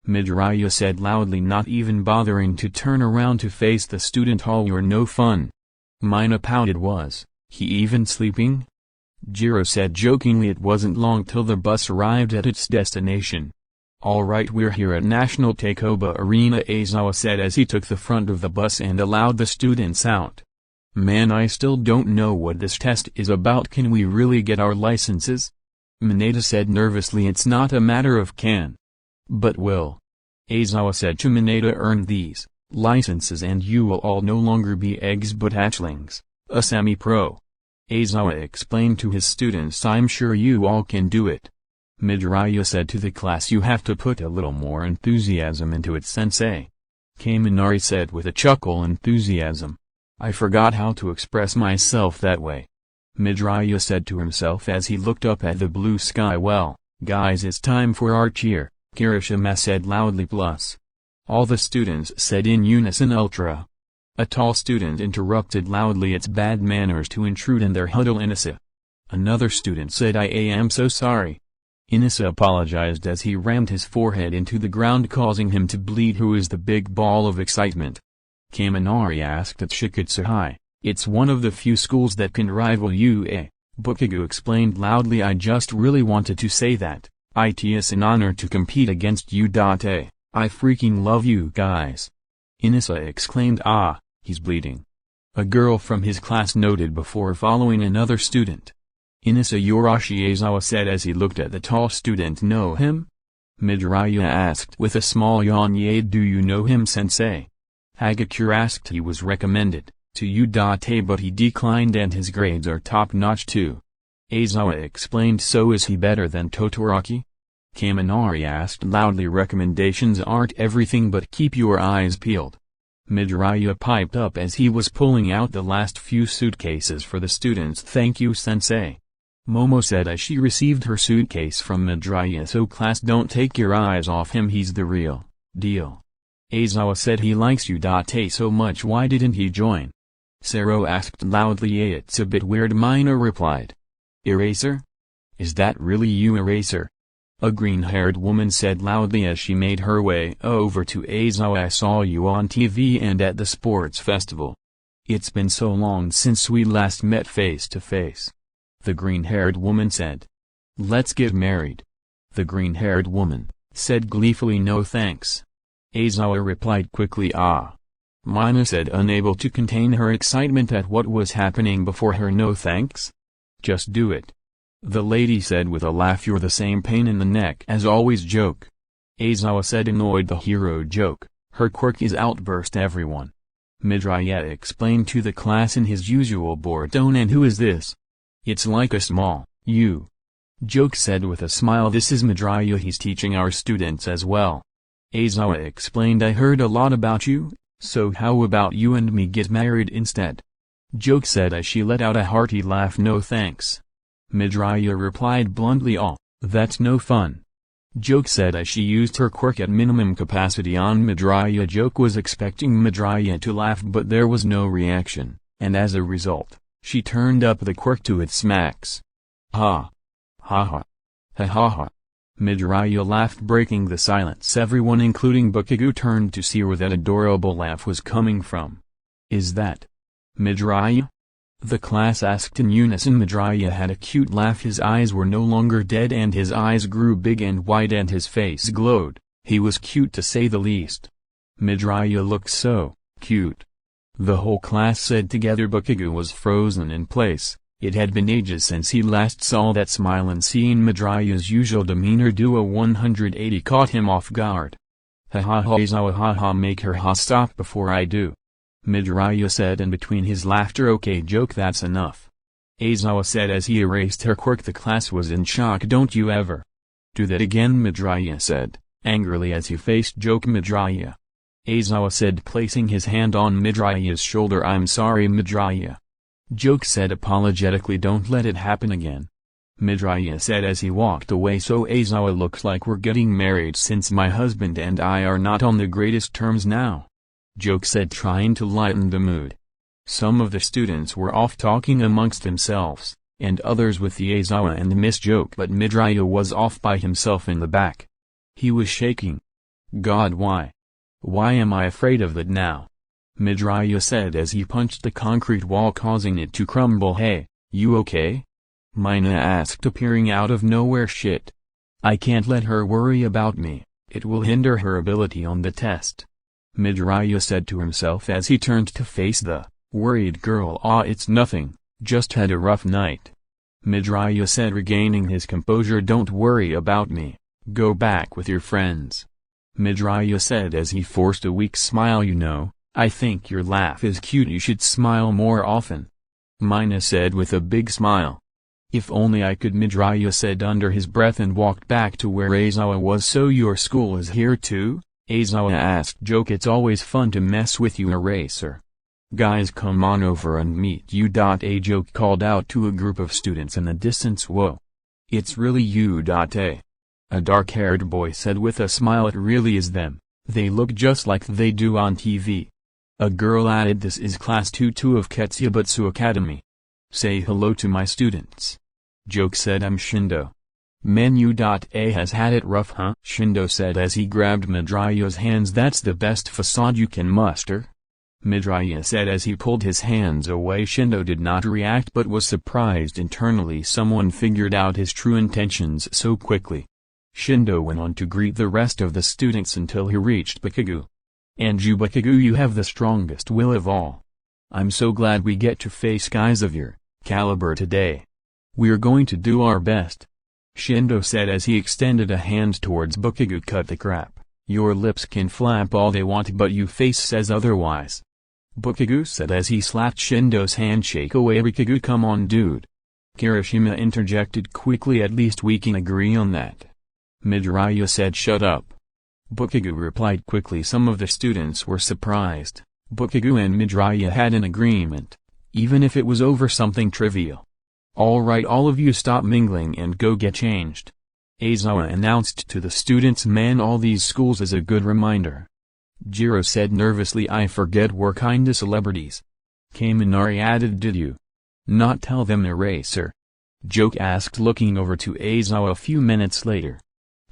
Midoriya said loudly, not even bothering to turn around to face the student hall. You're no fun. Mina pouted. Was he even sleeping? Jiro said jokingly. It wasn't long till the bus arrived at its destination. Alright, we're here at National Takeoba Arena, Aizawa said as he took the front of the bus and allowed the students out. Man, I still don't know what this test is about. Can we really get our licenses? Mineta said nervously. It's not a matter of can, but will. Aizawa said to Mineta, earn these licenses and you will all no longer be eggs but hatchlings, a semi-pro. Aizawa explained to his students, I'm sure you all can do it. Midoriya said to the class, you have to put a little more enthusiasm into it, sensei. Kaminari said with a chuckle, enthusiasm. I forgot how to express myself that way. Midoriya said to himself as he looked up at the blue sky. Well, guys, it's time for our cheer, Kirishima said loudly. Plus. All the students said in unison. Ultra. A tall student interrupted loudly. It's bad manners to intrude in their huddle, Inasa. Another student said, I am so sorry. Inasa apologized as he rammed his forehead into the ground, causing him to bleed. Who is the big ball of excitement? Kaminari asked at Shikutsu. It's one of the few schools that can rival UA. Bukigu explained loudly. I just really wanted to say that. It's an honor to compete against you. I freaking love you guys. Inisa exclaimed. Ah, he's bleeding. A girl from his class noted before following another student. Inisa Yorashi Aizawa said as he looked at the tall student. Know him? Midoriya asked with a small yawn. Yeah, do you know him, sensei? Hagakure asked. He was recommended to you. But he declined and his grades are top-notch too. Aizawa explained. So is he better than Todoroki? Kaminari asked loudly. Recommendations aren't everything, but keep your eyes peeled. Midoriya piped up as he was pulling out the last few suitcases for the students. Thank you, sensei. Momo said as she received her suitcase from Midoriya. So class, don't take your eyes off him, he's the real deal. Aizawa said he likes you. So much, why didn't he join? Sero asked loudly. Yeah, it's a bit weird, Mina replied. Eraser? Is that really you, Eraser? A green-haired woman said loudly as she made her way over to Aizawa. I saw you on TV and at the sports festival. It's been so long since we last met face to face. The green-haired woman said. Let's get married. The green-haired woman said gleefully. No thanks. Aizawa replied quickly. Ah. Mina said, unable to contain her excitement at what was happening before her. No thanks? Just do it. The lady said with a laugh. You're the same pain in the neck as always. Joke. Aizawa said, annoyed. The hero joke. Her quirk is outburst everyone. Midoriya explained to the class in his usual bored tone. And who is this? It's like a small you. Joke said with a smile. This is Midoriya, he's teaching our students as well. Aizawa explained. I heard a lot about you, so how about you and me get married instead? Joke said as she let out a hearty laugh. No thanks. Midoriya replied bluntly. Oh, that's no fun. Joke said as she used her quirk at minimum capacity on Midoriya. Joke was expecting Midoriya to laugh, but there was no reaction, and as a result, she turned up the quirk to its max. Ha. Ha ha. Ha ha ha. Midoriya laughed, breaking the silence. Everyone including Bakugo turned to see where that adorable laugh was coming from. Is that Midoriya? The class asked in unison. Midoriya had a cute laugh. His eyes were no longer dead and his eyes grew big and wide and his face glowed. He was cute to say the least. Midoriya looked so cute. The whole class said together. Bakugo was frozen in place. It had been ages since he last saw that smile, and seeing Midoriya's usual demeanor do a 180 caught him off guard. Ha ha ha. Aizawa, ha ha, make her ha stop before I do. Midoriya said in between his laughter. Okay, Joke, that's enough. Aizawa said as he erased her quirk. The class was in shock. Don't you ever do that again, Midoriya said, angrily as he faced Joke. Midoriya. Aizawa said, placing his hand on Midoriya's shoulder. I'm sorry, Midoriya. Joke said apologetically. Don't let it happen again. Midoriya said as he walked away. So Aizawa, looks like we're getting married since my husband and I are not on the greatest terms now. Joke said, trying to lighten the mood. Some of the students were off talking amongst themselves, and others with the Aizawa and Miss Joke, but Midoriya was off by himself in the back. He was shaking. God, why? Why am I afraid of that now? Midoriya said as he punched the concrete wall, causing it to crumble. Hey, you okay? Mina asked, appearing out of nowhere. Shit. I can't let her worry about me, it will hinder her ability on the test. Midoriya said to himself as he turned to face the worried girl. Ah, it's nothing, just had a rough night. Midoriya said, regaining his composure. Don't worry about me, go back with your friends. Midoriya said as he forced a weak smile. You know, I think your laugh is cute, you should smile more often. Mina said with a big smile. If only I could, Midoriya said under his breath, and walked back to where Aizawa was. So your school is here too? Aizawa asked Joke. It's always fun to mess with you, Eraser. Guys, come on over and meet you. A Joke called out to a group of students in the distance. Whoa. It's really you. A dark-haired boy said with a smile. It really is them, they look just like they do on TV. A girl added, this is class 2-2 of Ketsubutsu Academy. Say hello to my students. Joke said, I'm Shindo. Menu. A has had it rough, huh? Shindo said as he grabbed Midoriya's hands. That's the best facade you can muster? Midoriya said as he pulled his hands away. Shindo did not react but was surprised internally. Someone figured out his true intentions so quickly. Shindo went on to greet the rest of the students until he reached Bakagu. "And you Bakagu, you have the strongest will of all. I'm so glad we get to face guys of your caliber today. We're going to do our best," Shindo said as he extended a hand towards Bakagu. "Cut the crap. Your lips can flap all they want but your face says otherwise," Bakagu said as he slapped Shindo's handshake away. "Bakagu, come on dude," Kirishima interjected quickly. "At least we can agree on that." Midoriya said. "Shut up," Bakagu replied quickly. Some of the students were surprised. Bakagu and Midoriya had an agreement, even if it was over something trivial. "Alright, all of you stop mingling and go get changed," Aizawa announced to the students. "Man, all these schools is a good reminder," Jiro said nervously. "I forget we're kinda celebrities." Kaminari added. "Did you not tell them, Eraser?" Joke asked, looking over to Aizawa a few minutes later.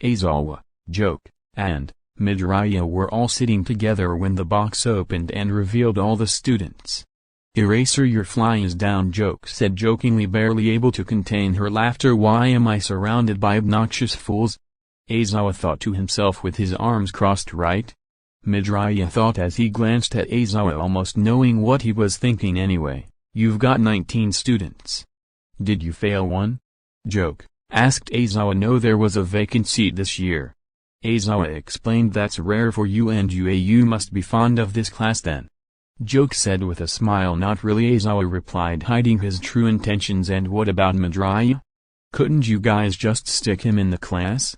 Aizawa, Joke, and Midoriya were all sitting together when the box opened and revealed all the students. "Eraser, your fly is down," Joke said jokingly, barely able to contain her laughter. "Why am I surrounded by obnoxious fools?" Aizawa thought to himself with his arms crossed. "Right?" Midoriya thought as he glanced at Aizawa, almost knowing what he was thinking anyway. "You've got 19 students. Did you fail one?" Joke asked Aizawa. "No, there was a vacant seat this year." Aizawa explained. "That's rare for you, and you must be fond of this class then," Joke said with a smile. "Not really," Aizawa replied, hiding his true intentions. "And what about Midoriya? Couldn't you guys just stick him in the class?"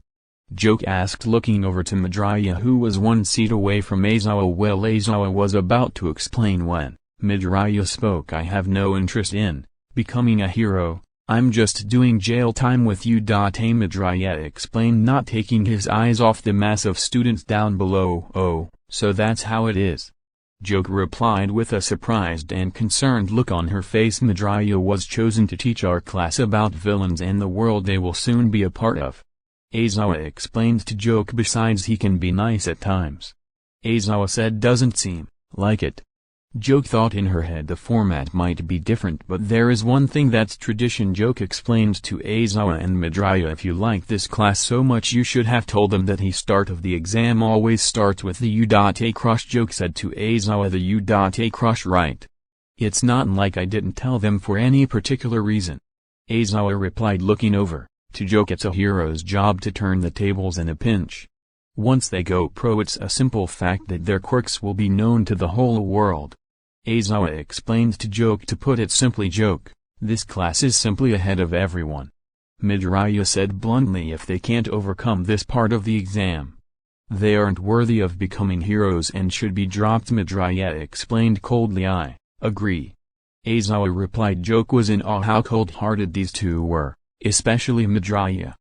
Joke asked, looking over to Midoriya, who was one seat away from Aizawa. Well, Aizawa was about to explain when Midoriya spoke. "I have no interest in becoming a hero. I'm just doing jail time with you." Midoriya explained, not taking his eyes off the mass of students down below. "Oh, so that's how it is," Joke replied with a surprised and concerned look on her face. "Midoriya was chosen to teach our class about villains and the world they will soon be a part of," Aizawa explained to Joke. "Besides, he can be nice at times." Aizawa said. "Doesn't seem like it." Joke thought in her head the format might be different, but there is one thing that's tradition. Joke explained to Aizawa and Midoriya. "If you like this class so much, you should have told them that the start of the exam always starts with the U.A crush," Joke said to Aizawa. "The U.A crush, right? It's not like I didn't tell them for any particular reason," Aizawa replied, looking over to Joke. "It's a hero's job to turn the tables in a pinch. Once they go pro, it's a simple fact that their quirks will be known to the whole world," Aizawa explained to Joke. "To put it simply, Joke, this class is simply ahead of everyone," Midoriya said bluntly. "If they can't overcome this part of the exam, they aren't worthy of becoming heroes and should be dropped," Midoriya explained coldly. "I agree," Aizawa replied. Joke was in awe how cold-hearted these two were, especially Midoriya.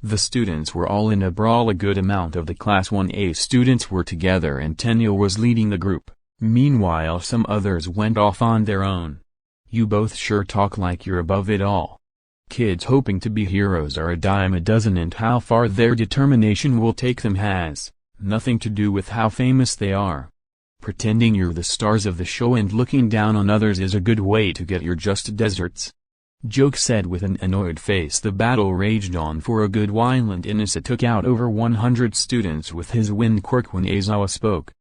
The students were all in a brawl. A good amount of the Class 1A students were together and Tenyo was leading the group. Meanwhile, some others went off on their own. "You both sure talk like you're above it all. Kids hoping to be heroes are a dime a dozen, and how far their determination will take them has nothing to do with how famous they are. Pretending you're the stars of the show and looking down on others is a good way to get your just desserts," Joke said with an annoyed face. The battle raged on for a good while and Inasa took out over 100 students with his wind quirk when Aizawa spoke.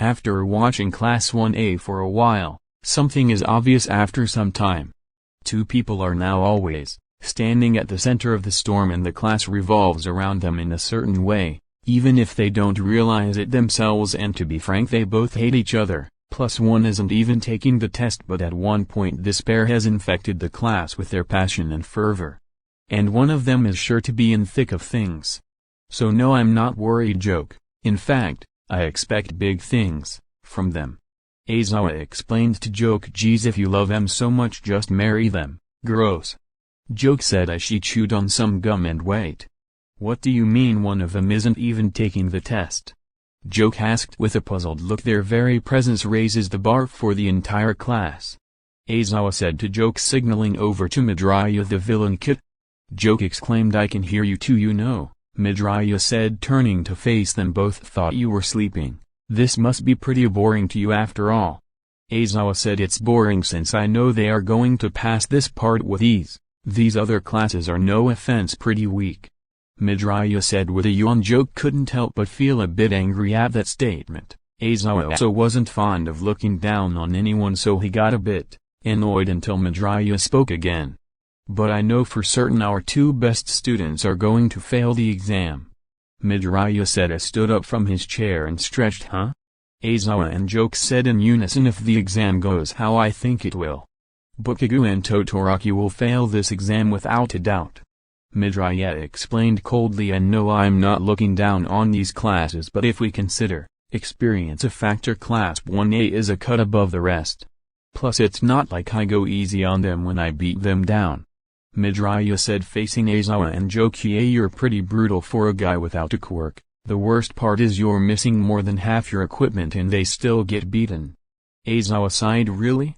After watching Class 1A for a while, something is obvious after some time. Two people are now always standing at the center of the storm and the class revolves around them in a certain way, even if they don't realize it themselves, and to be frank, they both hate each other. Plus one isn't even taking the test, but at one point this pair has infected the class with their passion and fervor. And one of them is sure to be in thick of things. So no, I'm not worried, Joke. In fact, I expect big things from them. Aizawa explained to Joke. Geez, if you love them so much, just marry them. Gross. Joke said as she chewed on some gum. And wait. What do you mean one of them isn't even taking the test? Joke asked with a puzzled look. Their very presence raises the bar for the entire class. Aizawa said to Joke, signaling over to Midoriya, the villain kid. Joke exclaimed, I can hear you too, you know. Midoriya said, turning to face them both. Thought you were sleeping. This must be pretty boring to you after all. Aizawa said, it's boring since I know they are going to pass this part with ease. These other classes are, no offense, pretty weak. Midoriya said with a yawn. Joke couldn't help but feel a bit angry at that statement. Aizawa also wasn't fond of looking down on anyone, so he got a bit annoyed until Midoriya spoke again. But I know for certain our two best students are going to fail the exam. Midoriya said as stood up from his chair and stretched. Huh? Aizawa and Joke said in unison. If the exam goes how I think it will, Bukage and Todoroki will fail this exam without a doubt. Midoriya explained coldly, and no, I'm not looking down on these classes, but if we consider experience a factor, class 1A is a cut above the rest. Plus it's not like I go easy on them when I beat them down. Midoriya said facing Aizawa and Joke. Yeah, you're pretty brutal for a guy without a quirk. The worst part is you're missing more than half your equipment and they still get beaten. Aizawa sighed. Really?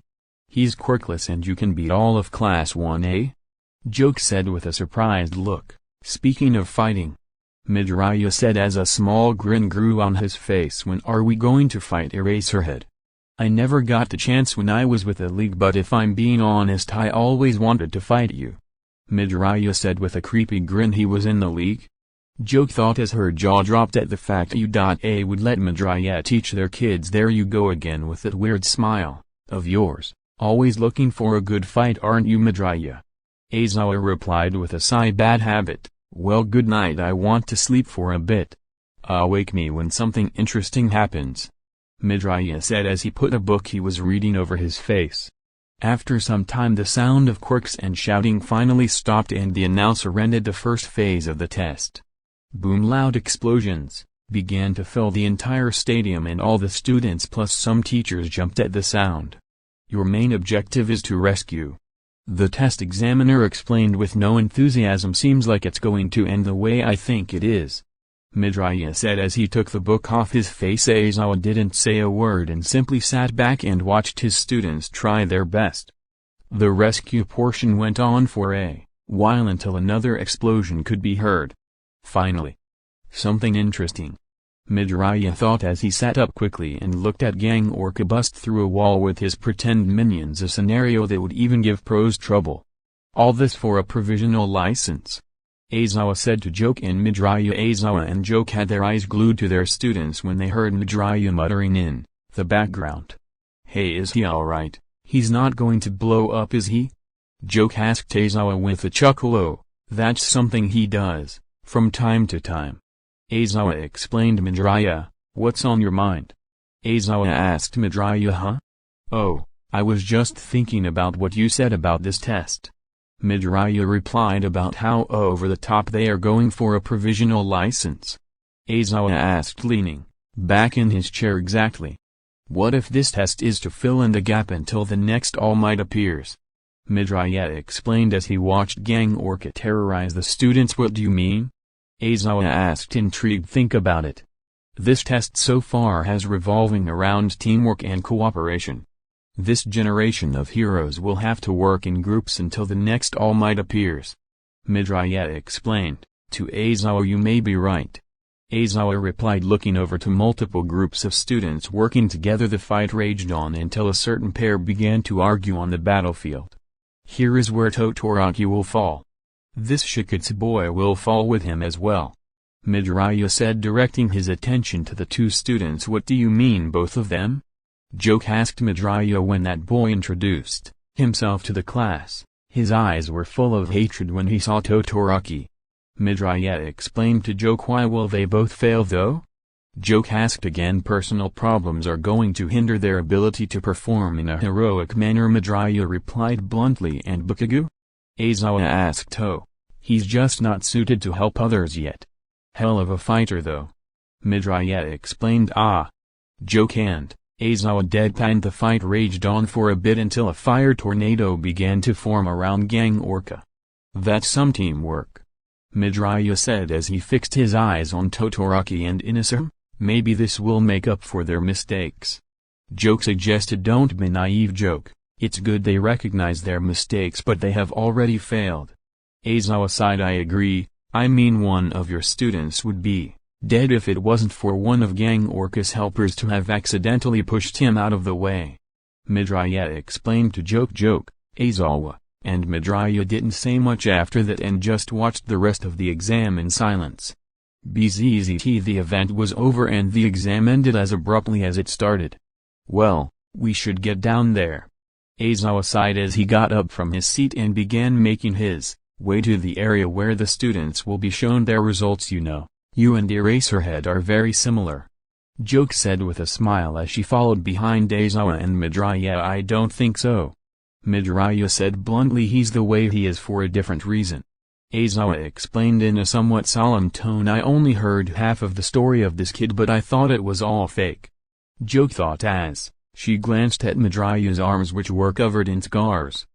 He's quirkless and you can beat all of class 1A? Joke said with a surprised look. Speaking of fighting, Midoriya said as a small grin grew on his face, when are we going to fight Eraserhead? I never got the chance when I was with the league, but if I'm being honest, I always wanted to fight you. Midoriya said with a creepy grin. He was in the league? Joke thought as her jaw dropped at the fact U.A would let Midoriya teach their kids. There you go again with that weird smile of yours. Always looking for a good fight, aren't you, Midoriya? Aizawa replied with a sigh. Bad habit. Well, good night, I want to sleep for a bit. Wake me when something interesting happens, Midoriya said as he put a book he was reading over his face. After some time the sound of quirks and shouting finally stopped and the announcer ended the first phase of the test. Boom! Loud explosions began to fill the entire stadium and all the students plus some teachers jumped at the sound. Your main objective is to rescue. The test examiner explained with no enthusiasm. Seems like it's going to end the way I think it is, Midoriya said as he took the book off his face. Aizawa didn't say a word and simply sat back and watched his students try their best. The rescue portion went on for a while until another explosion could be heard. Finally, something interesting, Midoriya thought as he sat up quickly and looked at Gang Orca bust through a wall with his pretend minions, a scenario that would even give pros trouble. All this for a provisional license, Aizawa said to Joke and Midoriya. Aizawa and Joke had their eyes glued to their students when they heard Midoriya muttering in the background. Hey, is he alright? He's not going to blow up, is he? Joke asked Aizawa with a chuckle. Oh, that's something he does from time to time, Aizawa explained. Midoriya, what's on your mind? Aizawa asked Midoriya. Huh? Oh, I was just thinking about what you said about this test, Midoriya replied. About how over the top they are going for a provisional license, Aizawa asked, leaning back in his chair. Exactly. What if this test is to fill in the gap until the next All Might appears? Midoriya explained as he watched Gang Orca terrorize the students. What do you mean? Aizawa asked, intrigued. Think about it. This test so far has revolving around teamwork and cooperation. This generation of heroes will have to work in groups until the next All Might appears, Midoriya explained to Aizawa. You may be right, Aizawa replied, looking over to multiple groups of students working together. The fight raged on until a certain pair began to argue on the battlefield. Here is where Todoroki will fall. This Shikatsu boy will fall with him as well, Midoriya said, directing his attention to the two students. What do you mean, both of them? Joke asked Midoriya when that boy introduced himself to the class. His eyes were full of hatred when he saw Todoroki. Midoriya explained to Joke. Why will they both fail though? Joke asked again. Personal problems are going to hinder their ability to perform in a heroic manner, Midoriya replied bluntly. And Bukage? Aizawa asked. Oh, he's just not suited to help others yet. Hell of a fighter though, Midoriya explained. Ah. Joke and Aizawa deadpanned. The fight raged on for a bit until a fire tornado began to form around Gang Orca. That's some teamwork, Midoriya said as he fixed his eyes on Todoroki and Inosuke. Maybe this will make up for their mistakes, Joke suggested. Don't be naive, Joke. It's good they recognize their mistakes, but they have already failed. Aizawa sighed. I agree. I mean, one of your students would be dead if it wasn't for one of Gang Orca's helpers to have accidentally pushed him out of the way, Midoriya explained to Joke. Aizawa, and Midoriya didn't say much after that and just watched the rest of the exam in silence. Bzzzt, the event was over and the exam ended as abruptly as it started. Well, we should get down there. Aizawa sighed as he got up from his seat and began making his way to the area where the students will be shown their results. You and Eraserhead are very similar. Joke said with a smile as she followed behind Aizawa and Midoriya. I don't think so. Midoriya said bluntly. He's the way he is for a different reason. Aizawa explained in a somewhat solemn tone. I only heard half of the story of this kid but I thought it was all fake. Joke thought as she glanced at Midoriya's arms which were covered in scars.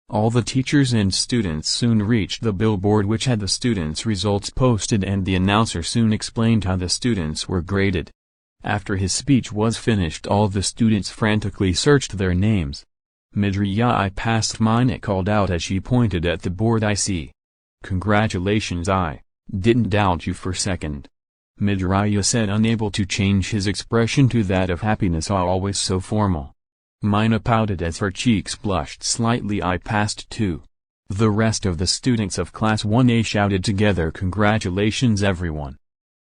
All the teachers and students soon reached the billboard which had the students' results posted and the announcer soon explained how the students were graded. After his speech was finished all the students frantically searched their names. Midoriya, I passed mine, it called out as she pointed at the board. I see. Congratulations, I didn't doubt you for a second. Midoriya said, unable to change his expression to that of happiness always so formal. Mina pouted as her cheeks blushed slightly. I passed too. The rest of the students of Class 1A shouted together, congratulations everyone.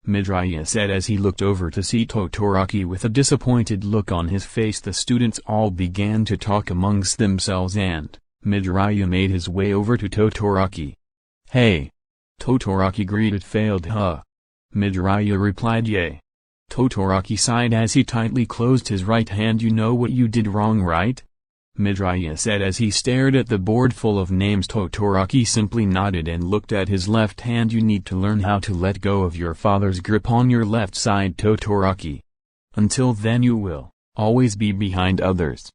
Midoriya said as he looked over to see Todoroki with a disappointed look on his face. The students all began to talk amongst themselves and Midoriya made his way over to Todoroki. Hey! Todoroki greeted. Failed, huh? Midoriya replied, yay. Todoroki sighed as he tightly closed his right hand. You know what you did wrong, right? Midoriya said as he stared at the board full of names. Todoroki simply nodded and looked at his left hand. You need to learn how to let go of your father's grip on your left side, Todoroki. Until then you will always be behind others.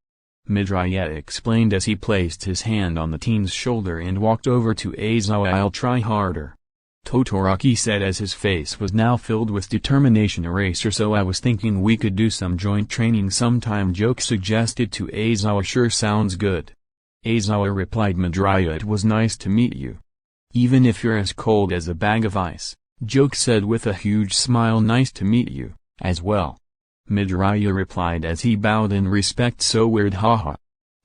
Midoriya explained as he placed his hand on the teen's shoulder and walked over to Aizawa. I'll try harder. Todoroki said as his face was now filled with determination. Eraser, so I was thinking we could do some joint training sometime, Joke suggested to Aizawa. Sure, sounds good. Aizawa replied. Midoriya, it was nice to meet you. Even if you're as cold as a bag of ice, Joke said with a huge smile. Nice to meet you, as well. Midoriya replied as he bowed in respect. So weird, haha.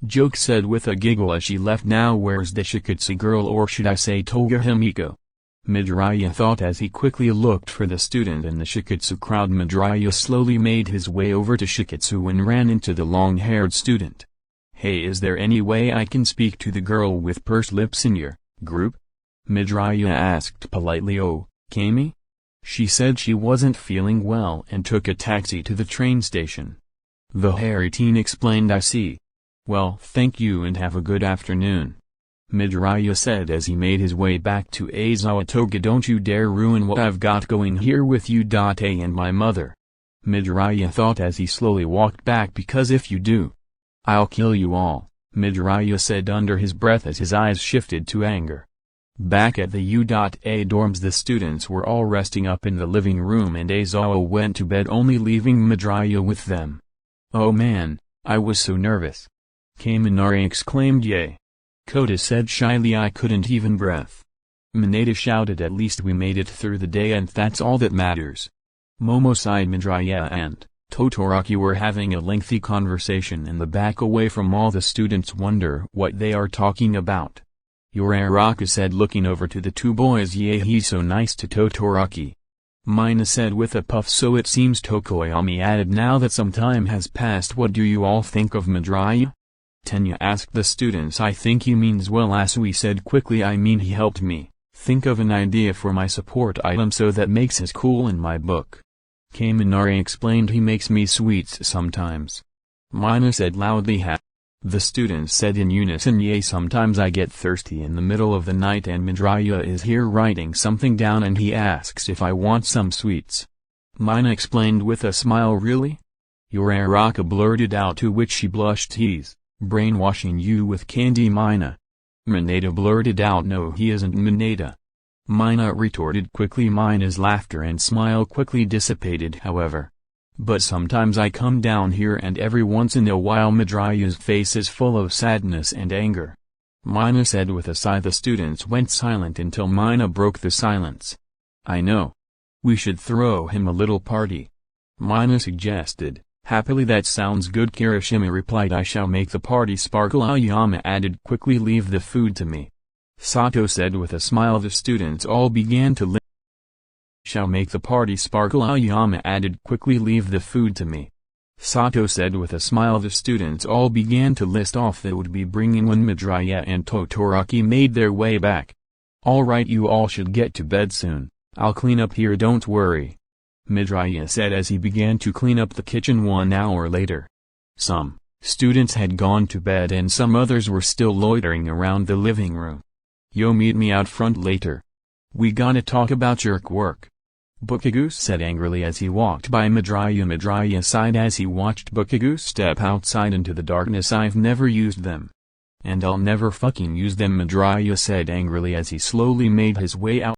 Joke said with a giggle as she left. Now where's the Shiketsu girl, or should I say Toga Himiko? Midoriya thought as he quickly looked for the student in the Shiketsu crowd. Midoriya slowly made his way over to Shiketsu and ran into the long-haired student. Hey, is there any way I can speak to the girl with pursed lips in your group? Midoriya asked politely. Oh, Kami? She said she wasn't feeling well and took a taxi to the train station. The hairy teen explained. I see. Well, thank you and have a good afternoon. Midoriya said as he made his way back to Aizawa. Toga, don't you dare ruin what I've got going here with you. A and my mother. Midoriya thought as he slowly walked back, because if you do, I'll kill you all, Midoriya said under his breath as his eyes shifted to anger. Back at the U.A dorms the students were all resting up in the living room and Aizawa went to bed, only leaving Midoriya with them. Oh man, I was so nervous. Kaminari exclaimed. Yay. Kota said shyly. I couldn't even breath. Mineta shouted. At least we made it through the day and that's all that matters. Momo sighed. Midoriya and Todoroki were having a lengthy conversation in the back away from all the students. Wonder what they are talking about. Yoraraka said looking over to the two boys. Yeah, he's so nice to Todoroki. Mina said with a puff. So it seems. Tokoyami added. Now that some time has passed, what do you all think of Midoriya? Tenya asked the students. I think he means well, Asui said quickly. I mean, he helped me think of an idea for my support item, so that makes his cool in my book. Kaminari explained. He makes me sweets sometimes. Mina said loudly. Ha. The students said in unison. Yay, sometimes I get thirsty in the middle of the night and Midoriya is here writing something down and he asks if I want some sweets. Mina explained with a smile. Really? Yoraraka blurted out, to which she blushed. He's brainwashing you with candy, Mina. Mineta blurted out. No, he isn't, Mineta. Mina retorted quickly. Mina's laughter and smile quickly dissipated, however. But sometimes I come down here and every once in a while. Midoriya's face is full of sadness and anger. Mina said with a sigh. The students went silent until Mina broke the silence. I know. We should throw him a little party. Mina suggested. Happily, that sounds good, Kirishima replied. I shall make the party sparkle. Aoyama added, quickly leave the food to me. Sato said with a smile. The students all began to shall make the party sparkle. Aoyama added, quickly leave the food to me. Sato said with a smile. The students all began to list off that would be bringing when Midoriya and Todoroki made their way back. Alright, you all should get to bed soon. I'll clean up here, don't worry. Midoriya said as he began to clean up the kitchen. 1 hour later. Some students had gone to bed and some others were still loitering around the living room. Yo, meet me out front later. We gotta talk about your work. Bukagoo said angrily as he walked by Midoriya. Midoriya sighed as he watched Bukagoo step outside into the darkness. I've never used them. And I'll never fucking use them, Midoriya said angrily as he slowly made his way out.